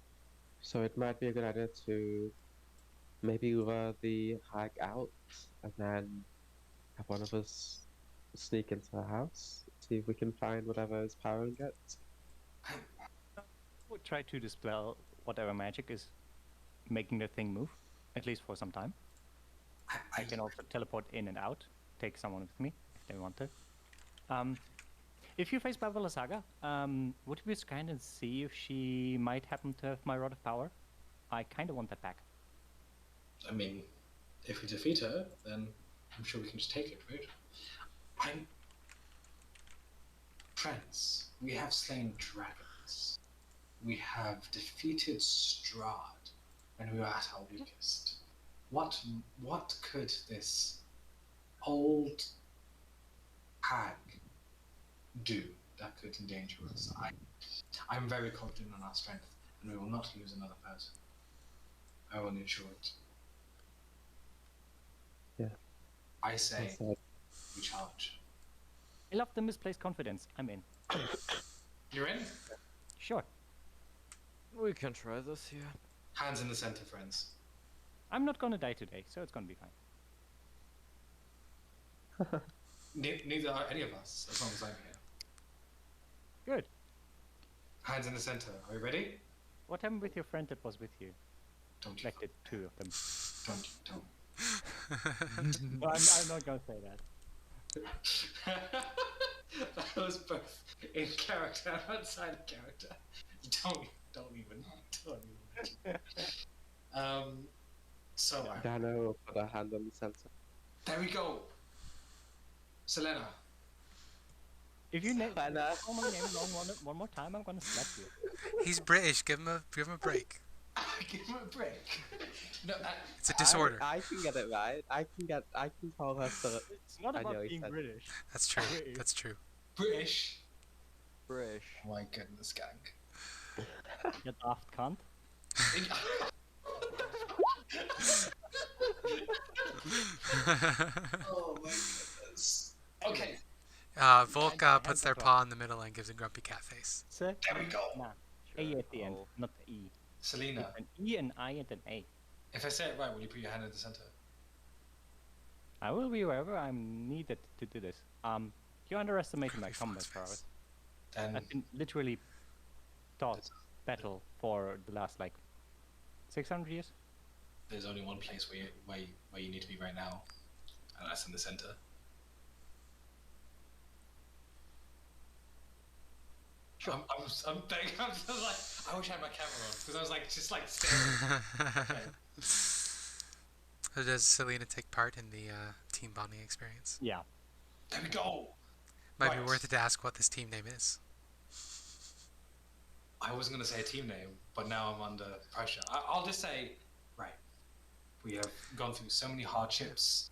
So it might be a good idea to maybe lure the hag out and then have one of us sneak into the house, see if we can find whatever is powering it. We'll try to dispel whatever magic is making the thing move, at least for some time. I can also teleport in and out, take someone with me if they want to. If you face Babala Saga, would you be kind and see if she might happen to have my Rod of Power? I kind of want that back. I mean, If we defeat her, then I'm sure we can just take it, right? I'm friends. We have slain dragons. We have defeated Strahd when we were at our weakest. What could this old hag do that could endanger us? I'm very confident in our strength, and we will not lose another person. I will ensure it. Yeah. I say Well said. we charge. I love the misplaced confidence. I'm in. You're in? Sure. We can try this, yeah. Hands in the center, friends. I'm not gonna die today, so it's gonna be fine. Neither are any of us, as long as I'm here. Good. Hands in the center. Are we ready? What happened with your friend that was with you? Don't you Selected two of them. don't. No, I'm not gonna say that. That was both in character and outside of character. Don't even. So Dano will put her hand on the center. there we go. Celina. If you name Celina. call my name wrong one more time, I'm gonna slap you. He's British. Give him a break. Give him a break. No, It's a disorder. I can get it right. I can call her Celina. It's not I about know he being said- British. That's true. British. That's true. British. British. Oh my goodness, gang. You daft cunt. Oh my goodness. Okay, Volk puts their paw in the middle and gives a grumpy cat face. Sir? there we go. Nah. Sure. A at the end, Oh. not the E. Celina, An E, an I, and an A. if I say it right, will you put your hand in the center? I will be wherever I'm needed to do this. You underestimated my Grumpy combat fox prowess. face. Then I've been literally taught battle for the last 600 years. there's only one place where you need to be right now, and that's in the center. Sure. I'm just like, I wish I had my camera on because I was just staring. Okay. So does Celina take part in the team bonding experience? Yeah. There we go. Might be Right. worth it to ask what this team name is. I wasn't going to say a team name, but now I'm under pressure. I'll just say, right, we have gone through so many hardships,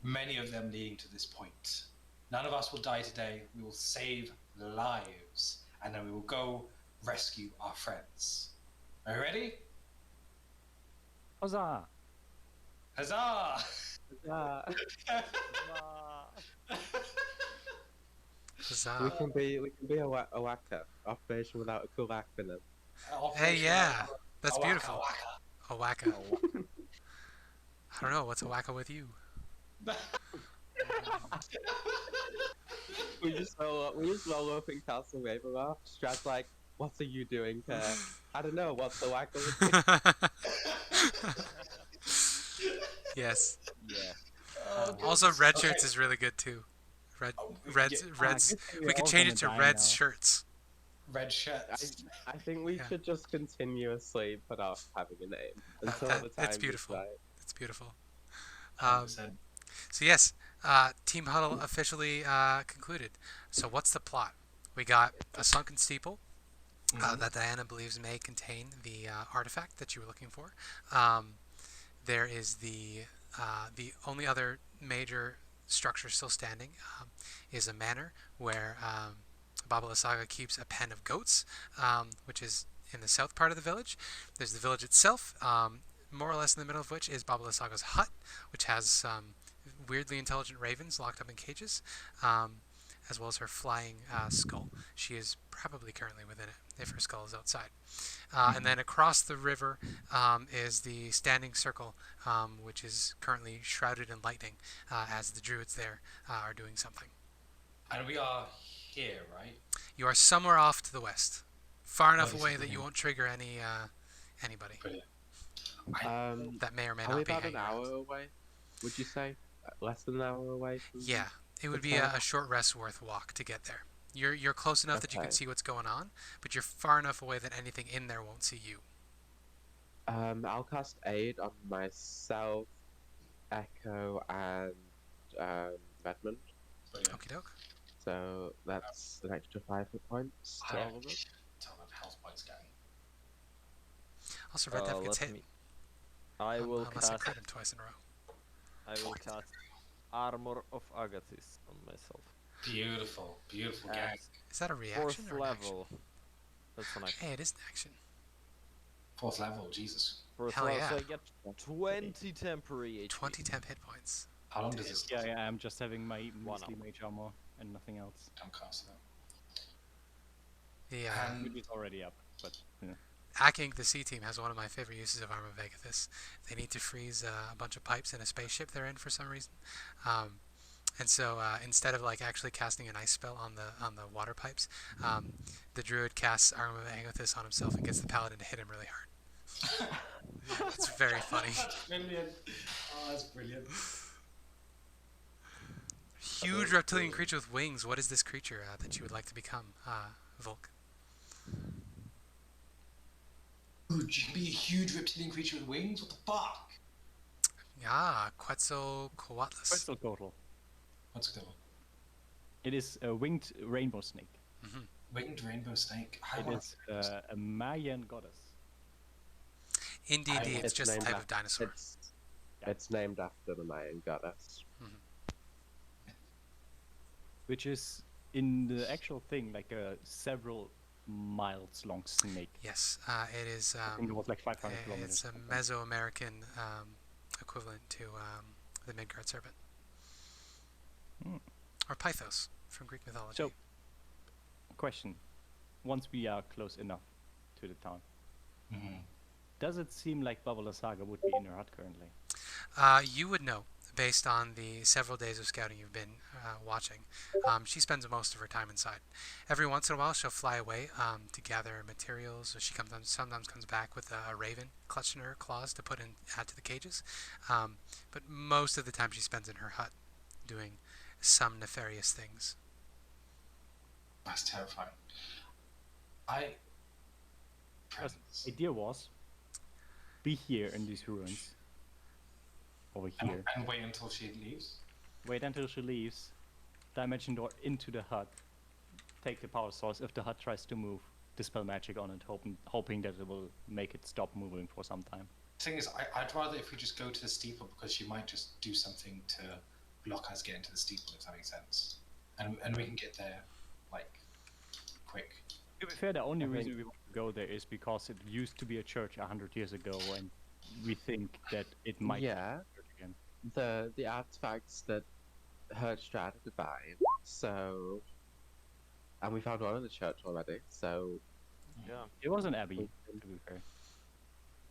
many of them leading to this point. None of us will die today. We will save lives, and then we will go rescue our friends. Are you ready? Huzzah! Huzzah! Huzzah. We can be a waka. Operation without a cool acronym. Hey, yeah. That's Waka, beautiful. waka. A wacka. I don't know. What's a wacka with you? We just roll up in Castle Ravenloft. Strad's like, what are you doing here? I don't know. What's the waka with you? Yes. Yeah. Also, red Okay. shirts is really good too. Reds. Yeah. Reds. good thing We we're could all change it to gonna die Reds now. shirts. Red shirts. I think we Yeah. should just continuously put off having a name until that- the time that's is beautiful. right. It's beautiful. 100%. So yes, Team Huddle officially concluded. So what's the plot? We got a sunken steeple that Diana believes may contain the artifact that you were looking for. There is the only other major structure still standing is a manor where Baba Lysaga keeps a pen of goats, which is in the south part of the village. There's the village itself, more or less in the middle of which is Baba Lysaga's hut, which has some weirdly intelligent ravens locked up in cages, as well as her flying skull. She is probably currently within it, if her skull is outside. And then across the river is the standing circle, which is currently shrouded in lightning, as the druids there are doing something. And we are here, right? You are somewhere off to the west, far enough Nice. away that you won't trigger anybody Brilliant. that may or may Are we not be about an hanging around. hour away? Would you say less than an hour away? From Yeah, it would the be a town? short rest worth walk to get there. You're close enough that you can Okay. see what's going on, but you're far enough away that anything in there won't see you. I'll cast Aid on myself, Echo, and Redmond. Brilliant. Okie doke. So that's an extra 5 hit points to all of us. Tell them health points going. Also, Red Death gets hit. I will Unless I cast. crit him twice in a row. I will cast Armor of Agathis on myself. Beautiful, beautiful gang. At Is that a reaction 4th or an action? level. That's an action. Hey, it is an action. 4th level, Jesus. 4th Hell level, yeah. so I get 20 temporary HP. 20 temp hit points. How long does this Yeah, I'm just having my One measly hour. mage armor and nothing else. Don't cast that. The Which is already up, but you know. Hacking the C team has one of my favorite uses of Armor of Agathis. They need to freeze a bunch of pipes in a spaceship they're in for some reason, and so instead of like actually casting an ice spell on the water pipes, the druid casts Armor of Agathis on himself and gets the paladin to hit him really hard. It's very funny. That's brilliant. Oh, that's brilliant. Huge reptilian creature with wings. What is this creature that you would like to become, Volk? Would you be a huge reptilian creature with wings? What the fuck? Ah, Quetzalcoatlus. Quetzalcoatl. What's it called? It is a winged rainbow snake. Winged rainbow snake. I It want is a Mayan goddess. Indeed, I- it's just a named type of after- dinosaur. It's named after the Mayan goddess. Which is in the actual thing like a several miles long snake. Yes, it is. I think it was like 500 kilometers. It's a Mesoamerican equivalent to the Midgard serpent, or Pythos from Greek mythology. So, question: once we are close enough to the town, does it seem like Babala Saga would be in her hut currently? You would know based on the several days of scouting you've been watching. She spends most of her time inside. Every once in a while, she'll fly away to gather materials. So she sometimes comes back with a raven clutched in her claws to add to the cages. But most of the time, she spends in her hut doing some nefarious things. That's terrifying. Presence. The idea was be here in these ruins. Over here. And wait until she leaves? Wait until she leaves. Dimension door into the hut. Take the power source. If the hut tries to move, dispel magic on it, hoping that it will make it stop moving for some time. The thing is, I'd rather if we just go to the steeple because she might just do something to block us getting to the steeple, if that makes sense. And we can get there, like, quick. To be fair, the only reason we want to go there is because it used to be a church 100 years ago, and we think that it might be a church again. The artifacts that hurt Strahd are divine, so... And we found one in the church already, so... Yeah. It was an abbey, to be fair.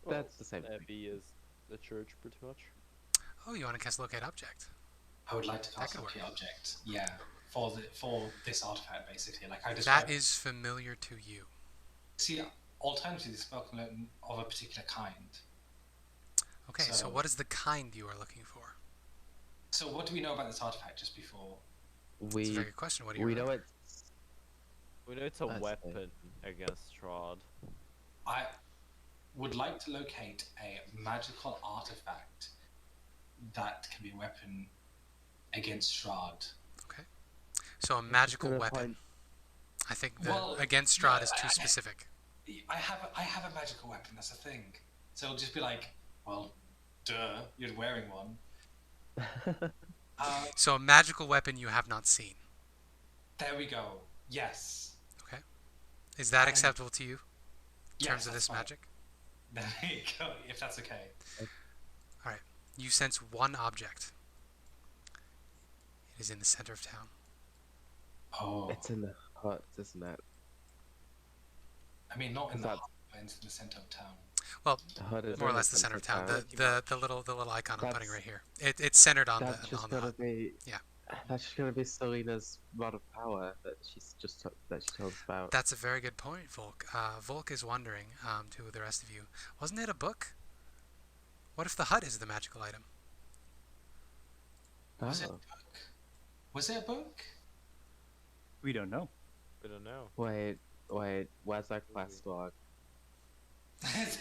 That's the same thing. Abbey is the church, pretty much. Oh, you want to cast Locate Object? I would like to That cast could a work. key object. Yeah. For this artifact, basically. Like I That described. is familiar to you. See, alternatively, the spell can learn of a particular kind. Okay, so So- what is the kind you are looking for? So what do we know about this artifact just before? It's a We very good question. What do you we know remember? it's We know it's a That's weapon against Strahd. I would like to locate a magical artifact that can be a weapon against Strahd. So a magical gonna weapon. point- I think Well, against Strahd is yeah, too specific. I have a magical weapon. That's a thing. So it'll just be like, well, duh, you're wearing one. So a magical weapon you have not seen. There we go. Yes. Is that acceptable to you in Yes, terms of that's this fine. magic? There you go. If that's okay. You sense one object. It is in the center of town. Oh, it's in the hut, isn't it? I mean, not in the that- hub, but in the center of town. Well, The hut is more or in less the center of town. town. The little icon I'm putting That's- right here. It's centered on That's the just on the gonna hut. be Yeah. That's just gonna be Celina's rod of power that that she told us about. That's a very good point, Volk. Volk is wondering, to the rest of you, wasn't it a book? What if the hut is the magical item? Was it a Oh, book? Was it a book? We don't know. We don't know. wait, where's our quest log?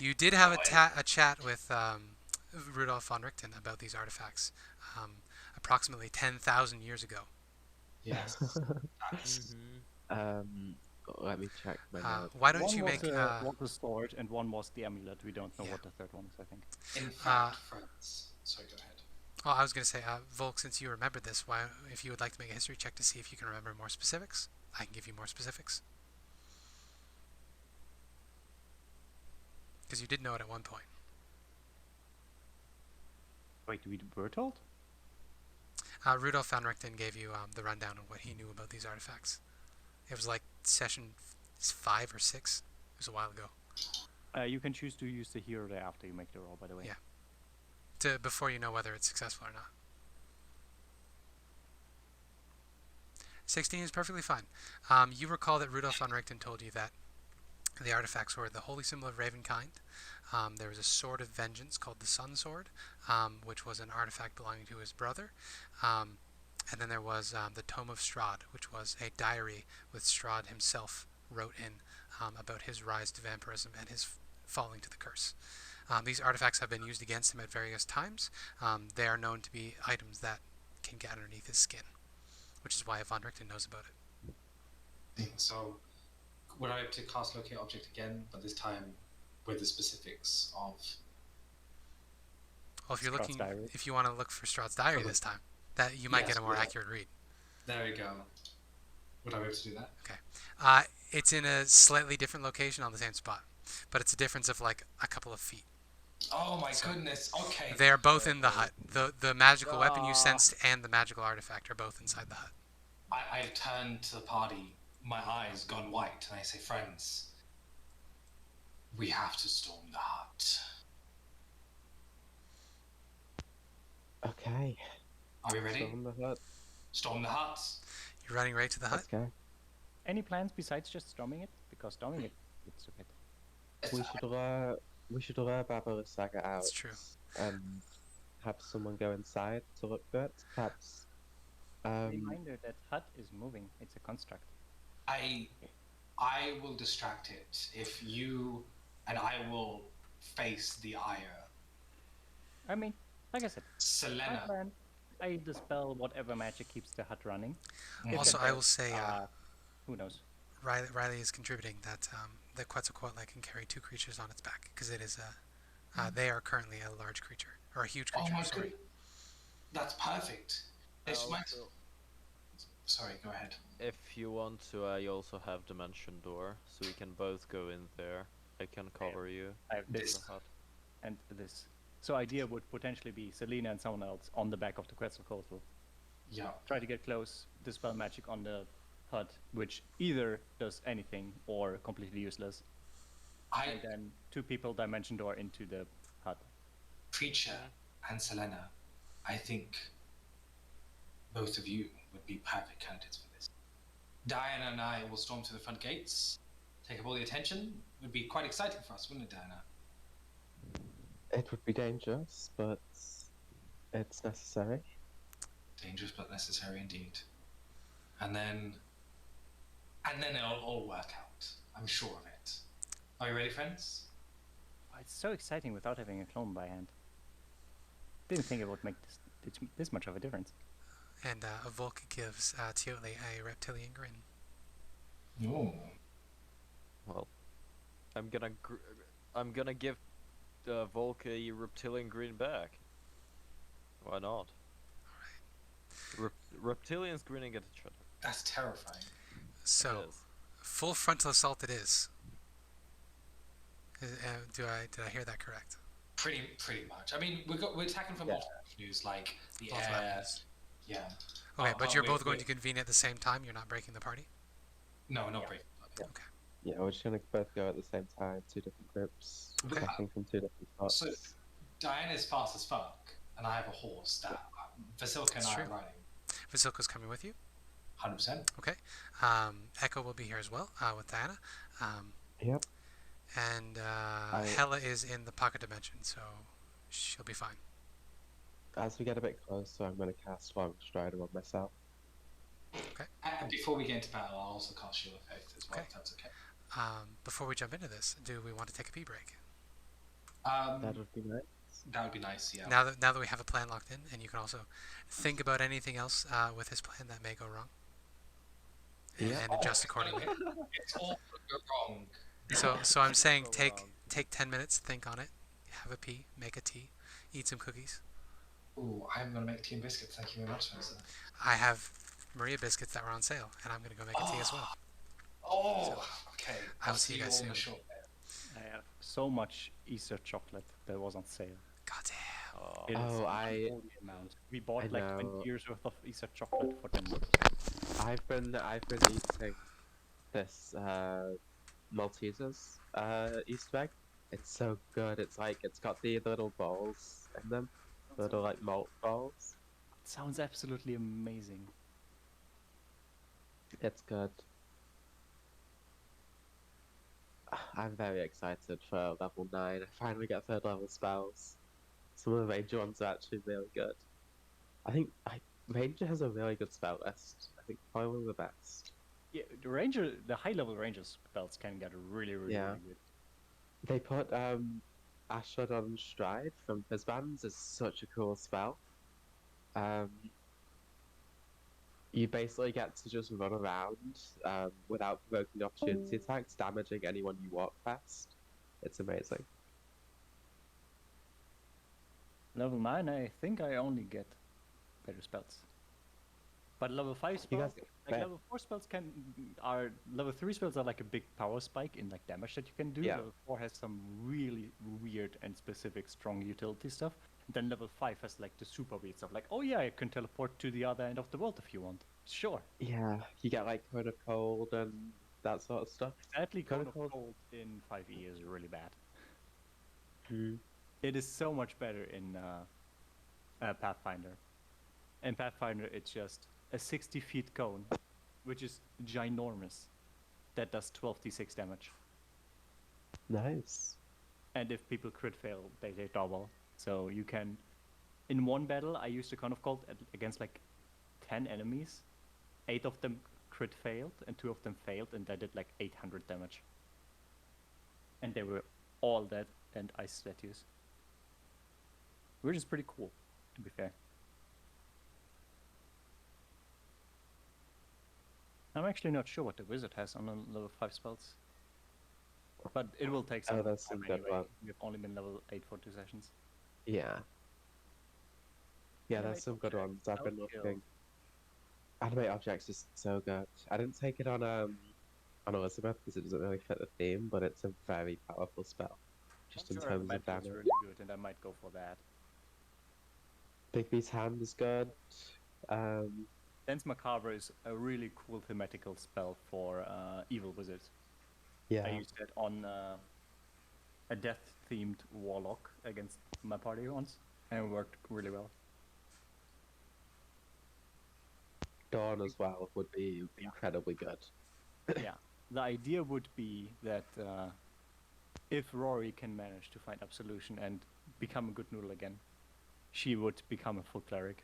You did have a chat with Rudolf von Richten about these artifacts approximately 10,000 years ago. Yes. That's Mm-hmm. Let me check my notes. Why don't One you was make... was the sword, and one was the amulet. We don't know Yeah. what the third one is, I think. in fact, friends. Sorry, go ahead. Well, I was going to say, Volk, since you remembered this, why, if you would like to make a history check to see if you can remember more specifics, I can give you more specifics. Because you did know it at one point. Wait, we were told? Rudolf van Richten gave you the rundown of what he knew about these artifacts. It was like session 5 or 6. It was a while ago. You can choose to use the hero there after you make the roll, by the way. Yeah. Before you know whether it's successful or not. 16 is perfectly fine. You recall that Rudolf von Richten told you that the artifacts were the holy symbol of Ravenkind. There was a sword of vengeance called the Sun Sword, which was an artifact belonging to his brother. And then there was the Tome of Strahd, which was a diary with Strahd himself wrote in about his rise to vampirism and his falling to the curse. These artifacts have been used against him at various times. They are known to be items that can get underneath his skin, which is why Von Richten knows about it. So, would I be able to cast Locate Object again, but this time with the specifics of... Well, if you're Strahd's looking, diary. if you want to look for Strahd's diary this time, that you might Yes, get a more yeah. accurate read. There we go. Would I be able to do that? It's in a slightly different location on the same spot, but it's a difference of like a couple of feet. Oh my So, goodness, okay. They are both in the hut. The magical weapon you sensed and the magical artifact are both inside the hut. I turn to the party, my eyes gone white, and I say, friends, we have to storm the hut. Okay. Are we ready? Storm the hut. Storm the hut. You're running right to the hut? Let's go. Any plans besides just storming it? Because storming it, it's okay. We should lure Barbarous Saga out. That's true. And have someone go inside to look for it. Perhaps. Reminder that hut is moving. It's a construct. I will distract it if you and I will face the ire. I mean, like I said, I Celina. plan. I dispel whatever magic keeps the hut running. If Also, it I will does, say who knows? Riley is contributing that the Quetzalcoatl can carry 2 creatures on its back because it is they are currently a large creature or a huge creature. Oh my sorry. god. That's perfect. This might... Also, Sorry, go ahead. if you want to, I also have Dimension Door, so we can both go in there. I can cover you. I have in this the hut. and this. So idea would potentially be Celina and someone else on the back of the Quetzalcoatl. Yeah. Try to get close, dispel magic on the hut, which either does anything or completely useless. And then 2 people dimension door into the hut. Preacher and Celina, I think both of you would be perfect candidates for this. Diana and I will storm to the front gates, take up all the attention. It would be quite exciting for us, wouldn't it, Diana? It would be dangerous, but it's necessary. Dangerous but necessary indeed. And then it'll all work out. I'm sure of it. Are you ready, friends? Oh, it's so exciting without having a clone by hand. Didn't think it would make this much of a difference. And Volk gives Toatl a reptilian grin. Oh. Well, I'm gonna give Volk a reptilian green back. Why not? Reptilians grinning at each other. That's terrifying. So, It is. full frontal assault it is. Did I hear that correct? Pretty much. I mean, we're attacking from multiple avenues, like the Multiple air. avenues. Yeah. Okay, Oh, but oh, you're wait, both going wait. to convene at the same time? You're not breaking the party? No, not break. Okay. Yeah, we're just gonna both go at the same time, 2 different groups, Okay. attacking from 2 different spots. So Diana's fast as fuck, and I have a horse that Vasilka and That's I true. are riding. Vasilka's coming with you. 100%. Okay. Echo will be here as well with Diana. Yep. And Hela is in the pocket dimension, so she'll be fine. As we get a bit closer, I'm gonna cast Long Strider on myself. And before we get into battle, I'll also cast Shield Effect as well, Okay. if that's okay. Before we jump into this, do we want to take a pee break? That would be nice. That would be nice. Yeah. Now that we have a plan locked in, and you can also think about anything else with his plan that may go wrong, Yeah. and adjust accordingly. It's all gonna go wrong. So I'm saying Go wrong. take 10 minutes, think on it, have a pee, make a tea, eat some cookies. Ooh, I'm gonna make tea and biscuits. Thank you very much, Spencer. I have Maria biscuits that were on sale, and I'm gonna go make a tea as well. Oh, okay. I'll see you guys on the soon. short. I have so much Easter chocolate that was on sale. God damn. Oh, It is Oh, an I- unholy amount. We bought I like know. 20 years worth of Easter chocolate for 10 bucks. I've been eating this Maltesers Easter egg. It's so good. It's got the little balls in them, little like malt balls. It sounds absolutely amazing. It's good. I'm very excited for level 9. I finally get 3rd level spells. Some of the Ranger ones are actually really good. I think Ranger has a really good spell list. I think probably the best. Yeah, the high level ranger spells can get really, really, Yeah. really good. They put Ashford on Stride from Fizzbands is such a cool spell. You basically get to just run around without provoking opportunity attacks, damaging anyone you walk past. It's amazing. Level 9, I think I only get better spells. But level 5 You spells, guys get like better. level 4 spells level 3 spells are like a big power spike in like damage that you can do. Yeah. Level 4 has some really weird and specific strong utility stuff. And then level 5 has like the super weird stuff, like, oh yeah, I can teleport to the other end of the world if you want. Sure. Yeah, you get like Cone of Cold and that sort of stuff. Sadly, Cone of Cold. Cold in 5e is really bad. Mm. It is so much better in Pathfinder. In Pathfinder, it's just a 60 feet cone, which is ginormous, that does 12d6 damage. Nice. And if people crit fail, they double. So you can... In one battle, I used a Cone of Cold against like 10 enemies. 8 of them crit failed, and 2 of them failed, and that did like 800 damage. And they were all dead and ice statues. Which is pretty cool, to be fair. I'm actually not sure what the wizard has on level 5 spells. But it will take some that's time some good anyway. one. We've only been level 8 for 2 sessions. Yeah. Yeah, Animate there's some good objects, ones. I've been outskill. looking. Animate Objects is so good. I didn't take it on Elizabeth because it doesn't really fit the theme, but it's a very powerful spell. Just I'm in sure terms of Animate looks damage. really good, and I might go for that. Bigby's Hand is good. Dance Macabre is a really cool thematical spell for evil wizards. Yeah. I used it on a death-themed Warlock against my party once, and it worked really well. Dawn as well would be incredibly good. Yeah, the idea would be that if Rory can manage to find Absolution and become a good noodle again, she would become a full cleric,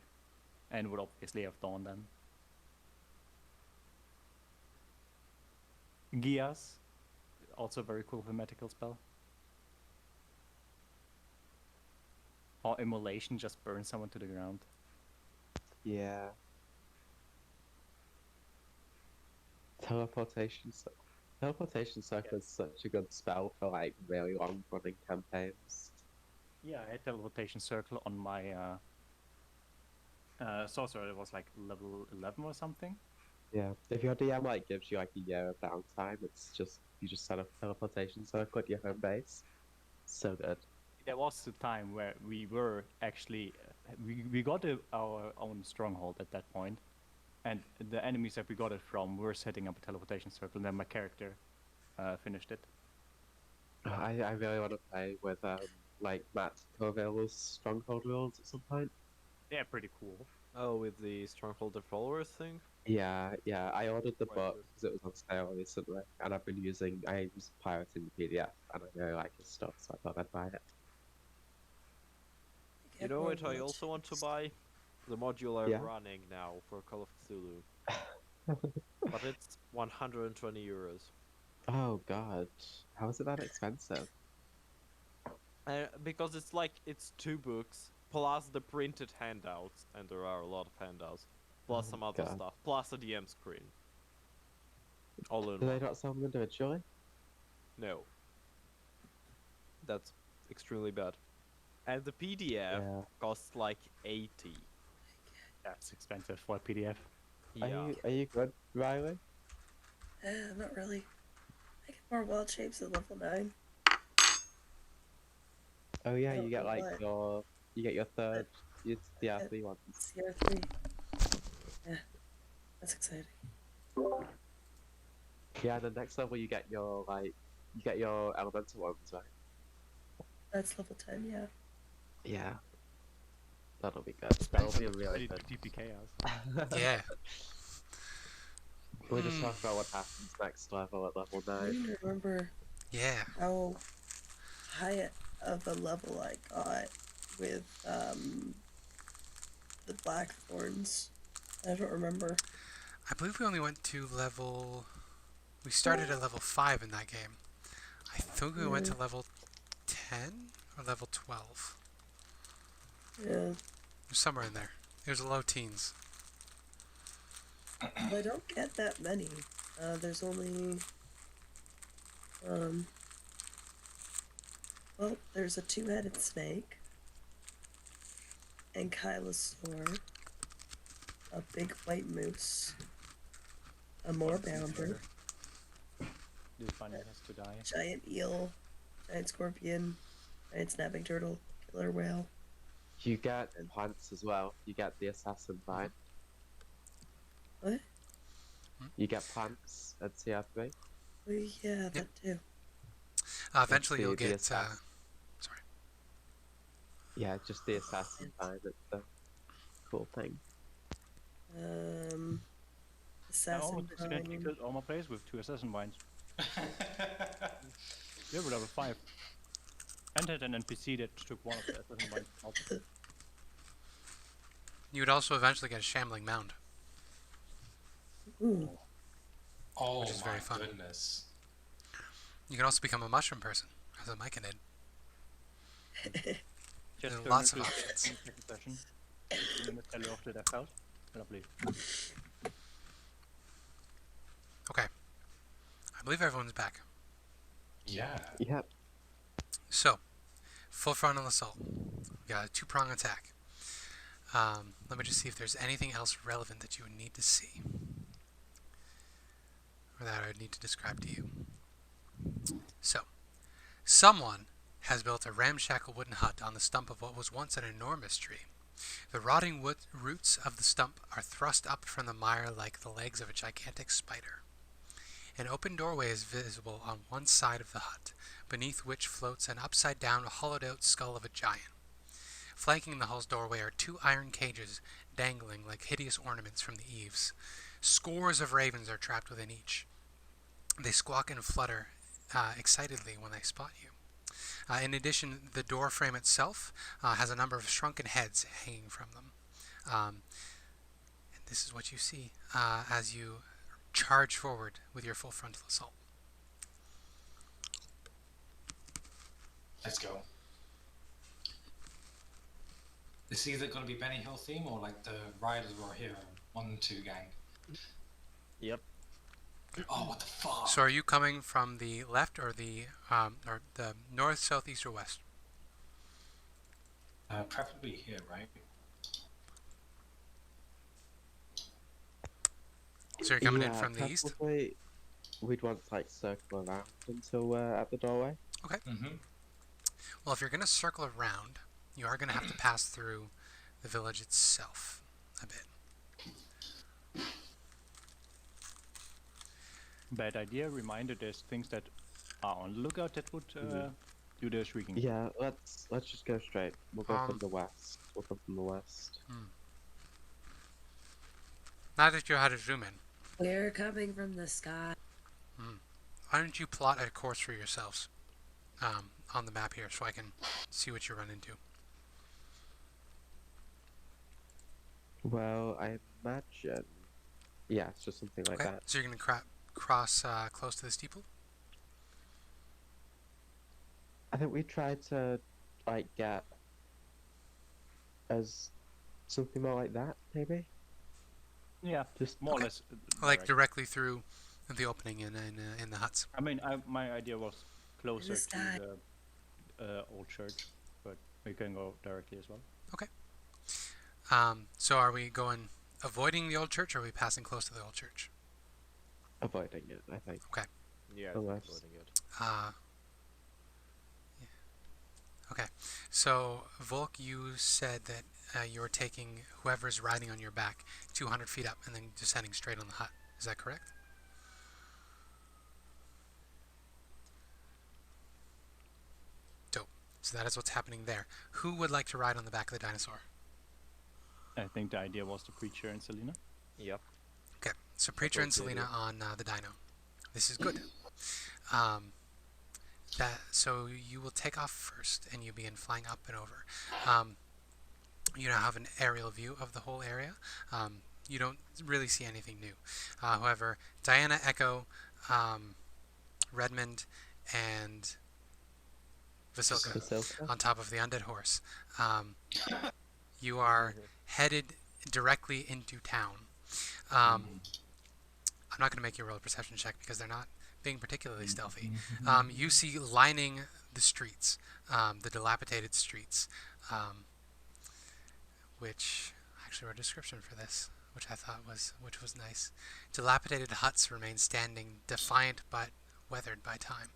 and would obviously have Dawn then. Gias, also a very cool thematical spell. Or Immolation, just burn someone to the ground. Yeah. Teleportation Circle is such a good spell for like really long running campaigns. Yeah, I had Teleportation Circle on my sorcerer. It was like level 11 or something. Yeah. If your DM like gives you like a year of downtime, it's just you just set up a teleportation circle at your home base. So good. There was a time where we were actually we got our own stronghold at that point, and the enemies that we got it from were setting up a teleportation circle, and then my character finished it. I really want to play with like Matt Corville's stronghold rules at some point. They're pretty cool. Oh, with the Stronghold of Followers thing? Yeah, I ordered the Quite book good. because it was on sale recently, and I was pirating the PDF, and I really like his stuff, so I thought I'd buy it. You know what I also want to buy? The module I'm Yeah. running now for Call of Cthulhu. But it's 120 euros. Oh god, how is it that expensive? Because it's 2 books plus the printed handouts, and there are a lot of handouts, plus Oh some other God. stuff, plus a DM screen. All in Do they one. not sell them individually? No. That's extremely bad. And the PDF Yeah. costs like 80. That's expensive for a PDF. Yeah. Are you good, Riley? Not really. I get more wild shapes at level 9. Oh yeah, I you don't get know like why. your third. It's the get- R3 one. CR3. Yeah, that's exciting. Yeah, the next level you get your elemental ones, right? That's level 10, yeah. Yeah. That'll be good. That'll be really good. TP chaos. Yeah. Can we just talk about what happens next level at level I 9? don't even remember Yeah. how high of a level I got with the Blackthorns. I don't remember. I believe we only went to level... We started at level 5 in that game. I think we went to level 10 or level 12. Yeah. It was somewhere in there. It was low teens. Well, I don't get that many. There's only well, there's a 2-headed snake, and Kylosaur, a big white moose, a moorbounder, This bunny has to die. giant eel, giant scorpion, giant snapping turtle, killer whale. You get plants as well. You get the assassin vine. What? You get plants at CR3. Oh, yeah, that too. Eventually the- you'll the get... assassin. sorry. Yeah, just the assassin vine. It's the cool thing. I Assassin almost accidentally vine. killed all my players with 2 assassin vines. They were level 5. Entered an NPC that took one of the assassin vines out. You would also eventually get a shambling mound. Ooh. Oh Which is very my fun. goodness. You can also become a mushroom person, as a Micah did. Just There's turn lots of into a options. second session. And then tell you after that out. Lovely. Okay. I believe everyone's back. Yeah. Yep. So, full frontal assault. We got a 2-prong attack. Let me just see if there's anything else relevant that you would need to see. Or that I would need to describe to you. So, someone has built a ramshackle wooden hut on the stump of what was once an enormous tree. The rotting wood roots of the stump are thrust up from the mire like the legs of a gigantic spider. An open doorway is visible on one side of the hut, beneath which floats an upside-down, hollowed-out skull of a giant. Flanking the hull's doorway are 2 iron cages dangling like hideous ornaments from the eaves. Scores of ravens are trapped within each. They squawk and flutter excitedly when they spot you. In addition, the door frame itself has a number of shrunken heads hanging from them. And this is what you see as you charge forward with your full frontal assault. Let's go. This is either going to be Benny Hill theme or like the Riders Roar Hero 1 and 2 gang. Yep. Oh, what the fuck? So are you coming from the left or the north, south, east, or west? Preferably here, right? So you're coming in from the east? Probably we'd want to like circle around until we're at the doorway. Mm-hmm. Well, if you're going to circle around, you are going to have to pass through the village itself a bit. Bad idea. Reminder, there's things that are on the lookout that would do the shrieking. Yeah, let's just go straight. We'll go from Um, the west. We'll come from the west. Now that you know how to zoom in, We're coming from the sky. why don't you plot a course for yourselves on the map here so I can see what you run into? Well, I imagine. Yeah, it's just something like Okay, that. so you're going to cross close to the steeple? I think we tried to like get as something more like that, maybe? Yeah, Just more Okay. or less. Like Direct. directly through the opening in the huts. I mean, my idea was closer This to guy. the old church, but we can go directly as well. So are we going avoiding the old church, or are we passing close to the old church? avoiding it, I think. Yeah, Unless- avoiding it. Yeah. Okay. So Volk, you said that you're taking whoever's riding on your back 200 feet up and then descending straight on the hut. Is that correct? Dope. So that is what's happening there. Who would like to ride on the back of the dinosaur? I think the idea was the preacher and Celina. Yep. Okay. So Preacher and was the Celina idea. on the dino. This is good. So you will take off first, and you begin flying up and over. You now have an aerial view of the whole area. You don't really see anything new. However, Diana, Echo, Redmond, and Vasilka Vasilka? on top of the undead horse. You are headed directly into town. I'm not going to make you roll a perception check because they're not being particularly stealthy. You see lining the streets, the dilapidated streets, which I actually wrote a description for this, which I thought was nice. Dilapidated huts remain standing, defiant but weathered by time.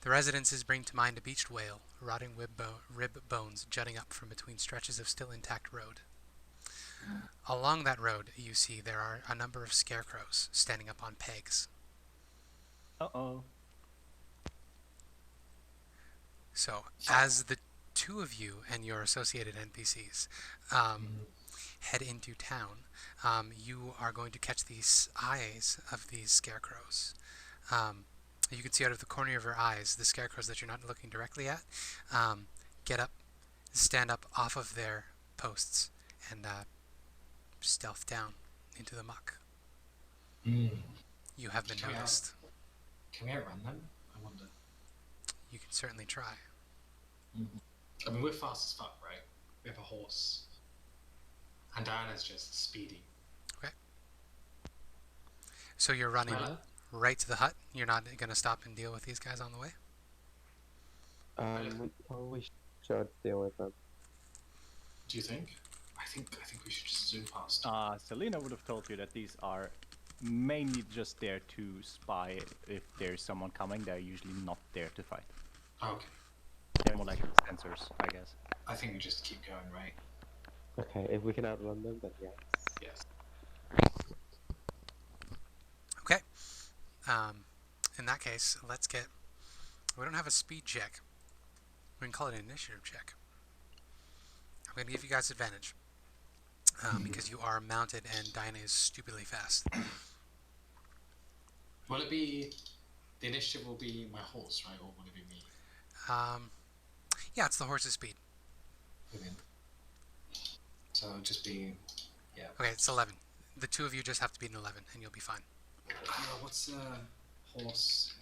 The residences bring to mind a beached whale, rotting rib bones jutting up from between stretches of still intact road. Along that road, you see there are a number of scarecrows standing up on pegs. Uh-oh. So, as the two of you and your associated NPCs head into town, you are going to catch these eyes of these scarecrows. You can see out of the corner of your eyes the scarecrows that you're not looking directly at get up, stand up off of their posts, and stealth down into the muck. You have been Can we noticed. Can we outrun them? I wonder. You can certainly try. I mean, we're fast as fuck, right? We have a horse. And Diana's just speeding. So you're running Well, right to the hut. You're not going to stop and deal with these guys on the way? We probably should deal with them. do you think? I think we should just zoom past. Celina would have told you that these are mainly just there to spy if there's someone coming. They're usually not there to fight. Okay. They're more like sensors, I guess. I think we just keep going, right? Okay, if we can outrun them, then yes. Yes. Okay. In that case, let's get... We don't have a speed check. We can call it an initiative check. I'm going to give you guys advantage. Because you are mounted and Diana is stupidly fast. Will it be... The initiative will be my horse, right? Or will it be me? Yeah, it's the horse's speed. Brilliant. So it'll just be... Yeah. Okay, it's 11. The two of you just have to beat an 11 and you'll be fine. What's horse?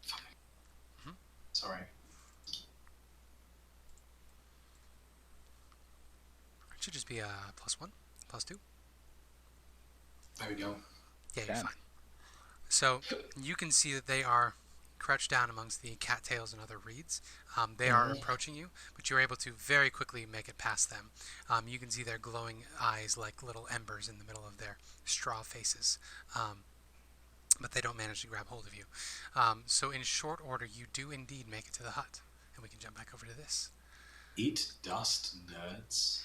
Fuck. Sorry. It should just be a +1, +2. There we go. Yeah, you're Damn. fine. So you can see that they are crouched down amongst the cattails and other reeds. They are approaching you, but you're able to very quickly make it past them. You can see their glowing eyes like little embers in the middle of their straw faces. But they don't manage to grab hold of you. So in short order, you do indeed make it to the hut. And we can jump back over to this. Eat dust, nerds.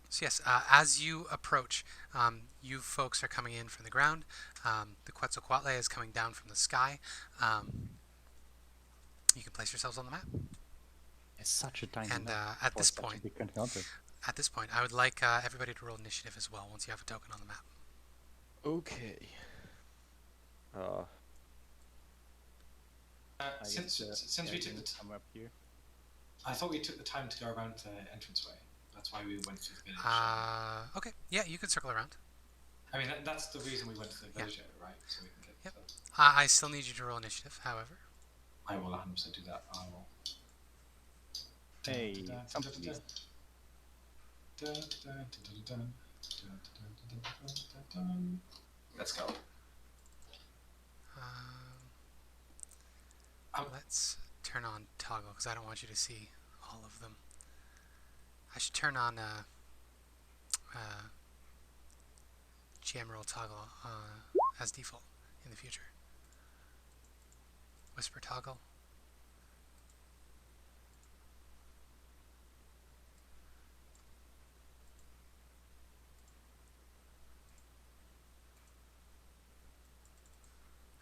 So yes, as you approach, you folks are coming in from the ground. The Quetzalcoatl is coming down from the sky. You can place yourselves on the map. It's such a tiny And map at for this such a point, big encounter. I would like everybody to roll initiative as well once you have a token on the map. Okay. Since we took the I'm up here. I thought we took the time to go around the entranceway. That's why we went through the village. Okay, yeah, you can circle around. I mean, that's the reason we went to the village, right? So we can get. Yep. I still need you to roll initiative, however. I will 100% do that. I will. Hey, something. Let's go. Let's turn on toggle because I don't want you to see all of them. I should turn on GM roll toggle as default in the future. Whisper toggle.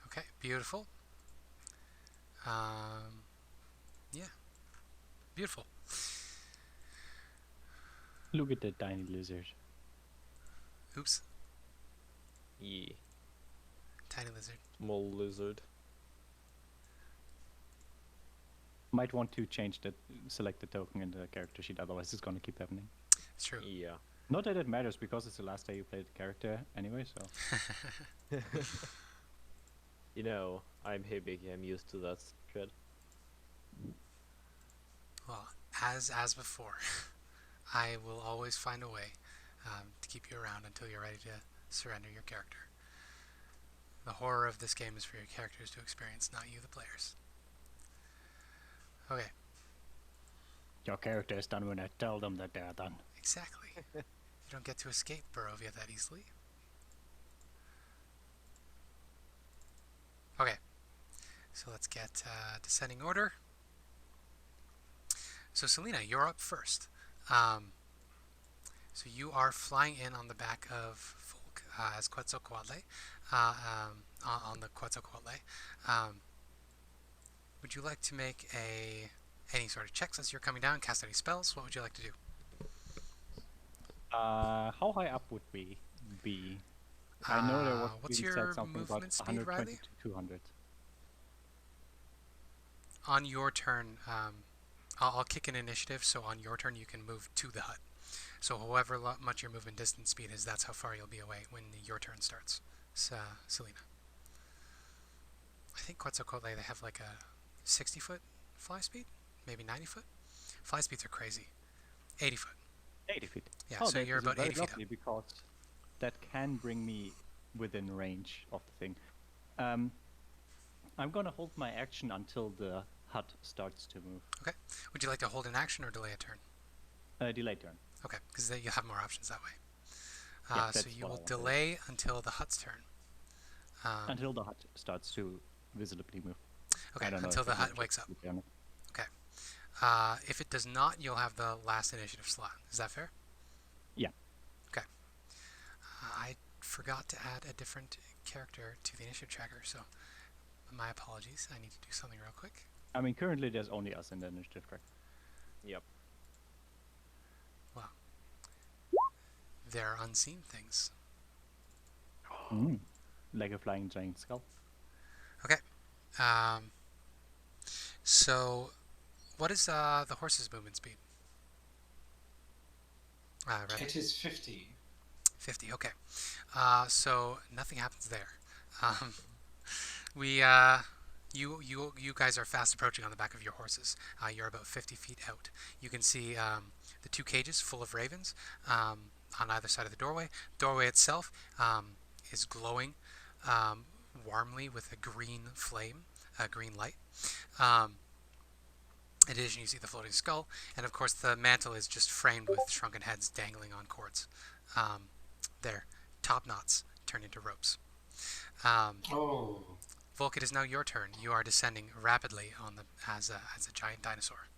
Okay, beautiful. Yeah, beautiful. Look at that tiny lizard. Oops, Yeah. tiny lizard. Small lizard. Might want to change that, select the token in the character sheet, otherwise it's gonna keep happening. It's true. Yeah. Not that it matters, because it's the last day you play the character anyway, so... You know, I'm Hibik, I'm used to that shit. Well, as before, I will always find a way to keep you around until you're ready to surrender your character. The horror of this game is for your characters to experience, not you, the players. Okay, Your character is done when I tell them that they're done. exactly. You don't get to escape Barovia that easily. Okay, so let's get descending order. So Celina, you're up first. So you are flying in on the back of Volk as Quetzalcoatl, on the Quetzalcoatl. Would you like to make any sort of checks as you're coming down? Cast any spells? What would you like to do? How high up would we be? I know there was what's being your said something about movement speed, 120 Riley? to 200. On your turn, I'll kick an initiative, so on your turn you can move to the hut. So however much your movement distance speed is, that's how far you'll be away when your turn starts. Celina. I think Quetzalcoatl, they have like a 60-foot fly speed? Maybe 90-foot? Fly speeds are crazy. 80 foot. 80 feet. Yeah, Oh, so that you're is about very 80 feet up. lovely, because that can bring me within range of the thing. I'm gonna hold my action until the hut starts to move. Okay. Would you like to hold an action or delay a turn? Delay turn. Okay, because you'll have more options that way. Yeah, So that's you what I will wanted. delay until the hut's turn. Until the hut starts to visibly move. Okay, I don't know until if the it hut will wakes just up. be there. Okay. If it does not, you'll have the last initiative slot. Is that fair? Yeah. Okay. I forgot to add a different character to the initiative tracker, so my apologies. I need to do something real quick. I mean, currently there's only us in the initiative track. Yep. Wow. There are unseen things. Like a flying giant skull. Okay. So, what is the horse's movement speed? Redmond? It is 50. 50. Okay. So nothing happens there. You guys are fast approaching on the back of your horses. You're about 50 feet out. You can see the two cages full of ravens on either side of the doorway. Doorway itself is glowing warmly with a green flame, a green light. In addition, you see the floating skull, and of course the mantle is just framed with shrunken heads dangling on cords. Their top knots turn into ropes. Oh. Volk, it is now your turn. You are descending rapidly on the as a giant dinosaur.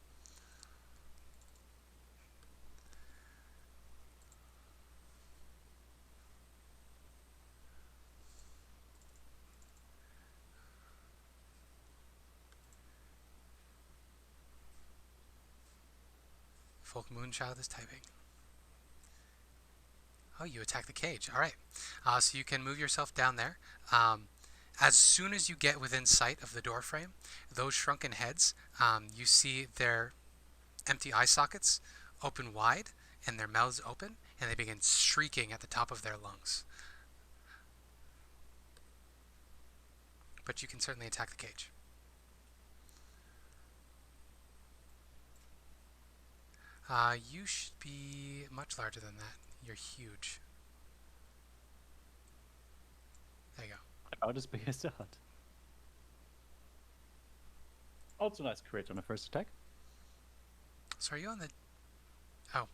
Volk Moonchild is typing. Oh, you attack the cage. All right. So you can move yourself down there. As soon as you get within sight of the door frame, those shrunken heads, you see their empty eye sockets open wide and their mouths open, and they begin shrieking at the top of their lungs. But you can certainly attack the cage. You should be much larger than that. You're huge. There you go. About as big as the hut. Also nice crit on the first attack. So are you on the... Oh.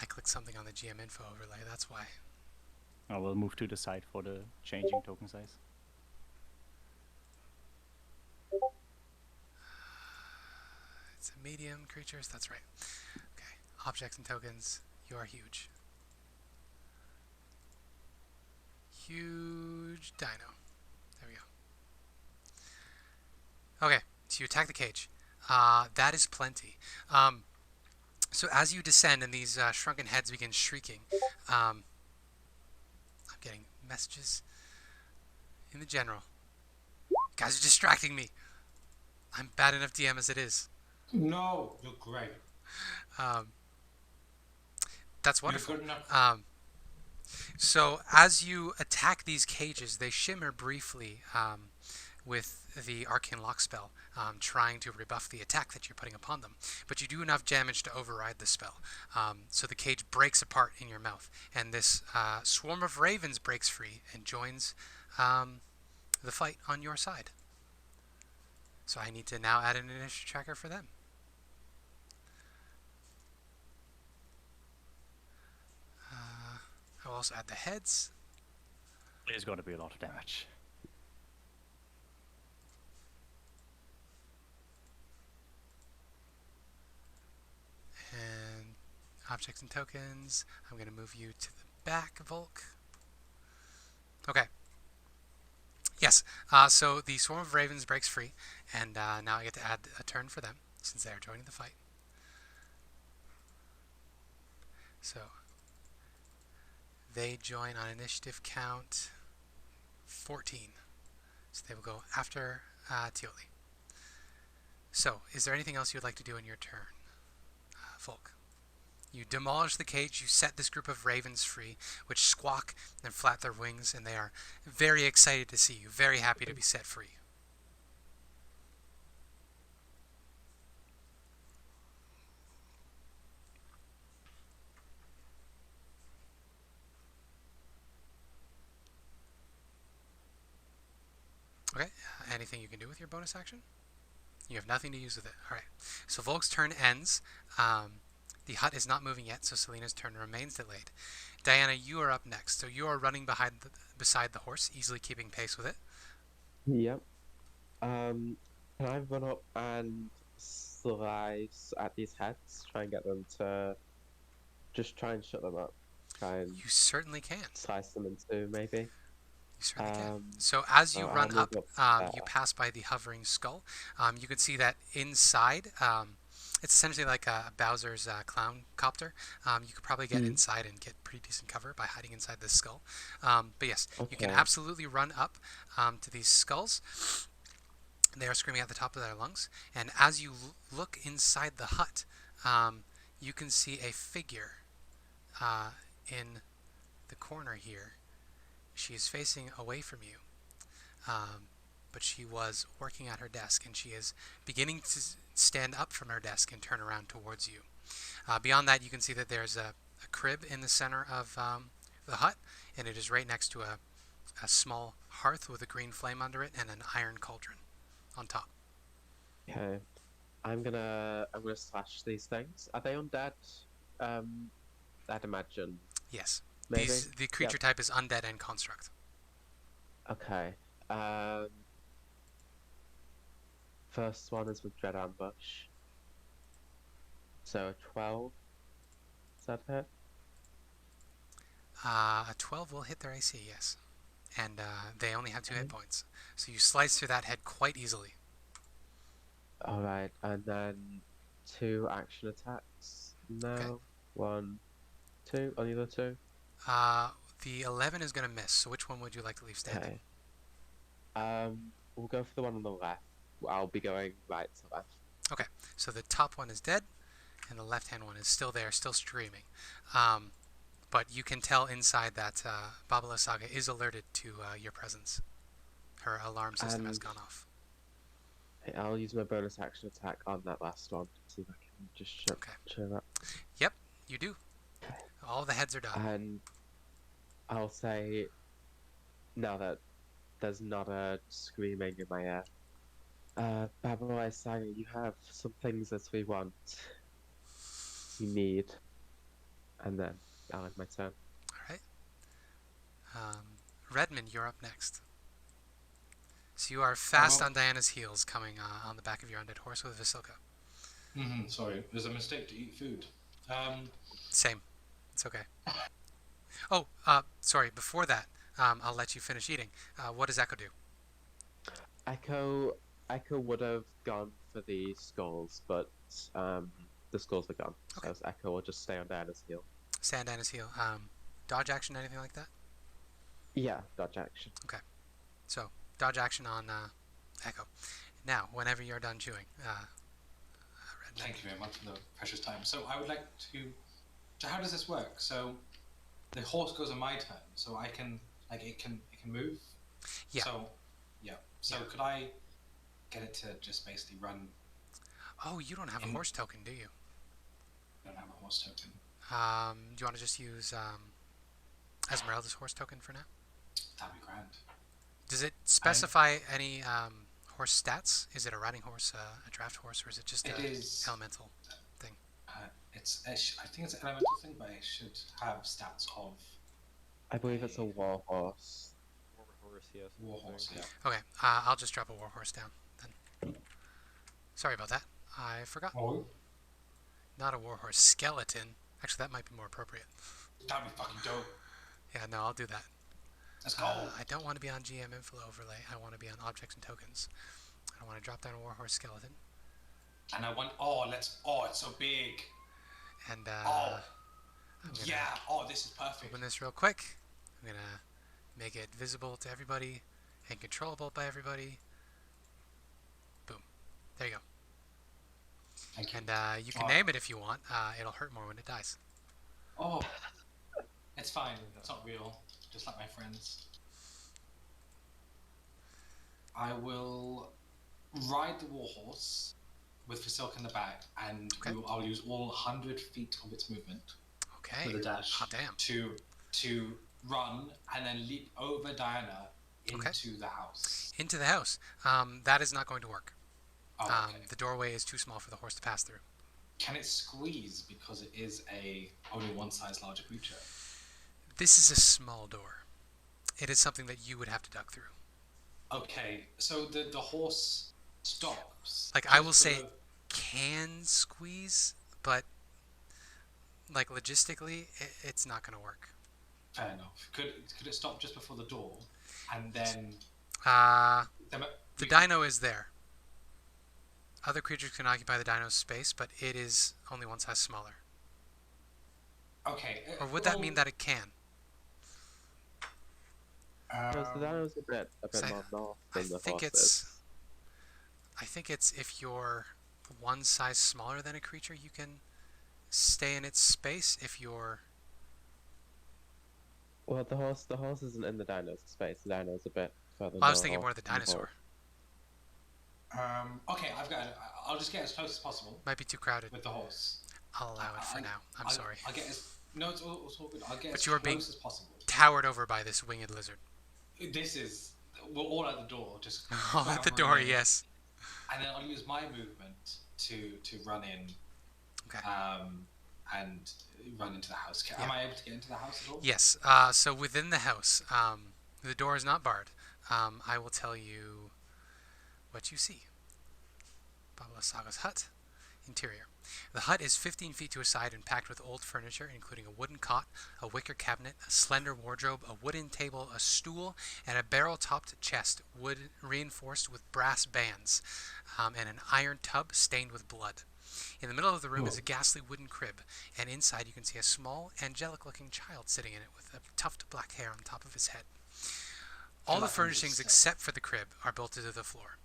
I clicked something on the GM info overlay, that's why. I will move to the side for the changing token size. It's a medium creatures, that's right. Okay, objects and tokens, you are huge. Huge dino. There we go. Okay, so you attack the cage. That is plenty. So as you descend and these shrunken heads begin shrieking, I'm getting messages in the general. You guys are distracting me. I'm bad enough DM as it is. No, you're great. That's wonderful. You're good enough. So as you attack these cages, they shimmer briefly with the arcane lock spell, trying to rebuff the attack that you're putting upon them. But you do enough damage to override the spell. So the cage breaks apart in your mouth, and this swarm of ravens breaks free and joins the fight on your side. So I need to now add an initiative tracker for them. I'll also add the heads. There's going to be a lot of damage. And objects and tokens. I'm going to move you to the back, Volk. Okay. Yes, so the Swarm of Ravens breaks free, and now I get to add a turn for them, since they are joining the fight. So, they join on initiative count 14. So they will go after Toatl. So, is there anything else you would like to do in your turn, Volk? You demolish the cage, you set this group of ravens free, which squawk and flap their wings, and they are very excited to see you, very happy to be set free. Okay, anything you can do with your bonus action? You have nothing to use with it. Alright, so Volk's turn ends. The hut is not moving yet, so Celina's turn remains delayed. Diana, you are up next. So you are running beside the horse, easily keeping pace with it. Yep. Can I run up and slice at these heads? Try and get them to... Just try and shut them up. Try and You certainly can. slice them in two, maybe. You certainly can. Um, So as you I'll run move up, up you pass by the hovering skull. You can see that inside, it's essentially like a Bowser's clown copter. You could probably get inside and get pretty decent cover by hiding inside this skull. But yes, you can Okay. absolutely run up to these skulls. They are screaming at the top of their lungs. And as you look inside the hut, you can see a figure in the corner here. She is facing away from you, but she was working at her desk, and she is beginning to stand up from her desk and turn around towards you. Beyond that, you can see that there's a crib in the center of the hut, and it is right next to a small hearth with a green flame under it and an iron cauldron on top. Okay. I'm gonna slash these things. Are they undead? I'd imagine. Yes. Maybe. The creature type is undead and construct. Okay. First one is with Dread Ambush. So a 12. Is that it? A 12 will hit their AC, yes. And they only have 2 hit points. So you slice through that head quite easily. Alright, and then 2 action attacks. No. Okay. 1, 2. On the other 2. The 11 is going to miss, so which one would you like to leave standing? Okay. We'll go for the one on the left. I'll be going right to left. Okay, so the top one is dead, and the left-hand one is still there, still screaming. But you can tell inside that Babala Saga is alerted to your presence. Her alarm system has And- gone off. I'll use my bonus action attack on that last one. See if I can just Okay. cheer up. Yep, you do. Okay. All the heads are done. And I'll say, now that there's not a screaming in my ear, Babalai Saga, you have some things that we want, we need, and then I'll end my turn. All right. Redmond, you're up next. So you are fast on Diana's heels, coming on the back of your undead horse with Vasilka. Sorry, it was a mistake to eat food. Same. It's okay. Oh, sorry. Before that, I'll let you finish eating. What does Echo do? Echo would have gone for the skulls, but the skulls are gone. Okay. So Echo will just stay on Diana's heel. Stay on Diana's heel. Dodge action, anything like that? Yeah, dodge action. So, dodge action on Echo. Now, whenever you're done chewing, Redmond. Thank you very much for the precious time. So I would like to. So how does this work? So the horse goes on my turn, so I can it can move. Yeah. So yeah. So Yeah. could I get it to just basically run? Oh, you don't have a horse token, do you? I don't have a horse token. Do you want to just use Esmeralda's horse token for now? That'd be grand. Does it specify any horse stats? Is it a riding horse, a draft horse, or is it just It an is. elemental thing? I think it's an elemental thing, but it should have stats of I believe it's a war horse. Warhorse, yes. warhorse. Yeah. Okay, I'll just drop a war horse down then. Sorry about that. I forgot. Oh, Not a war horse, skeleton. Actually, that might be more appropriate. that'd be fucking dope. Yeah, no, I'll do that. Let's go. I don't want to be on GM info overlay. I want to be on objects and tokens. I want to drop down a warhorse skeleton. And I want. Oh, let's. Oh, it's so big. And Oh, I'm gonna yeah. Oh, this is perfect. open this real quick. I'm gonna make it visible to everybody and controllable by everybody. Boom. There you go. Thank you. And you can name it if you want. It'll hurt more when it dies. Oh, it's fine. It's not real. Just like my friends. I will ride the warhorse with Vasilka in the back, and Okay. I'll use all 100 feet of its movement Okay. with a dash Hot damn. to run and then leap over Diana Okay. into the house. Into the house. That is not going to work. Oh, okay. The doorway is too small for the horse to pass through. Can it squeeze because it is only one size larger creature? This is a small door. It is something that you would have to duck through. Okay, so the horse stops. Like, I will just say below- can squeeze, but like logistically, it's not going to work. Fair enough. Could it stop just before the door, and then The dino is there. Other creatures can occupy the dino's space, but it is only one size smaller. Okay. Or would that mean that it can? Because the dino's a bit So more north I than the think horses. I think it's if you're one size smaller than a creature, you can stay in its space. If you're Well, the horse isn't in the dino's space. The dino's a bit further well, I was thinking north more of the than dinosaur. Okay, I've got it. I'll just get as close as possible Might be too crowded. with the horse. I'll allow it for now. I'm sorry. I'll get as no, it's all good. I'll get But as you are close being- as possible. Towered over by this winged lizard. This is we're all at the door. Just All at the clambering door, in. yes. And then I'll use my movement to run in. Okay. And run into the house. Yeah. Am I able to get into the house at all? Yes. So within the house, the door is not barred. I will tell you what you see. Babala Saga's hut. Interior. The hut is 15 feet to a side and packed with old furniture, including a wooden cot, a wicker cabinet, a slender wardrobe, a wooden table, a stool, and a barrel-topped chest, wood reinforced with brass bands, and an iron tub stained with blood. In the middle of the room is a ghastly wooden crib, and inside you can see a small, angelic-looking child sitting in it with a tuft of black hair on top of his head. All the furnishings except for the crib are built into the floor.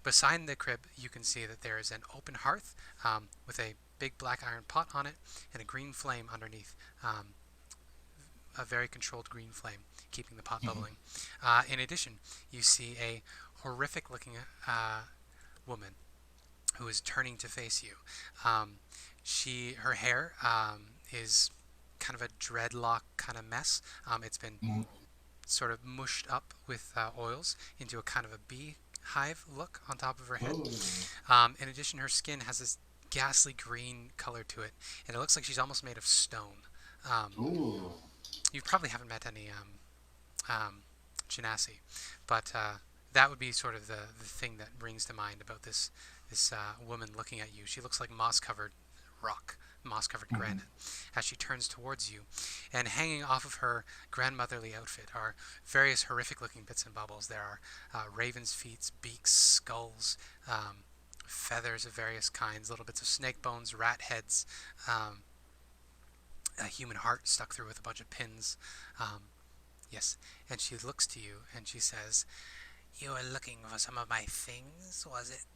Beside the crib, you can see that there is an open hearth with a big black iron pot on it and a green flame underneath. A very controlled green flame, keeping the pot bubbling. In addition, you see a horrific-looking woman who is turning to face you. Her hair is kind of a dreadlock kind of mess. It's been Mm. sort of mushed up with oils into a kind of a beehive look on top of her head. Ooh. In addition, her skin has this ghastly green color to it, and it looks like she's almost made of stone. Ooh. You probably haven't met any Genasi, but that would be sort of the thing that brings to mind about this woman looking at you. She looks like moss-covered rock, moss-covered granite, as she turns towards you. And hanging off of her grandmotherly outfit are various horrific-looking bits and baubles. There are ravens' feet, beaks, skulls, feathers of various kinds, little bits of snake bones, rat heads, a human heart stuck through with a bunch of pins. Yes, and she looks to you and she says, "You were looking for some of my things, was it?"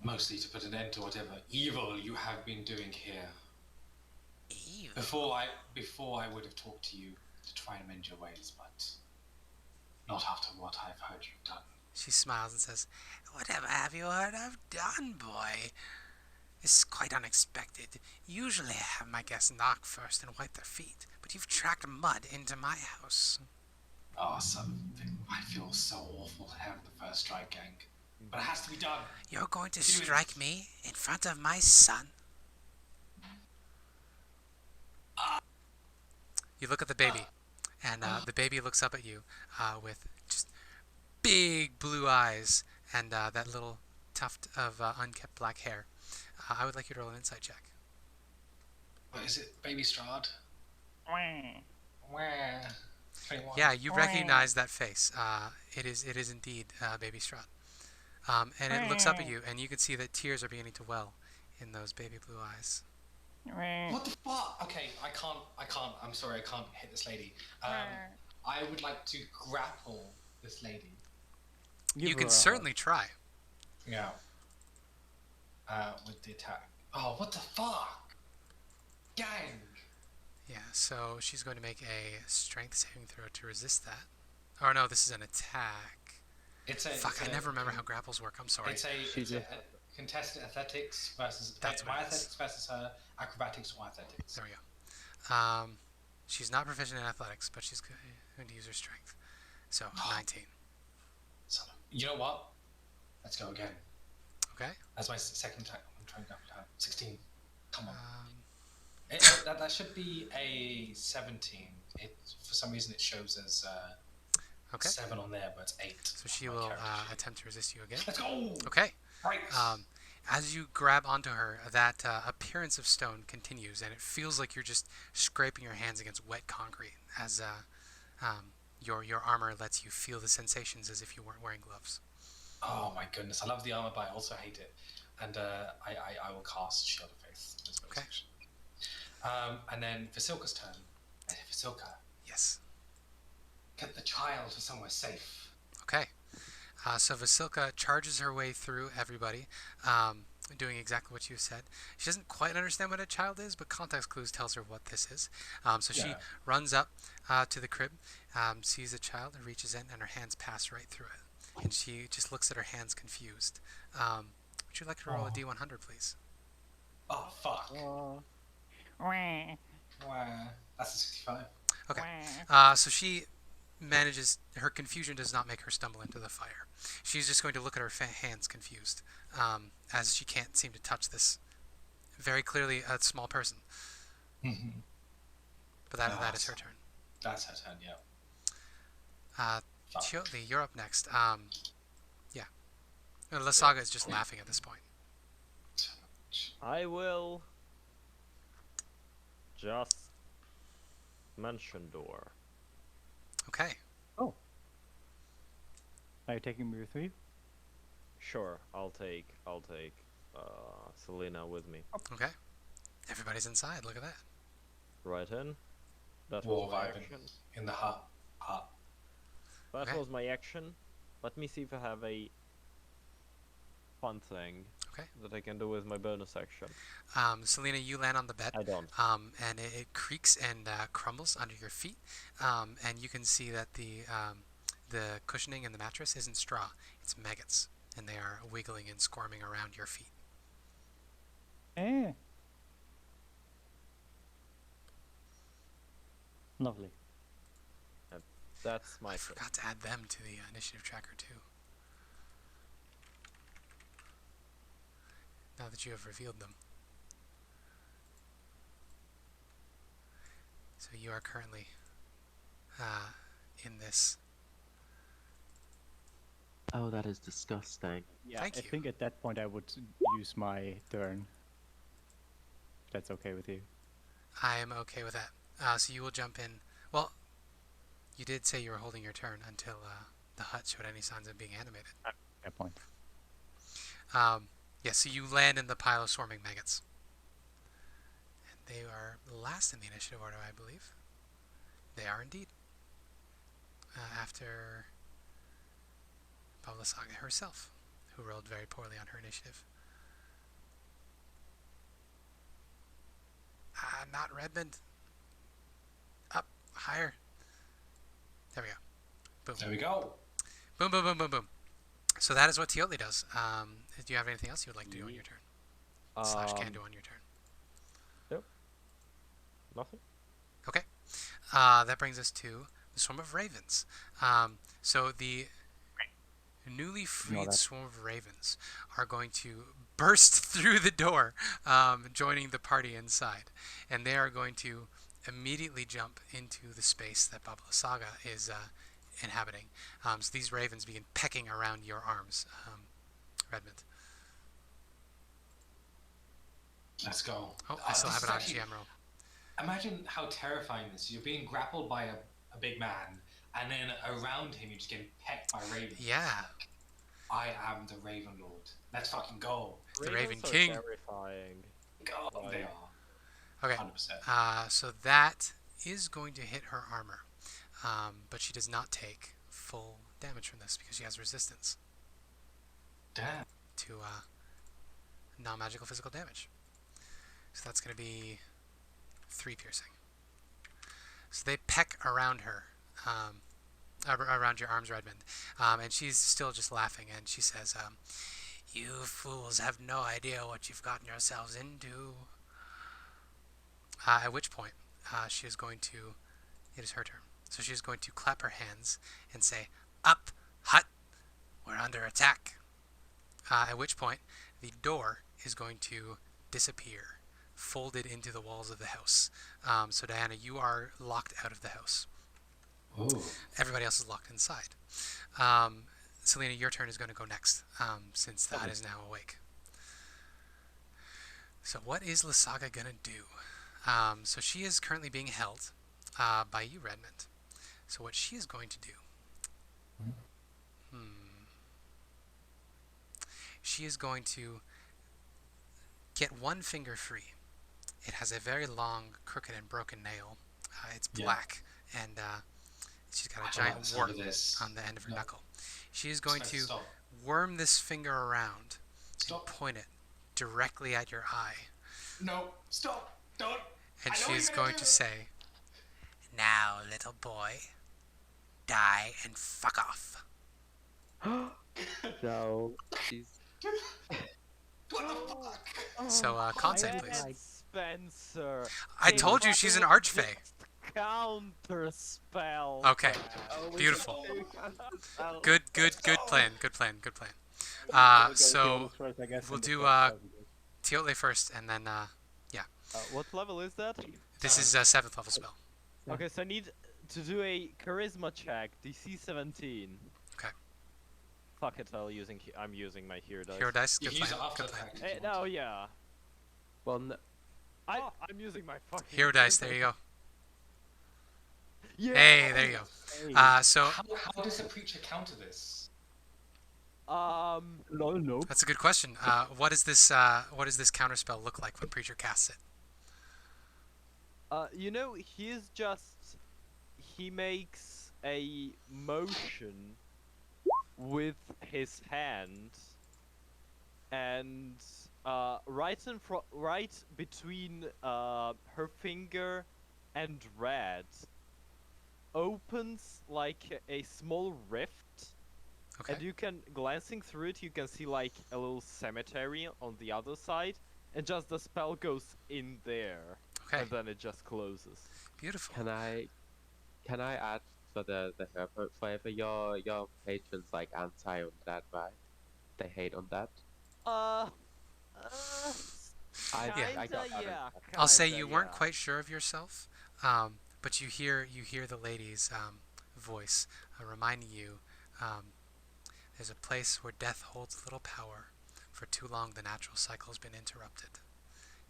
Mostly to put an end to whatever evil you have been doing here. Evil? Before I would have talked to you to try and mend your ways, but not after what I've heard you've done. She smiles and says, "Whatever have you heard I've done, boy? This is quite unexpected. Usually I have my guests knock first and wipe their feet, but you've tracked mud into my house." Oh, I feel so awful to have the first strike, gang. But it has to be done. "You're going to Do it. strike me in front of my son?" You look at the baby, and the baby looks up at you with just big blue eyes and that little tuft of unkept black hair. I would like you to roll an insight check. What is it? Baby Strahd? Where? 21. Yeah, you recognize that face. It is indeed Baby Strahd. And it looks up at you, and you can see that tears are beginning to well in those baby blue eyes. What the fuck? Okay, I can't. I'm sorry, I can't hit this lady. I would like to grapple this lady. You can certainly try. Yeah. With the attack. Oh, what the fuck? Gang! Yeah, so she's going to make a strength saving throw to resist that. Oh no, this is an attack. Fuck, I never remember how grapples work. I'm sorry. It's a contested athletics versus That's my what it is. athletics versus her acrobatics or athletics. There we go. She's not proficient in athletics, but she's going to use her strength. So 19. So, you know what? Let's go again. Okay. That's my second attack. I'm trying to grapple her. 16. Come on. Um, That should be a 17. For some reason it shows as okay. 7 on there, but it's 8. So she on my will character sheet. attempt to resist you again. Let's go! Okay. Right. As you grab onto her, that appearance of stone continues, and it feels like you're just scraping your hands against wet concrete as your armor lets you feel the sensations as if you weren't wearing gloves. Oh my goodness, I love the armor, but I also hate it. And I will cast Shield of Faith. As Okay. And then Vasilka's turn. Vasilka, Yes. get the child to somewhere safe. Okay. So Vasilka charges her way through everybody, doing exactly what you said. She doesn't quite understand what a child is, but context clues tells her what this is. So she runs up to the crib, sees a child, and reaches in, and her hands pass right through it. And she just looks at her hands confused. Would you like to roll a D100, please? Oh, fuck. That's a 65. Okay. So she manages, her confusion does not make her stumble into the fire. She's just going to look at her hands confused, as she can't seem to touch this very clearly a small person. Mm-hmm. But that is her turn. That's her turn, yeah. Toatl, you're up next. Yeah. Lasaga is just laughing at this point. I will just mention door. Okay. Oh. Are you taking me with you? Sure, I'll take Celina with me. Okay. Everybody's inside. Look at that. Right in. That War was my vibing. action. In the hut. That Okay. was my action. Let me see if I have a fun thing Okay. that I can do with my bonus action. Celina, you land on the bed. I don't. And it creaks and crumbles under your feet. And you can see that the cushioning in the mattress isn't straw. It's maggots. and they are wiggling and squirming around your feet. Eh. Lovely. That's my I turn. forgot to add them to the initiative tracker too. Now that you have revealed them. So you are currently in this. Oh, that is disgusting. Yeah, Thank I you. think at that point I would use my turn. If that's okay with you. I am okay with that. So you will jump in. Well, you did say you were holding your turn until the hut showed any signs of being animated. Fair point. Yeah, so you land in the pile of swarming maggots. And they are last in the initiative order, I believe. They are indeed. After Pavlasaga herself, who rolled very poorly on her initiative. Not Redmond. Up, higher. There we go. Boom. There we go. Boom, boom, boom, boom, boom. So that is what Toatl does. Do you have anything else you would like to do on your turn? Slash can do on your turn? Nothing. Okay. That brings us to the swarm of ravens. So the newly freed that. swarm of ravens are going to burst through the door, joining the party inside. And they are going to immediately jump into the space that Pavlasaga is inhabiting. So these ravens begin pecking around your arms, Redmond. Let's go. Oh, I still This have it is on actually- GM roll. Imagine how terrifying this is. You're being grappled by a big man, and then around him you're just getting pecked by ravens. Yeah. I am the Raven Lord. Let's fucking go. The Raven Ravens are King. terrifying. Go. Right. They are. Okay. 100%. So that is going to hit her armor. But she does not take full damage from this because she has resistance Damn. to non-magical physical damage. So that's going to be 3 piercing. So they peck around her, around your arms, Redmond. And she's still just laughing, and she says, "You fools have no idea what you've gotten yourselves into." At which point, she is going to, it is her turn. So she is going to clap her hands and say, "Up, hut, we're under attack." At which point, the door is going to disappear, folded into the walls of the house. So Diana, you are locked out of the house. Ooh. Everybody else is locked inside. Celina, your turn is going to go next, since the hut is now awake. So what is Lysaga going to do? So she is currently being held by you, Redmond. So what she is going to do... She is going to get one finger free. It has a very long, crooked, and broken nail. It's Yeah. black, and she's got a I giant like the sound wart of this. on the end of her No. knuckle. She is going to Stop. worm this finger around Stop. and point it directly at your eye. No. Stop. Don't. And I know she what is you're gonna going to do. say, "Now, little boy, die and fuck off." No, she's What the fuck? So, con save, Damn please. it, Spencer. I They told you she's an fucking archfey. Counter spell. Okay, that. beautiful. Oh. Good plan. So First, I guess, we'll in the do, first level. Toatl first, and then What level is that? this is a 7th level spell. Yeah. Okay, so I need to do a charisma check, DC 17. Okay. Fuck it, I'm using my hero dice. Hero dice, You good can use plan. it after Good the plan. fact. if Eh, you no, want. yeah. well. No, I'm using my fucking Hero dice, there you go. Yeah. Hey, there you go. Hey. So How does a preacher counter this? Lol, nope. that's a good question. What does this counterspell look like when Preacher casts it? You know, he makes a motion with his hand, and right between her finger and red opens like a small rift, Okay. And you can, glancing through it, you can see like a little cemetery on the other side, and just the spell goes in there, Okay. and then it just closes. Beautiful. Can I add for the hero flavor? Your patrons like anti-undead, right? They hate undead. Uh, I kinda, got that yeah. I'll say kinda, you weren't yeah. quite sure of yourself, but you hear the lady's voice reminding you there's a place where death holds little power. For too long, the natural cycle has been interrupted.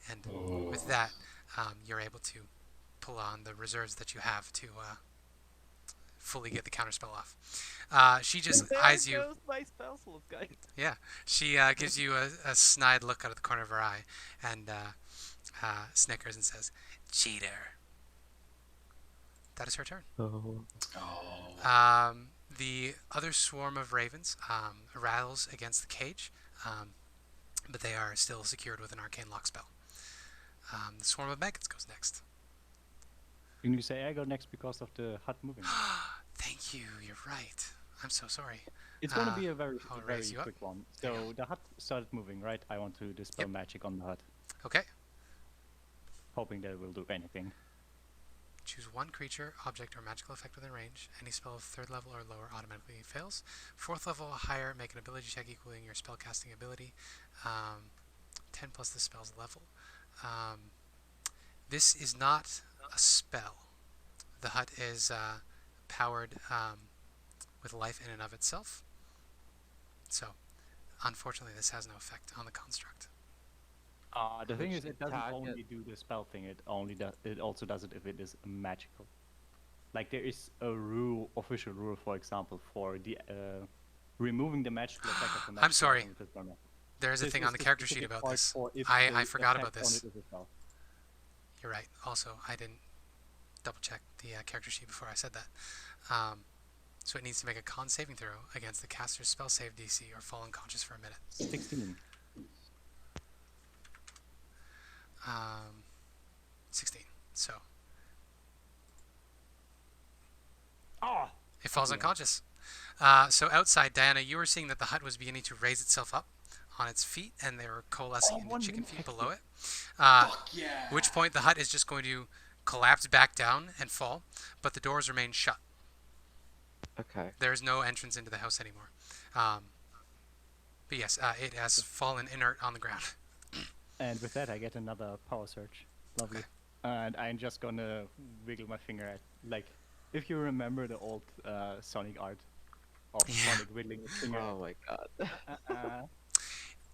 And with that, you're able to pull on the reserves that you have to fully get the counterspell off. She just There eyes you. goes my spell slot, guys. Yeah, she gives you a snide look out of the corner of her eye and snickers and says, "Cheater." That is her turn. Oh. Oh. The other swarm of ravens rattles against the cage, but they are still secured with an arcane lock spell. The swarm of maggots goes next. Can you say I go next because of the hut moving? Thank you. You're right. I'm so sorry. It's going to be a very, I'll very raise you up. quick one. There you So the hut started moving, right? I want to dispel Yep. magic on the hut, Okay. hoping that it will do anything. Choose one creature, object, or magical effect within range. Any spell of 3rd level or lower automatically fails. 4th level or higher, make an ability check equaling your spellcasting ability. 10 plus the spell's level. This is not a spell. The hut is powered with life in and of itself. So, unfortunately, this has no effect on the construct. The thing is, Which it doesn't target- only do the spell thing. It also does it if it is magical. Like there is a rule, official rule, for example, for the removing the magical effect of the magical I'm sorry. item with its burner. There is a This thing is on the the character sheet specific about part this. for if I the forgot about effect on this. it is a spell. You're right. Also, I didn't double check the character sheet before I said that. So it needs to make a con saving throw against the caster's spell save DC or fall unconscious for a minute. 16. 16. So Ah! it falls Yeah. unconscious. So outside, Diana, you were seeing that the hut was beginning to raise itself up on its feet, and they were coalescing Oh, into one chicken minute, feet heck below it. Fuck yeah. At which point the hut is just going to collapse back down and fall, but the doors remain shut. Okay. There is no entrance into the house anymore. But yes, it has fallen inert on the ground. And with that, I get another power surge. Lovely. Okay. And I'm just gonna wiggle my finger at, like, if you remember the old Sonic art of Yeah. Sonic wiggling his finger. Oh my god.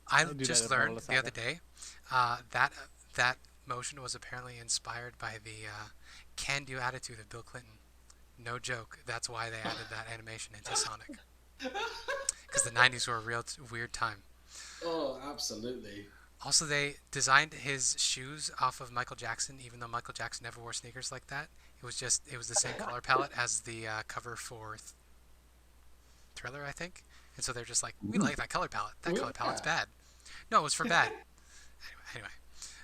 I do that just as learned Marley the other Saga. day that motion was apparently inspired by the can-do attitude of Bill Clinton. No joke. That's why they added that animation into Sonic. Because the 90s were a real weird time. Oh, absolutely. Also, they designed his shoes off of Michael Jackson, even though Michael Jackson never wore sneakers like that. It was the same color palette as the cover for Thriller, I think. And so they're just like, we like that color palette. That color palette's Yeah. bad. No, it was for bad. Anyway,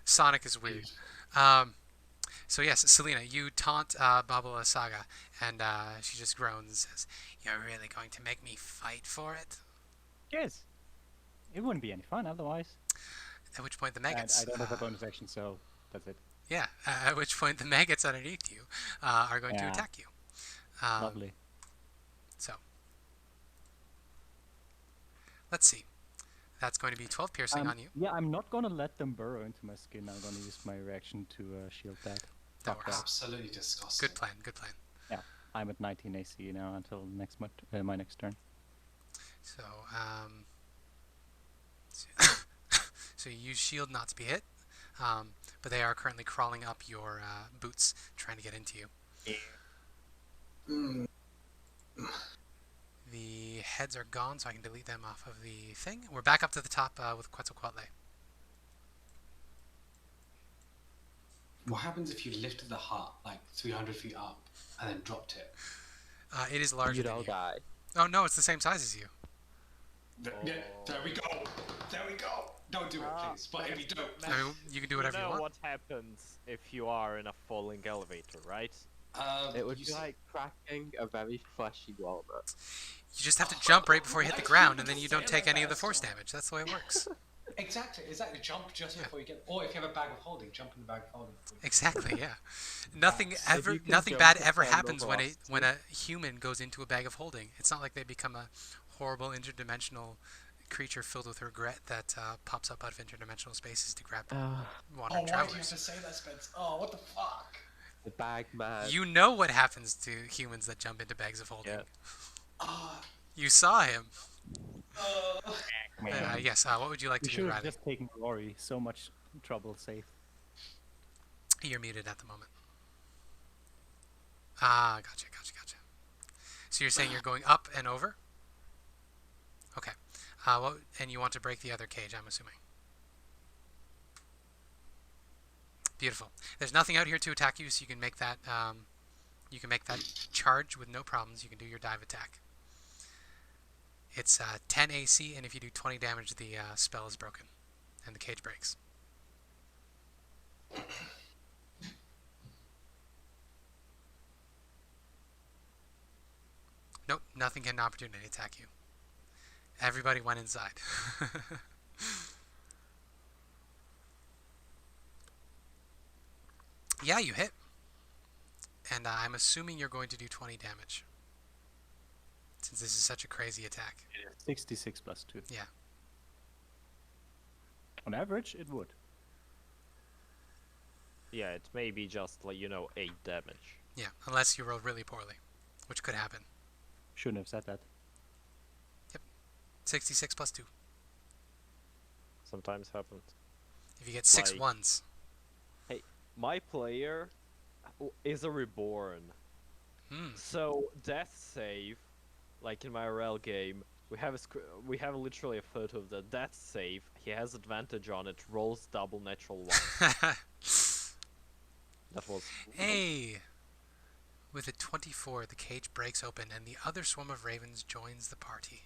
Sonic is weird. So yes, Celina, you taunt Babala Saga, and she just groans and says, "You're really going to make me fight for it?" Yes. It wouldn't be any fun otherwise. At which point the And maggots. I don't have a bonus action, so that's it. Yeah. At which point the maggots underneath you are going to Yeah. attack you. Lovely. So let's see. That's going to be 12 piercing on you. Yeah, I'm not gonna let them burrow into my skin. I'm gonna use my reaction to shield that. That Fuck works. Absolutely disgusting. Good plan. Good plan. I'm at 19 AC now until next my next turn. So so you use shield not to be hit, but they are currently crawling up your boots, trying to get into you. Mm. The heads are gone, so I can delete them off of the thing. We're back up to the top with Quetzalcoatl. What happens if you lifted the hut like 300 feet up and then dropped it? It is larger You'd than all you. die. Oh no, it's the same size as you. Yeah, there we go. There we go. Don't do it, please. But if you don't, I mean, you can do whatever you know want. what happens if you are in a falling elevator, right? It would You be see- like cracking a very fleshy walnut. You just have to jump right before you hit Why the do you ground, have and then to you say don't it take like any of the that, force Storm? damage. That's the way it works. Exactly. Jump just Yeah. before you get, or if you have a bag of holding, jump in the bag of holding. Before you Exactly, yeah. Nothing That's- If you can nothing jump bad at ever terminal happens when velocity. a human goes into a bag of holding. It's not like they become a horrible interdimensional creature filled with regret that pops up out of interdimensional spaces to grab wandering Oh, why do you have travelers. to say that, Spence? Oh, what the fuck? The bag man. You know what happens to humans that jump into bags of holding. Yeah. Ah, You saw him. Man, Yes. What would you like you to do, should have Riley? just taken Glory. So much trouble saved. You're muted at the moment. Ah, gotcha. So you're saying you're going up and over? Okay. And you want to break the other cage, I'm assuming. Beautiful. There's nothing out here to attack you, so you can make that charge with no problems. You can do your dive attack. It's 10 AC, and if you do 20 damage, the spell is broken, and the cage breaks. Nope, nothing can opportunity attack you. Everybody went inside. Yeah, you hit. And I'm assuming you're going to do 20 damage. Since this is such a crazy attack. 66 plus 2. Yeah. On average, it would. Yeah, it may be just like 8 damage. Yeah, unless you rolled really poorly, which could happen. Shouldn't have said that. 66 plus 2. Sometimes happens. If you get six Like- ones. My player is a reborn. So death save, like in my RL game, we have literally a photo of the death save. He has advantage on it. Rolls double natural one. That was Hey! With a 24, the cage breaks open and the other swarm of ravens joins the party.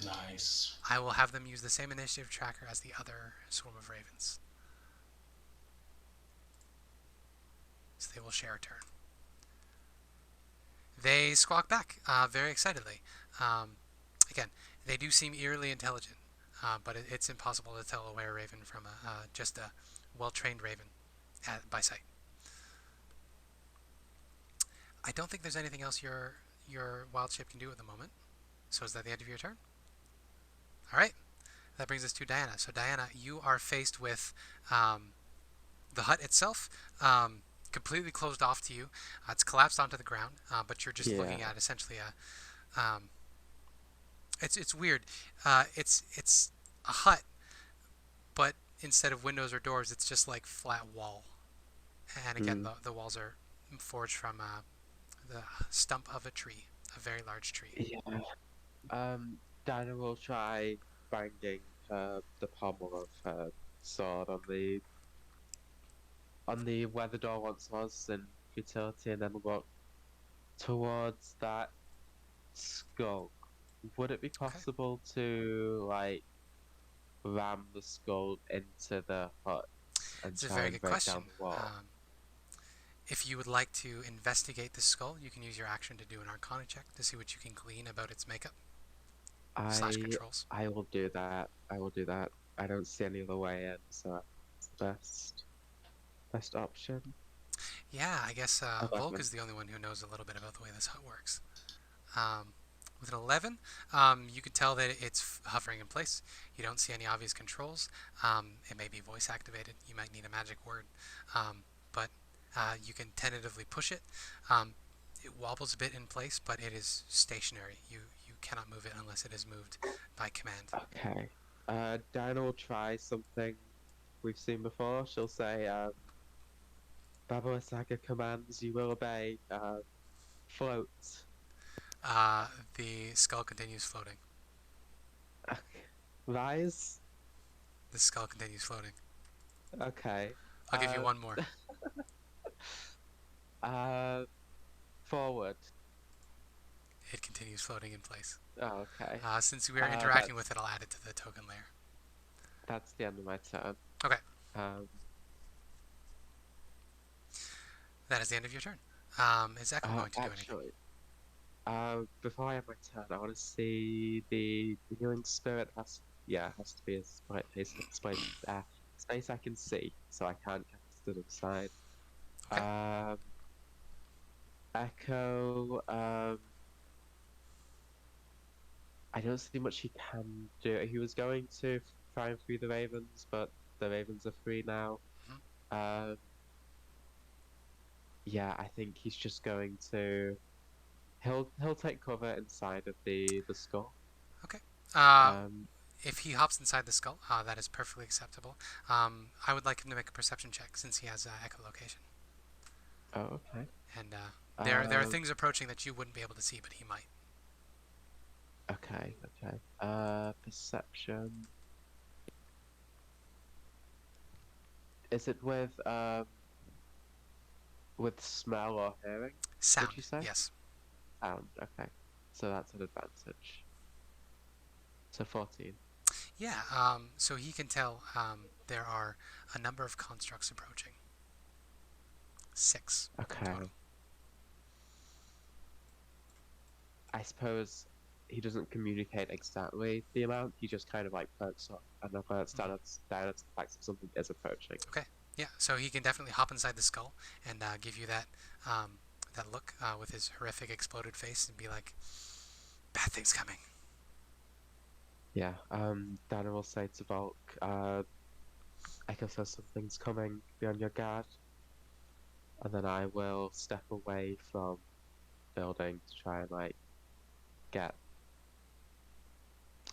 nice. I will have them use the same initiative tracker as the other swarm of ravens. So they will share a turn. They squawk back very excitedly. Again, they do seem eerily intelligent, but it's impossible to tell a were raven from just a well-trained raven by sight. I don't think there's anything else your wild shape can do at the moment. So is that the end of your turn? All right. That brings us to Diana. So Diana, you are faced with the hut itself, completely closed off to you. It's collapsed onto the ground, but you're just looking at essentially a. It's weird. It's a hut, but instead of windows or doors, it's just like flat wall. And again, the walls are forged from the stump of a tree, a very large tree. Yeah. Dinah will try banging the pommel of her sword on the where the door once was in futility, and then look towards that skull. Would it be possible to ram the skull into the hut and It's a try very and good break question. down the wall? If you would like to investigate the skull, you can use your action to do an Arcana check to see what you can glean about its makeup / controls. I will do that. I don't see any other way in, so it's the best option. Yeah, I guess 11. Volk is the only one who knows a little bit about the way this hut works. With an 11, you can tell that it's hovering in place. You don't see any obvious controls. It may be voice activated. You might need a magic word. But you can tentatively push it. It wobbles a bit in place, but it is stationary. You cannot move it unless it is moved by command. Okay. Dinah will try something we've seen before. She'll say, Baba Saga commands, you will obey. Float. The skull continues floating. Rise? The skull continues floating. Okay. I'll give you one more. Forward. It continues floating in place. Oh, okay. Since we are interacting with it, I'll add it to the token layer. That's the end of my turn. Okay. Um, That is the end of your turn. Is Echo going to do anything? Actually, before I have my turn, I want to see the healing spirit has to be a space I can see, so I can't cast it inside. Okay. Echo, I don't see much he can do. He was going to try and free the ravens, but the ravens are free now. Mhm. Yeah, I think he's just going to. He'll take cover inside of the skull. Okay. Um, If he hops inside the skull, that is perfectly acceptable. I would like him to make a perception check since he has echolocation. oh, okay. And there are things approaching that you wouldn't be able to see, but he might. Okay. Perception. Is it with smell or hearing? Sound. Did you say? Yes. Sound. Okay. So that's an advantage. So 14. Yeah. So he can tell there are a number of constructs approaching. 6. Okay. Total. I suppose he doesn't communicate exactly the amount. He just kind of like perks up and alerts down at the fact that something is approaching. Okay. Yeah. So he can definitely hop inside the skull and give you that that look with his horrific exploded face and be like, "Bad things coming." Yeah. Dana will say to Volk, Echo says something's coming. Be on your guard. And then I will step away from building to try and like get.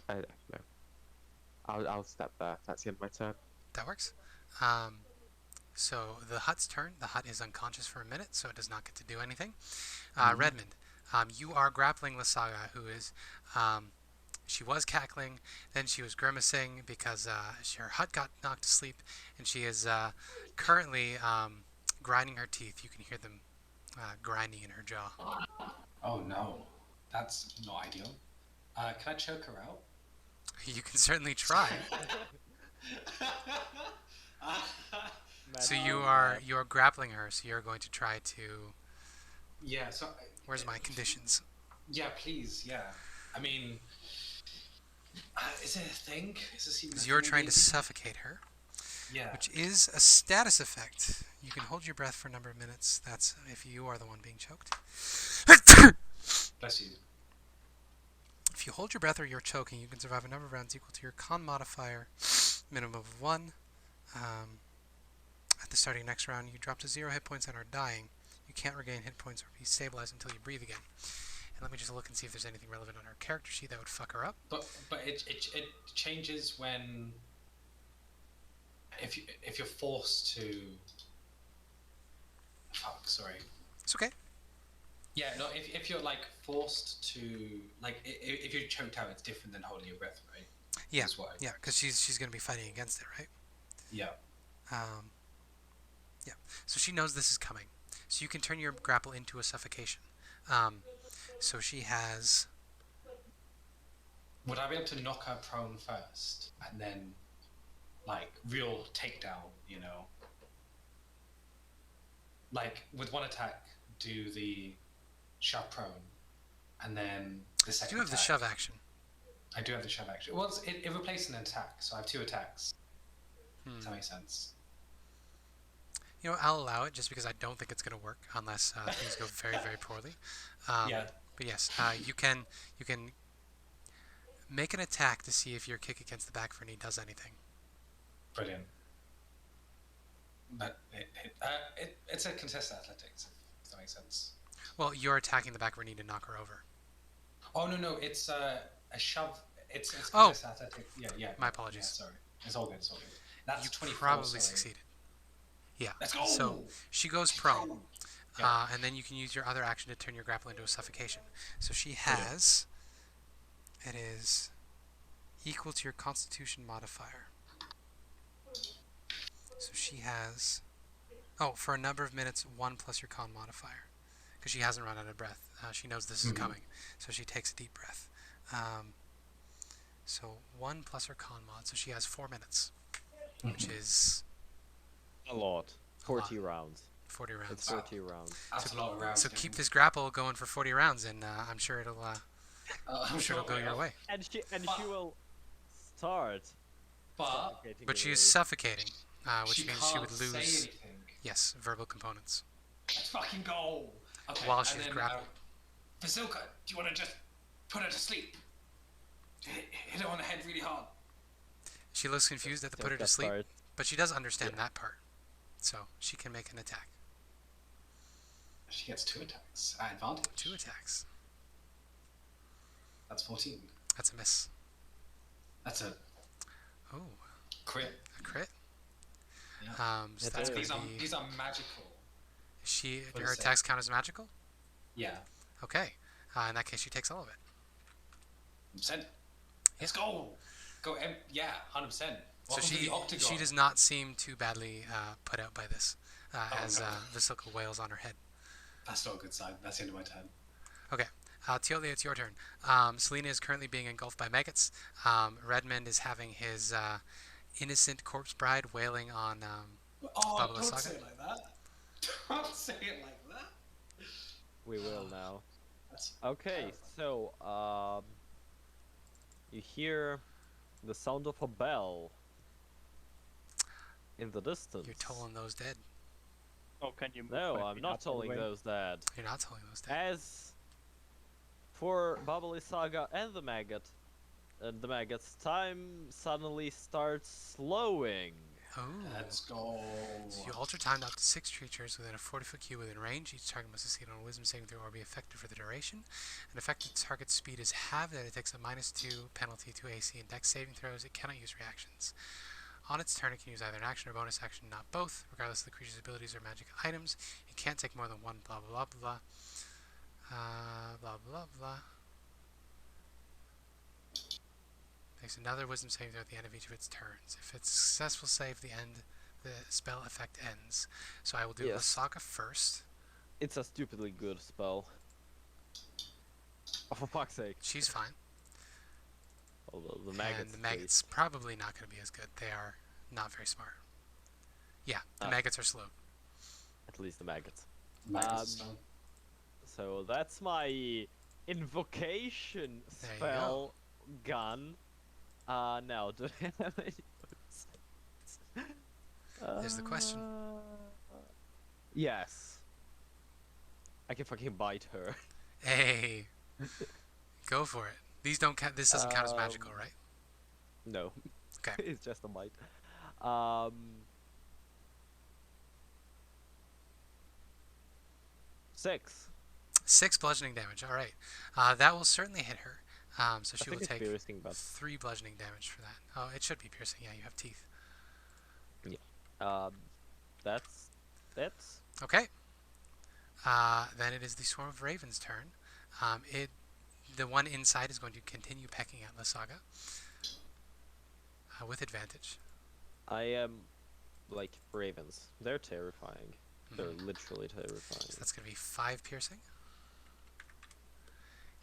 I don't know. I'll step there. That's the end of my turn. That works. So the hut's turn. The hut is unconscious for a minute, so it does not get to do anything. Redmond, you are grappling Lysaga, who is, she was cackling, then she was grimacing because her hut got knocked to sleep, and she is currently grinding her teeth. You can hear them grinding in her jaw. Oh no, that's not ideal. Can I choke her out? You can certainly try. So you are grappling her. So you're going to try to. Yeah. So. Where's my conditions? Yeah, please. Yeah. I mean, is it a thing? Is this even? Because you're trying to suffocate her. Yeah. Which is a status effect. You can hold your breath for a number of minutes. That's if you are the one being choked. Bless you. If you hold your breath or you're choking, you can survive a number of rounds equal to your con modifier, minimum of 1. At the starting next round, you drop to 0 hit points and are dying. You can't regain hit points or be stabilized until you breathe again. And let me just look and see if there's anything relevant on her character sheet that would fuck her up. But it changes when if you're forced to. Fuck. Sorry. It's okay. Yeah. No. If you're like forced to if you're choked out, it's different than holding your breath, right? Yeah. Yeah. Because she's going to be fighting against it, right? Yeah. Yeah. So she knows this is coming. So you can turn your grapple into a suffocation. So she has. Would I be able to knock her prone first, and then, like, real takedown? You know, like with one attack, do the shove prone, and then the second. You have the shove action. I do have the shove action. Well, it replaces an attack, so I have 2 attacks. Does that make sense? You know, I'll allow it just because I don't think it's going to work unless things go very, very poorly. Yeah. But yes, you can make an attack to see if your kick against the back of her knee does anything. Brilliant. But it's a contested athletics, if that makes sense. Well, you're attacking the back of her knee to knock her over. Oh no, it's a shove. It's Oh. contested athletics. Yeah. My apologies. Yeah, sorry, it's all good. That's You 24. probably sorry. succeeded. Yeah. Let's go. So she goes prone, Yeah. and then you can use your other action to turn your grapple into a suffocation. So she has. It is equal to your Constitution modifier. So she has. Oh, for a number of minutes, 1 plus your con modifier, because she hasn't run out of breath. She knows this is coming, so she takes a deep breath. So 1 plus her con mod, so she has 4 minutes, which is A lot. 40 rounds. 40 rounds. It's 40 rounds. That's a lot of rounds. So keep this grapple going for 40 rounds, and I'm sure it'll go your way. And she will start. But suffocating But she's away. suffocating, which she means can't she would say lose. anything. Yes, verbal components. Let's fucking go. Okay, While and she's then, grappled. Vasilka, do you want to just put her to sleep? Hit her on the head really hard. She looks confused at the put her to That sleep, part. but she does understand that part, so she can make an attack. She gets 2 attacks at advantage. 2 attacks. That's 14. That's a miss. That's a Oh, crit. a crit. Yeah. So It that's is. going to be. These are magical. She What her is that? attacks count as magical. Yeah. Okay. In that case, she takes all of it. 100%. Let's go. Go. Yeah, 100%. So Welcome to the octagon. she does not seem too badly put out by this, as no. Vasilka wails on her head. That's not a good sign. That's the end of my turn. Okay. Toatl, it's your turn. Celina is currently being engulfed by maggots. Redmond is having his innocent corpse bride wailing on Oh, Bubble don't Saga. say it like that. Don't say it like that. We will now. That's Okay, so you hear the sound of a bell in the distance. You're tolling those dead. Oh, can you move No, 5 I'm feet not up all the tolling way? those dead. You're not tolling those dead. As for Bubbly Saga and the maggots, time suddenly starts slowing. Oh. Let's go. So you alter time to up to 6 creatures within a 40-foot cube within range. Each target must succeed on a wisdom saving throw or be affected for the duration. An affected target's speed is halved and it takes a -2 penalty to AC and dex saving throws. It cannot use reactions. On its turn, it can use either an action or bonus action, not both, regardless of the creature's abilities or magic items. It can't take more than 1 blah blah blah blah. Blah blah blah. Makes another wisdom saving throw at the end of each of its turns. If it's successful save, the spell effect ends. So I will do Yes. Lasaka first. It's a stupidly good spell. Oh, for fuck's sake. She's fine. Although the maggots. And the maggots probably not going to be as good. They are not very smart. Yeah, the Ah. maggots are slow. At least the maggots. Maggots is fun. So that's my invocation There you spell gun. Now do I have any notes? Is the question. Yes. I can fucking bite her. Hey, go for it. These don't count. This doesn't count as magical, right? No. Okay. It's just a bite. 6. 6 bludgeoning damage. All right, that will certainly hit her. So I she will think it's take piercing, but 3 bludgeoning damage for that. Oh, it should be piercing. Yeah, you have teeth. that's Okay. Then it is the Swarm of Ravens' turn. The one inside is going to continue pecking at Lasaga with advantage. I am like ravens. They're terrifying. They're Mhm. literally terrifying. So that's going to be 5 piercing.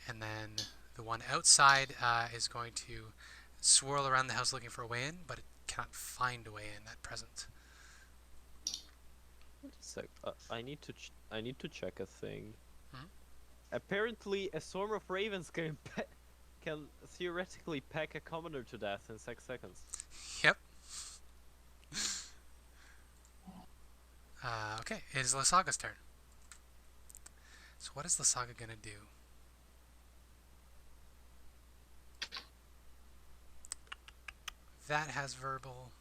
And then the one outside is going to swirl around the house looking for a way in, but it cannot find a way in at present. Wait a sec. I need to check a thing. Mhm. Apparently, a swarm of ravens can theoretically peck a commoner to death in 6 seconds. Yep. Okay, it is Lasaga's turn. So what is Lasaga going to do? That has verbal.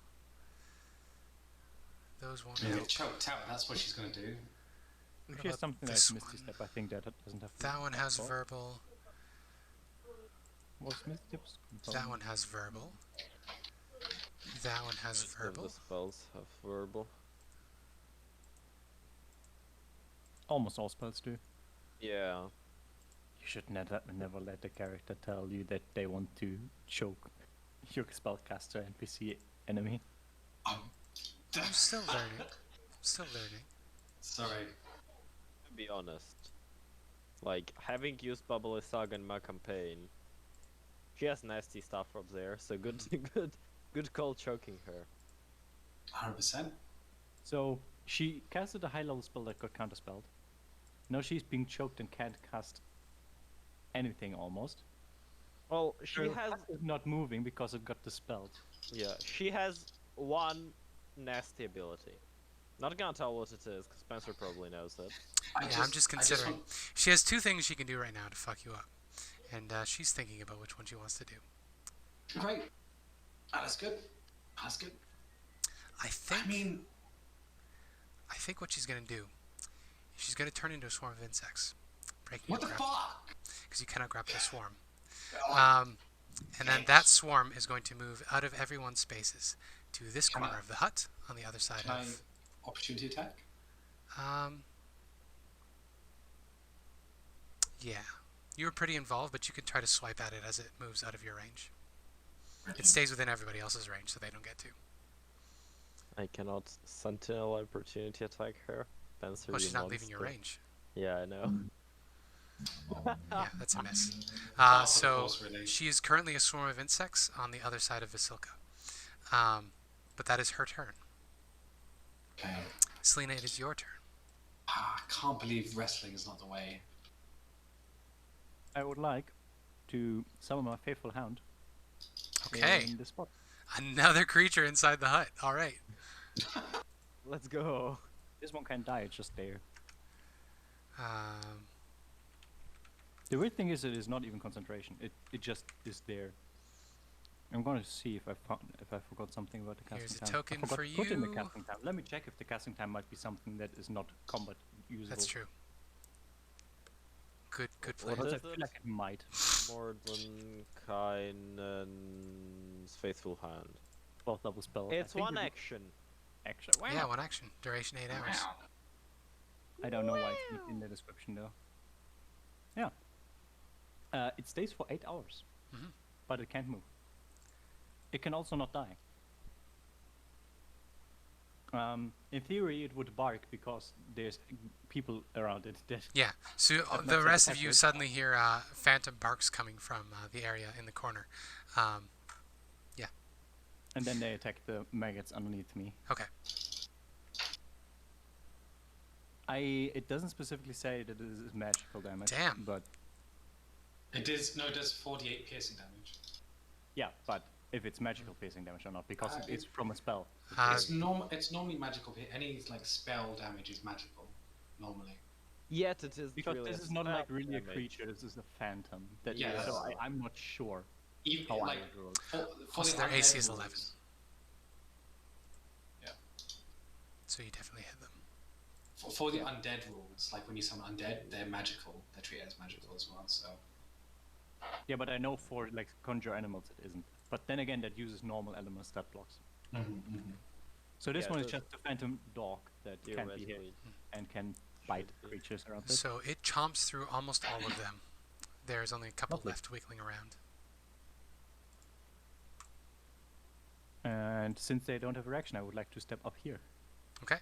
Those won't Yeah, help. choked out. That's what she's gonna do. If What she has about something like this Misty one? Step, I think that doesn't have. That one has verbal. verbal. Was Misty Step's That one has verbal. That one has Most of verbal. the spells have verbal. Almost all spells do. Yeah. You should never let the character tell you that they want to choke your spellcaster NPC enemy. I'm still learning. Still learning. Sorry. To be honest, like having used Bubbly Saga in my campaign, she has nasty stuff up there. So good call choking her. 100%. So She casted a high-level spell that got counterspelled. Now she's being choked and can't cast anything almost. Well, she Her has. cat is not moving because it got dispelled. Yeah, she has one nasty ability. Not gonna tell what it is, because Spencer probably knows it. I'm just considering. She has two things she can do right now to fuck you up, and she's thinking about which one she wants to do. Great. That's good. That's good. I think. I mean, I think what she's gonna do. She's gonna turn into a swarm of insects, breaking what the your fuck? because you cannot grapple a swarm. Oh, And then that swarm is going to move out of everyone's spaces to this Can corner I- of the hut on the other side can I of. opportunity attack? Yeah, you were pretty involved, but you could try to swipe at it as it moves out of your range. It stays within everybody else's range, so they don't get to. I cannot sentinel opportunity attack her. Spencer, Oh, you she's not leaving your monster. range. Yeah, I know. Yeah, that's a miss. Oh, of So course, really. she is currently a swarm of insects on the other side of Vasilka. But that is her turn. Okay. Celina, it is your turn. I can't believe wrestling is not the way. I would like to summon my faithful hound Okay, in this spot. another creature inside the hut. All right. Let's go. This one can't die, it's just there. Um, The weird thing is it is not even concentration. It just is there. I'm going to see if I forgot something about the casting Here's a time. token I forgot for to put in the you. casting time. Let me check if the casting time might be something that is not combat usable. that's true. Good What play. Because I is feel it? like it might. Mordenkainen's Faithful Hand. 12th level spell. I It's think one it- action. Action. Yeah, one action. Duration 8 hours. Wow. I don't know why it's not in the description though. Yeah. It stays for 8 hours, Mhm. but it can't move. It can also not die. In theory, it would bark because there's people around it that Yeah. So That the makes it rest of you effective. suddenly hear phantom barks coming from the area in the corner. and then they attack the maggots underneath me. Okay. It doesn't specifically say that it is magical damage. Damn. But It does 48 piercing damage. yeah, but if it's magical piercing damage or not, because it's from a spell. It's normally magical. Any like spell damage is magical normally. Yet it is Because really this a is not spell like really a damage. creature, this is a phantom. That Yeah, so that's- I'm not sure Even how like I would roll. for Also, the their AC undead is 11. rules. So you definitely hit them. For the undead rules, like when you summon undead, they're magical. They're treated as magical as well. So Yeah, but I know for like conjure animals it isn't. But then again, that uses normal element stat blocks. So this Yeah, one is so- just a phantom dog that can be hit Theoretically. and can bite creatures around it. So it chomps through almost all of them. There's only a couple Lovely. left wiggling around. And since they don't have a reaction, I would like to step up here. Okay.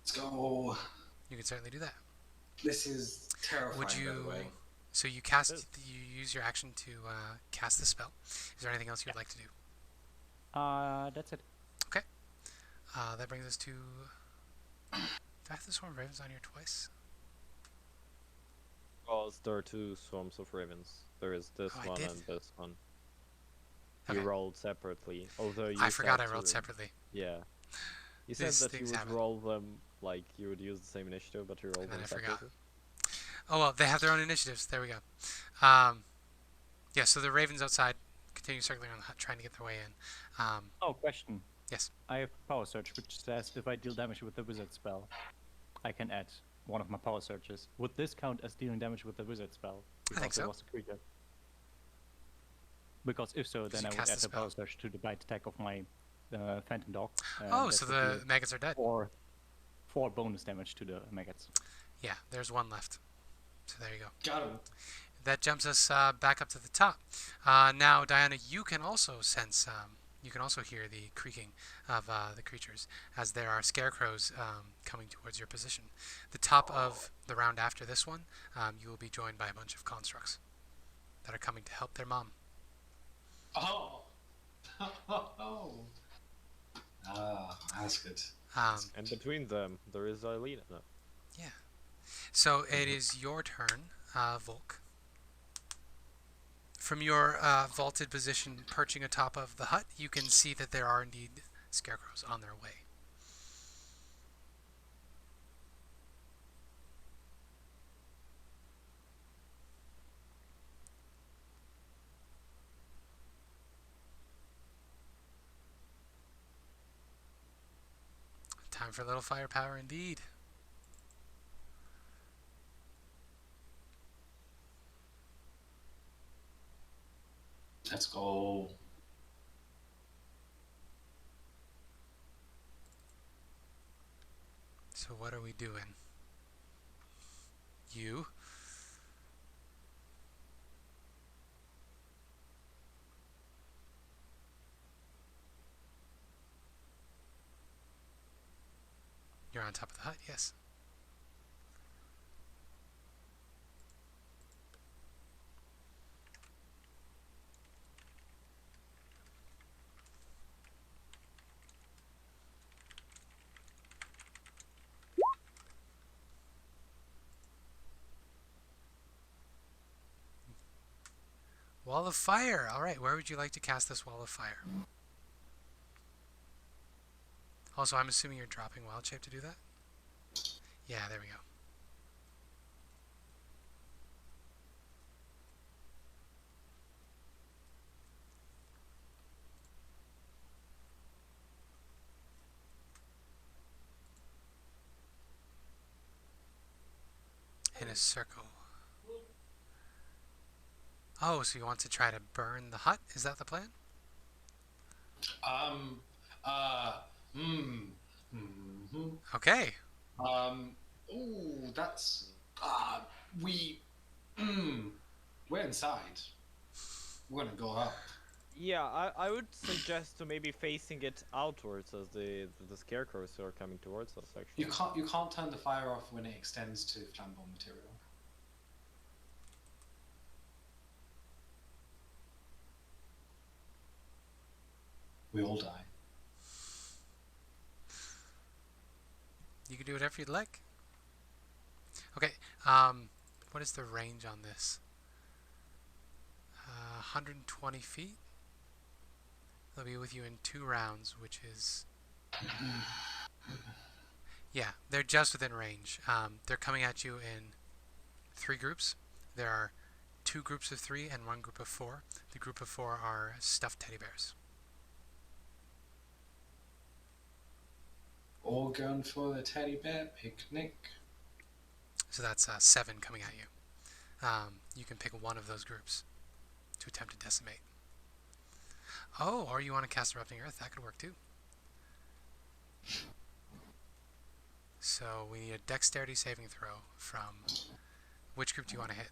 let's go. You can certainly do that. This is terrifying. Would By the you? way. So you you use your action to cast the spell. Is there anything else you'd like to do? That's it. That brings us to. Do I have the Swarm of Ravens on here twice? Because there are two swarms of ravens. There is this Oh, I one did. and this one. Okay. You rolled separately, although you I forgot I said rolled to- separately. Yeah. You said These that you things would happen. roll them like you would use the same initiative, but you rolled And then them I forgot. separately. Oh well, they have their own initiatives. There we go. Yeah. So the ravens outside continue circling around the hut, trying to get their way in. Oh, question. Yes. I have power surge, which says if I deal damage with the wizard spell, I can add one of my power surges. Would this count as dealing damage with the wizard spell? I think Because it so. was a creature. Because if so, then you I would cast add the the power spell. surge to the bite attack of my phantom dog. and Oh, that so would the maggots are dead. be four bonus damage to the maggots. Yeah. There's one left. So there you go. Got him. That jumps us back up to the top. Now, Diana, you can also sense, you can also hear the creaking of the creatures as there are scarecrows coming towards your position. The top of the round after this one, you will be joined by a bunch of constructs that are coming to help their mom. Oh. Oh. Ah, that's good. And between them, there is Celina. No. Yeah. So it is your turn, Volk. From your vaulted position perching atop of the hut, you can see that there are indeed scarecrows on their way. Time for a little firepower indeed. Let's go. So what are we doing? You? You're on top of the hut, yes. Wall of fire! Alright, where would you like to cast this wall of fire? Also, I'm assuming you're dropping wild shape to do that? Yeah, there we go. In a circle. Oh, so you want to try to burn the hut? Is that the plan? Um. Hmm. Hmm. Okay. Ooh, that's. We. We're inside. We're gonna go up. Yeah, I would suggest to maybe facing it outwards as the scarecrows are coming towards us. Actually, You can't turn the fire off when it extends to flammable material. We all die. You can do whatever you'd like. Okay, what is the range on this? 120 feet? They'll be with you in 2 rounds, which is... Yeah, they're just within range. They're coming at you in 3 groups. There are 2 groups of 3 and 1 group of 4. The group of 4 are stuffed teddy bears. All going for the teddy bear picnic. So that's 7 coming at you. You can pick one of those groups to attempt to decimate. Oh, or you want to cast Erupting Earth, that could work too. So we need a dexterity saving throw from... Which group do you want to hit?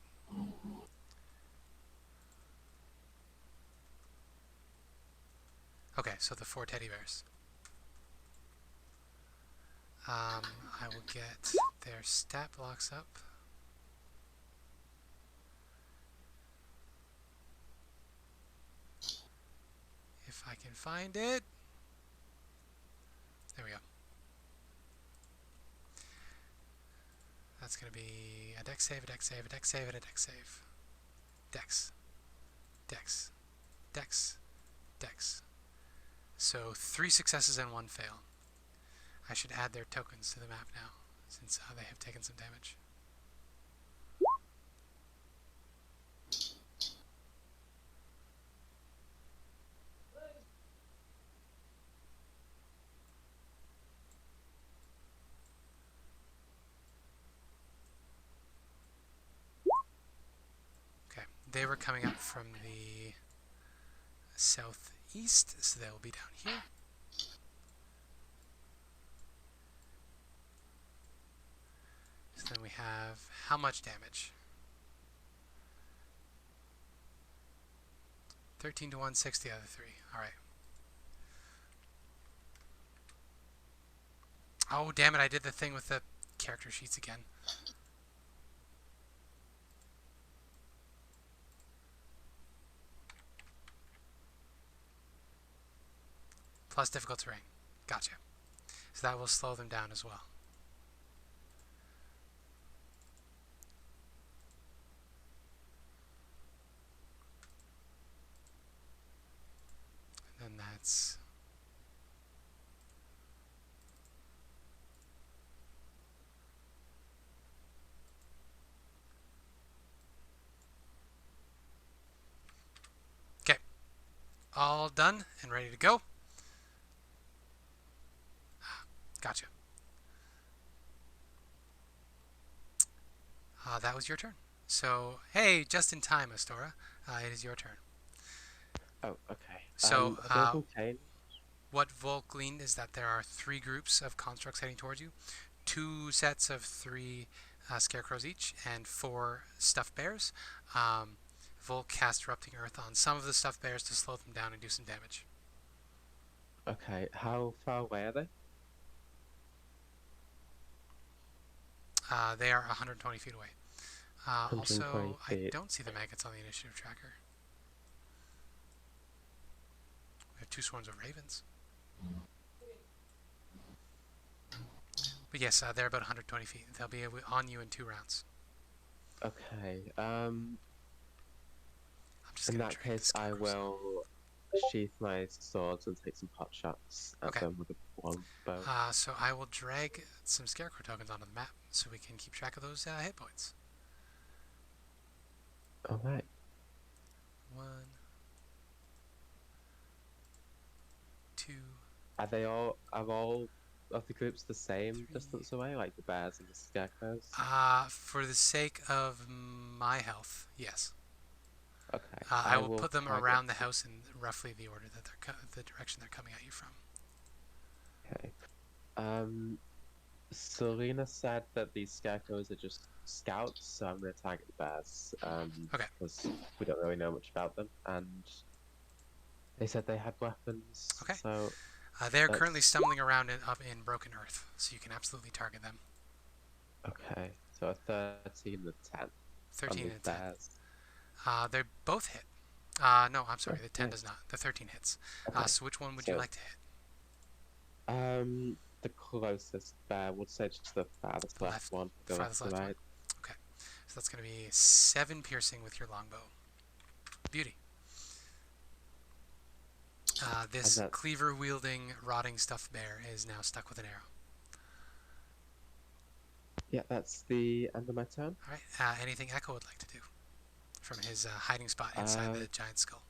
Okay, so the 4 teddy bears. I will get their stat blocks up. If I can find it. There we go. That's going to be a dex save, a dex save, a dex save, and a dex save. Dex. Dex. Dex. Dex. So 3 successes and 1 fail. I should add their tokens to the map now, since they have taken some damage. Okay, they were coming up from the southeast, so they will be down here. So then we have how much damage? 13 to 1, 6 the other 3. Alright. Oh, damn it, I did the thing with the character sheets again. Plus difficult terrain. Gotcha. So that will slow them down as well. And then that's... Okay. All done and ready to go. Gotcha. That was your turn. So, hey, just in time, Astora. It is your turn. Oh, okay. So, are they okay? what Volk gleaned is that there are 3 groups of constructs heading towards you. 2 sets of 3 scarecrows each, and 4 stuffed bears. Volk cast Erupting Earth on some of the stuffed bears to slow them down and do some damage. Okay, how far away are they? They are 120 feet away. 120 Also, I feet. don't see the maggots on the initiative tracker. We have 2 swarms of ravens. But yes, they're about 120 feet. They'll be on you in 2 rounds. Okay, I'm just in gonna that drag the case, I scarecrows. will sheath my swords and take some pot shots at Okay. them with a longbow. So I will drag some scarecrow tokens onto the map so we can keep track of those hit points. Alright. 1, 2. Are all of the groups the same 3. distance away, like the bears and the scarecrows? For the sake of my health, yes. Okay. I will put them target around the house in roughly the order that the direction they're coming at you from. Okay. Celina said that these scarecrows are just scouts, so I'm going to target the bears. Okay. Because we don't really know much about them, and they said they had weapons. Okay. So They're currently stumbling around up in Broken Earth, so you can absolutely target them. okay, so a 13 and a 10. 13 and 10. Bears. They both hit. No, I'm sorry, the 10 does not. The 13 hits. Okay. So which one would you like to hit? The closest bear would say just the farthest The left one. The farthest left left to one. right. Okay. So that's going to be 7 piercing with your longbow. Beauty. This cleaver-wielding, rotting stuffed bear is now stuck with an arrow. Yeah, that's the end of my turn. Alright, anything Echo would like to do from his hiding spot inside the giant skull?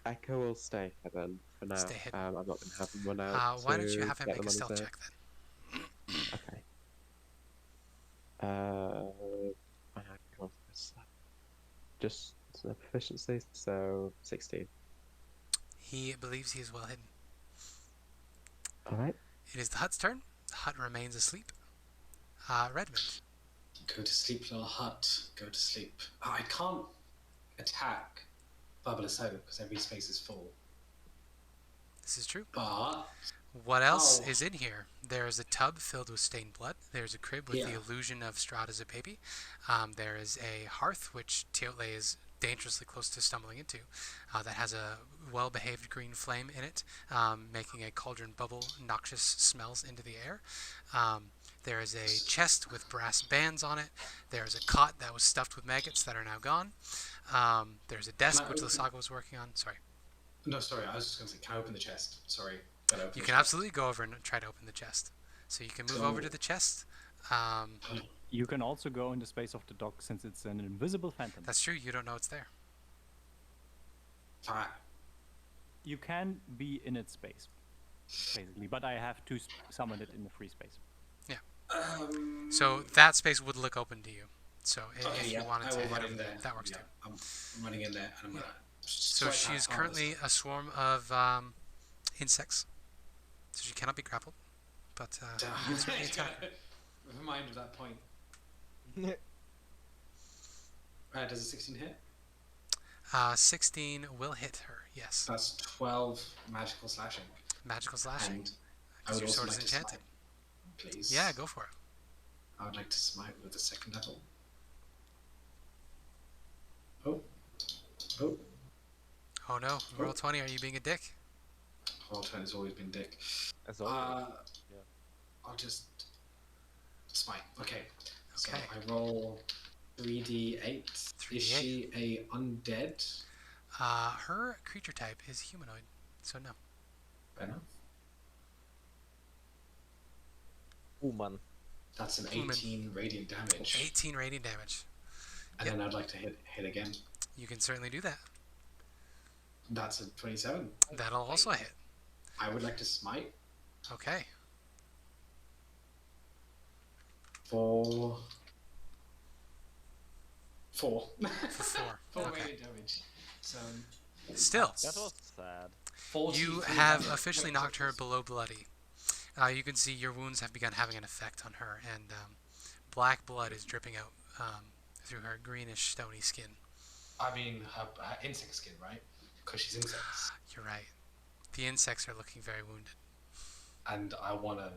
Echo will stay hidden for now. Stay hidden. I'm not going to have him run out. Why don't you have him get make them a on his stealth own. check then? Okay. Just proficiency, so 16. He believes he is well hidden. Alright. It is the hut's turn. The hut remains asleep. Redmond. Go to sleep, little hut. Go to sleep. Oh, I can't attack Bubble Soda because every space is full. This is true. But What else is in here? There is a tub filled with stained blood. There's a crib with the Yeah. illusion of Strahd as a baby. There is a hearth, which Toatl is dangerously close to stumbling into, that has a well-behaved green flame in it, making a cauldron bubble noxious smells into the air. There is a chest with brass bands on it. There is a cot that was stuffed with maggots that are now gone. There's a desk, which Lasaga was working on. Sorry. no, sorry. I was just going to say, can I open the chest? Sorry. You can absolutely go over and try to open the chest. So you can move over to the chest. You can also go in the space of the dog since it's an invisible phantom. That's true. You don't know it's there. You can be in its space, basically, but I have to summon it in the free space. Yeah. So that space would look open to you. So if you wanted I to will head run over in there, there. that works Yeah, too. I'm running in there, and I'm gonna. So she's currently a swarm of insects. So she cannot be grappled, but you can certainly attack her. Remind of that point. Does a 16 hit? 16 will hit her, yes. That's 12 magical slashing. Magical slashing. And I Because would your also sword like is to enchanted. smite, please. Yeah, go for it. I would like to smite with the 2nd level. Oh. Oh no, roll 20, are you being a dick? Alternate has always been dick. As always. Yeah. I'll just smite. Okay. So Okay. I roll 3d8. 3d8. Is she a undead? Her creature type is humanoid, so no. Fair enough. Woman. That's an Human. 18 radiant damage. 18 radiant damage. And Yep. then I'd like to hit again. You can certainly do that. That's a 27. That'll also hit. I would like to smite Okay. for 4. For 4. 4 Okay. radiant damage. So Still, That was sad. 40 you free have damage. officially Wait, knocked her what's- below bloody. You can see your wounds have begun having an effect on her, and black blood is dripping out through her greenish, stony skin. I mean, her insect skin, right? Because she's insects. You're right. The insects are looking very wounded. And I want to.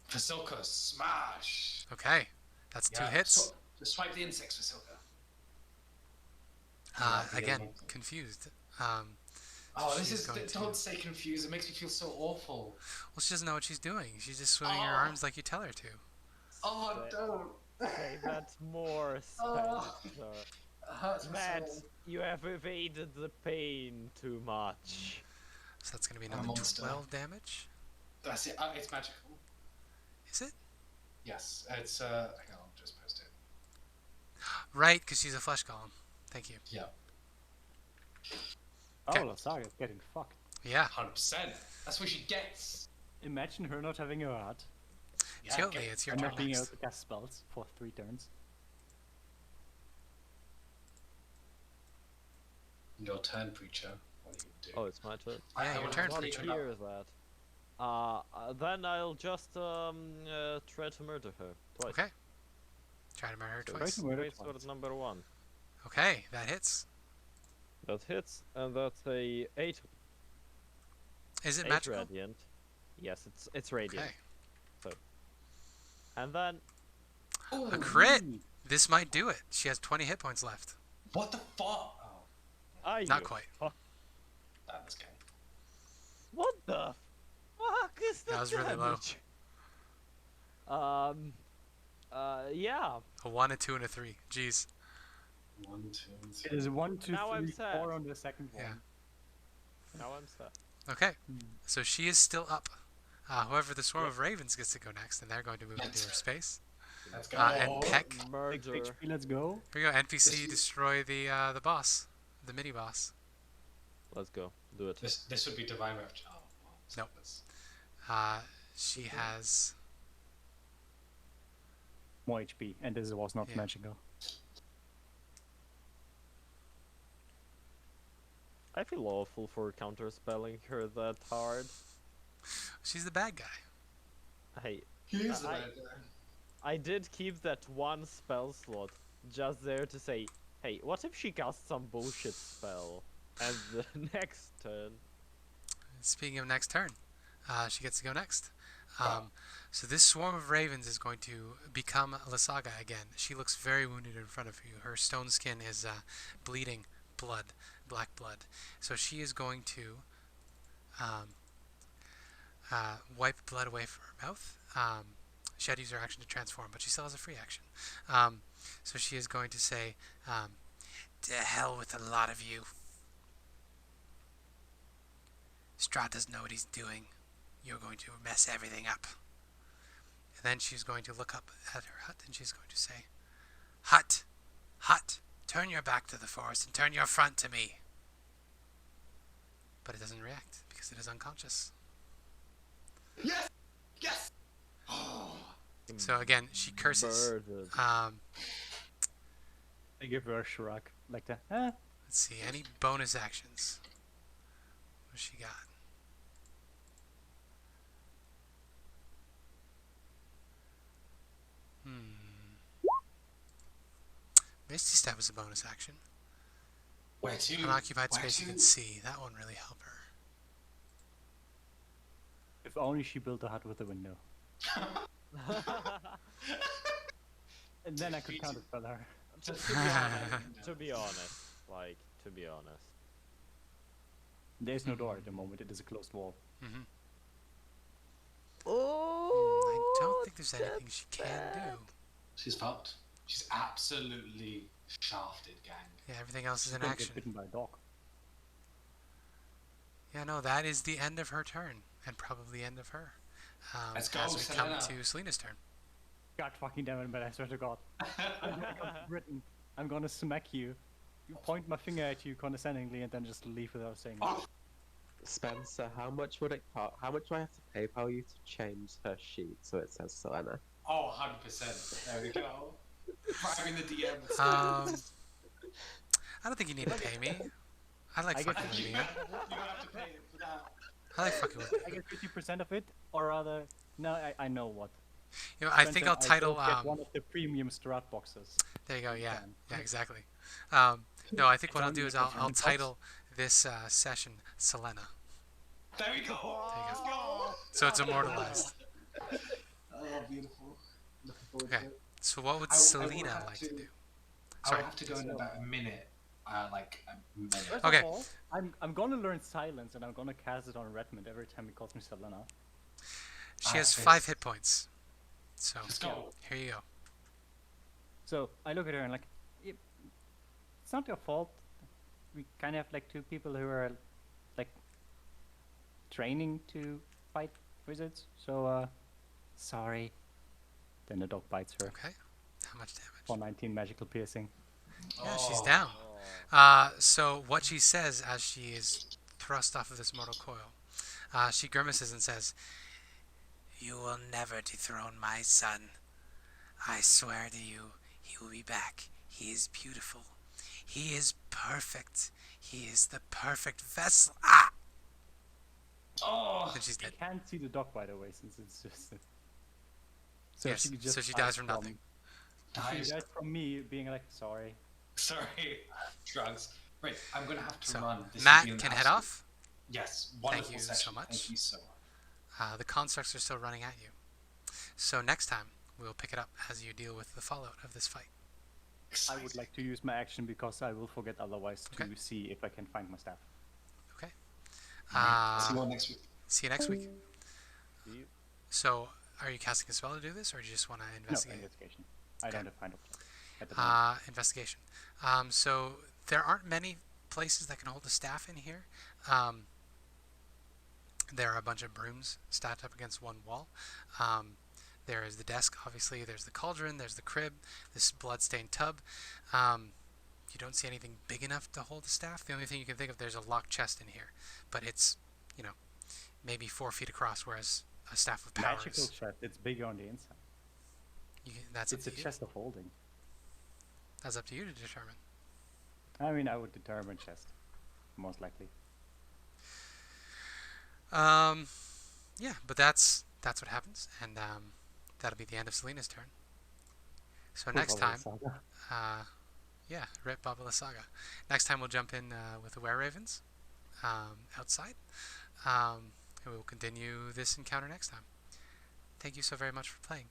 Vasilka, smash! Okay. That's 2 hits. So, just swipe the insects, Vasilka. Again, Yeah. confused. Oh, this She's is. going Don't to- say confused. It makes me feel so awful. Well, she doesn't know what she's doing. She's just swinging her Oh. arms like you tell her to. Oh, Say- don't. Say that more, Oh. Spencer. It hurts my Matt, soul. you have evaded the pain too much. So that's going to be I'm a another monster. 12 damage. That's it. It's magical. Is it? Yes, it's. Hang on, I'll just post it. Right, because she's a flesh golem. Thank you. Yeah, Oh, Okay. Lasaga's getting fucked. Yeah. 100%. That's what she gets. Imagine her not having a heart Yeah, Toatl, get- it's your and turn not being able next. to cast spells for 3 turns. Your turn, preacher. What do you do? Oh, it's my turn. Yeah, your would turn, have Not to preacher. take it up. hear that. Then I'll just try to murder her twice. Okay. Try to murder her So twice. to murder Great sword twice. number 1. Okay, that hits. That hits, and that's a 8. Is it 8 magical? radiant. Yes, it's radiant. Okay. And then A crit! This might do it. She has 20 hit points left. What the fuck? Oh, I Not quite. that was good. What the fuck is that? That was really low. Damage? Yeah. A 1, a 2, and a 3. Jeez. 1, 2, and It 3. is 1, 2, Now I'm 3, sad. 4 on the second one. Yeah. Now I'm sad. Okay. So she is still up. However, the Swarm of Ravens gets to go next, and they're going to move into her space. Let's go. And Peck. Big Murder. HP, let's go. Here we go. NPC This- destroy the boss. The mini boss. Let's go. Do it. This would be divine rapture. Oh, well, Nope. that's- She has... More HP, and this was not Yeah. magical. I feel awful for counterspelling her that hard. She's the bad guy. Hey, He is the I- bad guy. I did keep that one spell slot just there to say, hey, what if she casts some bullshit spell? And the next turn. Speaking of next turn, she gets to go next. So this Swarm of Ravens is going to become Lasaga again. She looks very wounded in front of you. Her stone skin is bleeding blood, black blood. So she is going to wipe blood away from her mouth. She had to use her action to transform, but she still has a free action. So she is going to say, to hell with a lot of you. Strahd doesn't know what he's doing. You're going to mess everything up. And then she's going to look up at her hut and she's going to say, Hut! Hut! Turn your back to the forest and turn your front to me. But it doesn't react because it is unconscious. Yes! Yes! Oh, So again, she curses. Murdered. I give her a shrug, like that. Let's see, any bonus actions? What she got? Misty Step is a bonus action. where to? Unoccupied Where space you to? can see. That won't really help her. If only she built a hut with a window. And then I could Defeated. counterspell her. Just To be honest, to be honest. There is no door at the moment. It is a closed wall. Mm-hmm. Oh, I don't think there's anything that's she can do. bad. She's fucked. She's absolutely shafted, gang. Yeah, everything else is She's in gonna action. get bitten by a dog. Yeah, no, that is the end of her turn, and probably the end of her. Let's go, as we come Celina. to Celina's turn. God fucking damn it, but I swear to God. I'm gonna come to Britain. I'm gonna smack you. You point my finger at you condescendingly and then just leave without saying Oh, Spencer, how much would it cost? How much do I have to PayPal you to change her sheet so it says Celina? oh, 100%. There we go. Driving the DM. I don't think you need to pay me. I like I get fucking with you you. don't have to pay it for that. I like fucking with you. I get 50% of it, or rather, no, I know what. You know, I think I'll Spencer, title. will get one of the premium Strahd boxes. There you go. Yeah, can. yeah, exactly. No, I think what I'll only do a is I'll procurement box. title this session Celina. There we go. Let's go. So it's immortalized. Oh, beautiful. Looking forward Okay. to it. So what would I will Celina have like to to- do? I'll Sorry. have to go in about a minute. Like a minute. First Okay. of all, I'm gonna learn silence and I'm gonna cast it on Redmond every time he calls me Celina. She has Okay. 5 hit points. So Let's go. here you go. So I look at her and like, it's not your fault. We kind of have like two people who are like training to fight wizards. So sorry. Then the dog bites her Okay. How much damage? for 19 magical piercing. Yeah, she's Oh. down. So what she says as she is thrust off of this mortal coil, she grimaces and says, "You will never dethrone my son. I swear to you, he will be back. He is beautiful. He is perfect. He is the perfect vessel." Ah! Oh. And she's I dead. can't see the dog by the way, since it's just. So Yes, she just so she dies from nothing. She Dies. dies from me being like sorry. Sorry. Drugs. Right. I'm gonna have to So run. This has Matt been an can head absolute- off. Yes. Wonderful you so session. much. Thank you so much. The constructs are still running at you. So next time we'll pick it up as you deal with the fallout of this fight. I would like to use my action because I will forget otherwise to Okay. see if I can find my staff. Okay. See you all next week. See you next week. See you. So, are you casting a spell to do this, or do you just want to No, investigate? investigation. I don't have find out at the moment. Investigation. So there aren't many places that can hold a staff in here. There are a bunch of brooms stacked up against one wall. There is the desk, obviously. There's the cauldron. There's the crib. This blood-stained tub. You don't see anything big enough to hold a staff. The only thing you can think of, there's a locked chest in here, but it's, maybe 4 feet across, whereas a staff of power Magical is. chest. It's bigger on the inside. That's up It's to a you. chest of holding. That's up to you to determine. I mean, I would determine chest, most likely. Yeah, but that's what happens, and that'll be the end of Celina's turn. So next time, yeah, rip Babala Saga. Next time we'll jump in with the Were-Ravens outside, and we will continue this encounter next time. Thank you so very much for playing.